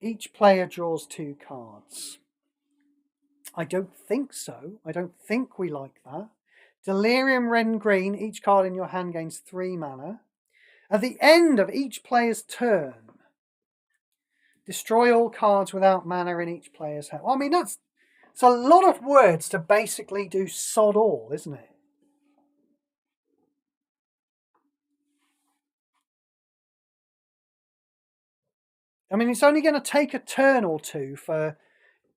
Each player draws 2 cards. I don't think so. I don't think we like that. Delirium, red and green. Each card in your hand gains 3 mana. At the end of each player's turn, destroy all cards without mana in each player's hand. Well, I mean, it's a lot of words to basically do sod all, isn't it? I mean, it's only going to take a turn or two for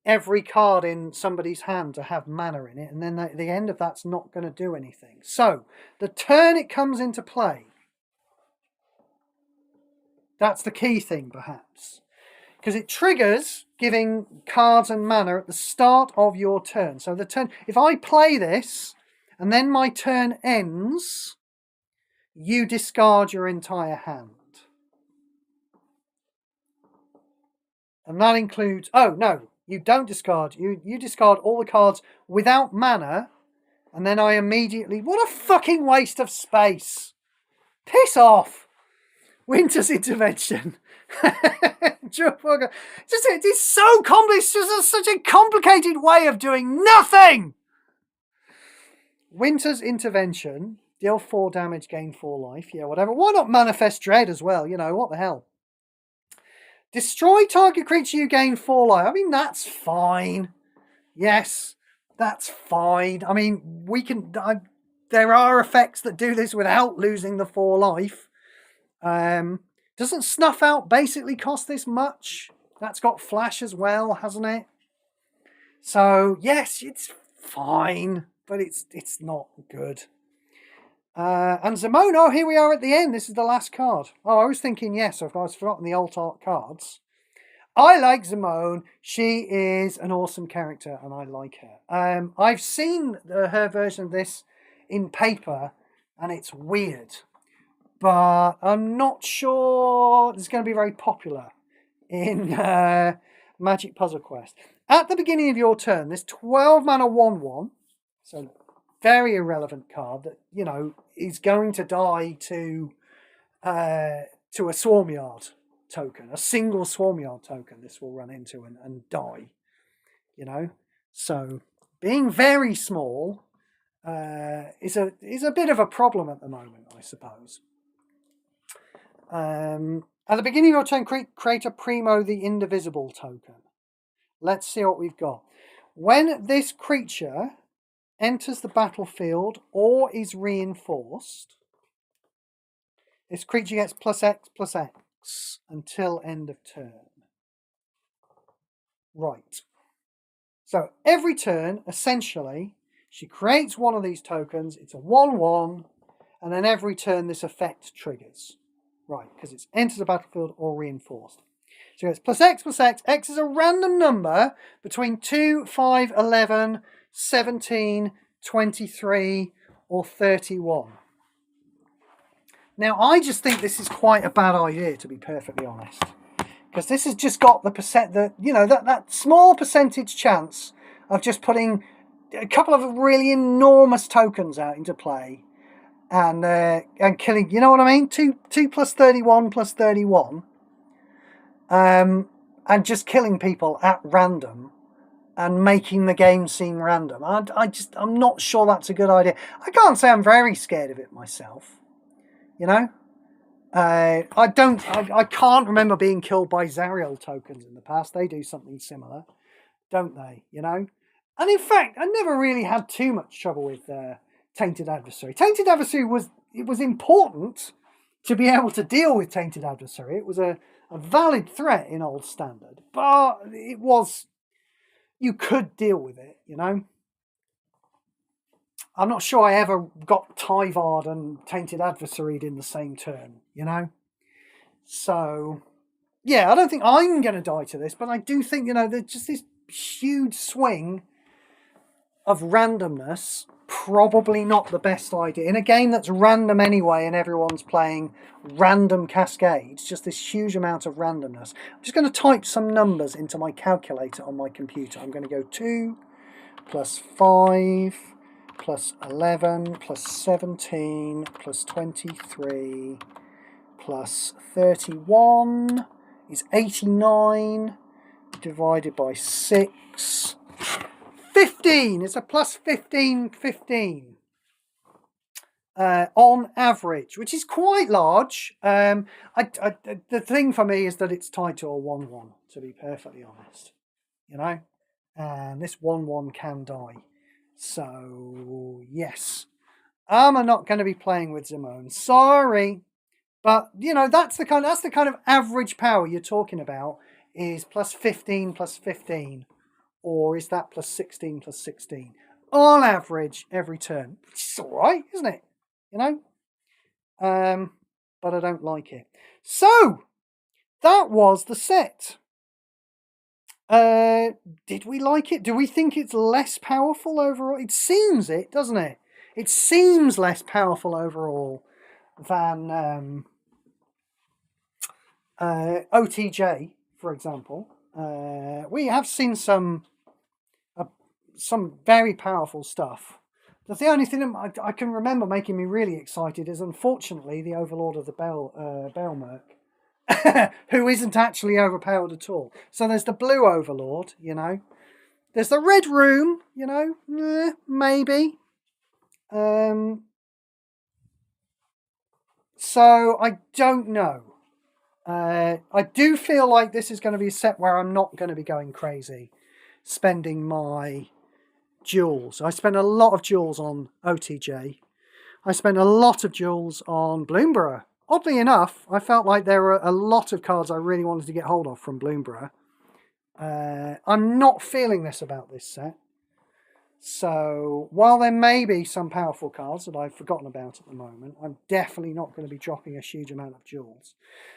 every card in somebody's hand to have mana in it, and then at the end of that's not going to do anything. So, the turn it comes into play, that's the key thing, perhaps. Because it triggers giving cards and mana at the start of your turn. So the turn, if I play this, and then my turn ends, you discard your entire hand. And that includes, oh no, You don't discard. You discard all the cards without mana, and then I immediately... What a fucking waste of space! Piss off! Winter's Intervention. It's so complex. It's just such a complicated way of doing nothing! Winter's Intervention. Deal 4 damage, gain 4 life. Yeah, whatever. Why not Manifest Dread as well? You know, what the hell? Destroy target creature, you gain 4 life. I mean, that's fine. Yes, that's fine. I mean, we can... there are effects that do this without losing the 4 life. Doesn't Snuff Out basically cost this much? That's got flash as well, hasn't it? So, yes, it's fine, but it's not good. And Zimone, oh, here we are at the end. This is the last card. Oh, I was thinking, yes, I've forgotten the alt art cards. I like Zimone. She is an awesome character, and I like her. I've seen her version of this in paper, and it's weird. But I'm not sure it's going to be very popular in Magic Puzzle Quest. At the beginning of your turn, this 12 mana 1/1, so very irrelevant card that, you know, is going to die to a Swarmyard token, a single Swarmyard token. This will run into and die, you know. So being very small is a bit of a problem at the moment, I suppose. At the beginning of your turn, create a Primo the Indivisible token. Let's see what we've got. When this creature enters the battlefield or is reinforced, this creature gets +X/+X until end of turn. Right. So every turn, essentially, she creates one of these tokens. It's a 1/1, and then every turn this effect triggers. Right, because it's enters the battlefield or reinforced. So it's +X/+X. X is a random number between 2, 5, 11, 17, 23, or 31. Now, I just think this is quite a bad idea, to be perfectly honest, because this has just got the that small percentage chance of just putting a couple of really enormous tokens out into play and killing. You know what I mean? 2 + 31 + 31, and just killing people at random and making the game seem random. I'm not sure that's a good idea. I can't say I'm very scared of it myself. You know, I can't remember being killed by Zariel tokens in the past. They do something similar, don't they? You know, and in fact, I never really had too much trouble with Tainted Adversary. Tainted Adversary was important to be able to deal with Tainted Adversary. It was a valid threat in Old Standard, but you could deal with it. You know. I'm not sure I ever got Tyvard and Tainted Adversaried in the same turn, you know? So, yeah, I don't think I'm going to die to this, but I do think, you know, there's just this huge swing of randomness. Probably not the best idea. In a game that's random anyway and everyone's playing random cascades, just this huge amount of randomness. I'm just going to type some numbers into my calculator on my computer. I'm going to go 2 + 5... +11 +17 +23 +31 is 89 divided by 6. 15. It's a +15 on average, which is quite large. The thing for me is that it's tied to a 1/1, to be perfectly honest. You know, and this 1/1 can die. So, yes, I'm not going to be playing with Zimone. Sorry. But, you know, that's the kind of average power you're talking about, is +15 +15. Or is that +16 +16? On average, every turn. It's all right, isn't it? You know? But I don't like it. So, that was the set. Did we like it? Do we think it's less powerful overall? It seems it, doesn't it? It seems less powerful overall than OTJ, for example. We have seen some very powerful stuff. The only thing that I can remember making me really excited is, unfortunately, the Overlord of the Baelmerk, who isn't actually overpowered at all. So there's the blue Overlord, you know. There's the red room, you know, maybe. So I don't know. I do feel like this is going to be a set where I'm not going to be going crazy, spending my jewels. I spent a lot of jewels on OTJ. I spent a lot of jewels on Bloomborough. Oddly enough, I felt like there were a lot of cards I really wanted to get hold of from Bloomborough. I'm not feeling this about this set. So, while there may be some powerful cards that I've forgotten about at the moment, I'm definitely not going to be dropping a huge amount of jewels.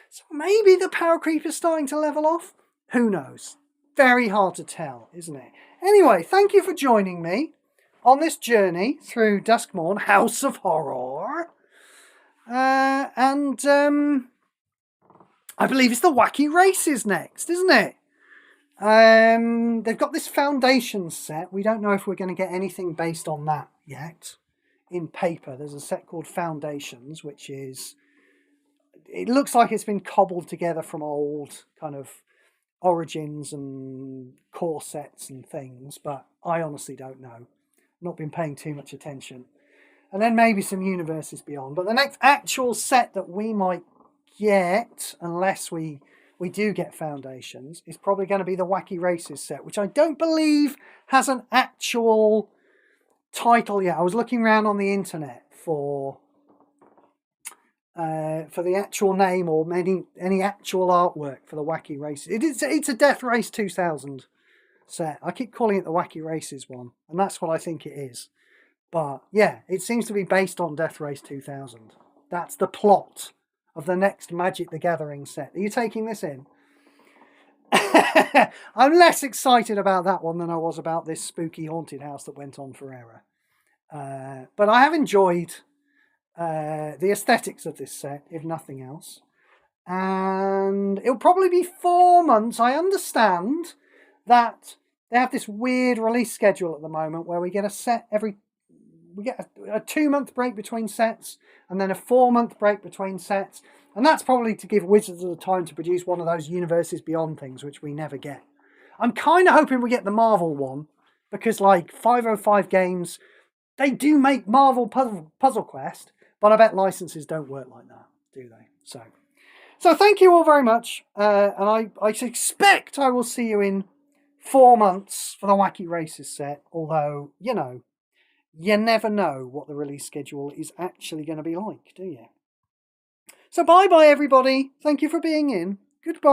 So maybe the power creep is starting to level off? Who knows? Very hard to tell, isn't it? Anyway, thank you for joining me on this journey through Duskmourn, House of Horror. I believe it's the Wacky Races next, isn't it? They've got this Foundations set. We don't know if we're going to get anything based on that yet. In paper, there's a set called Foundations, which is... It looks like it's been cobbled together from old kind of Origins and core sets and things, but I honestly don't know. Not been paying too much attention. And then maybe some Universes Beyond. But the next actual set that we might get, unless we do get Foundations, is probably going to be the Wacky Races set, which I don't believe has an actual title yet. I was looking around on the internet for the actual name or any actual artwork for the Wacky Races. It's a Death Race 2000 set. I keep calling it the Wacky Races one, and that's what I think it is. But yeah, it seems to be based on Death Race 2000. That's the plot of the next Magic the Gathering set. Are you taking this in? I'm less excited about that one than I was about this spooky haunted house that went on forever. But I have enjoyed the aesthetics of this set, if nothing else. And it'll probably be 4 months. I understand that they have this weird release schedule at the moment where we get a set we get a 2-month break between sets and then a 4-month break between sets. And that's probably to give Wizards the time to produce one of those Universes Beyond things, which we never get. I'm kind of hoping we get the Marvel one, because like 505 Games, they do make Marvel Puzzle Quest, but I bet licenses don't work like that, do they? So thank you all very much. And I expect I will see you in 4 months for the Wacky Races set, although, you know, you never know what the release schedule is actually going to be like, do you? So bye-bye, everybody. Thank you for being in. Goodbye.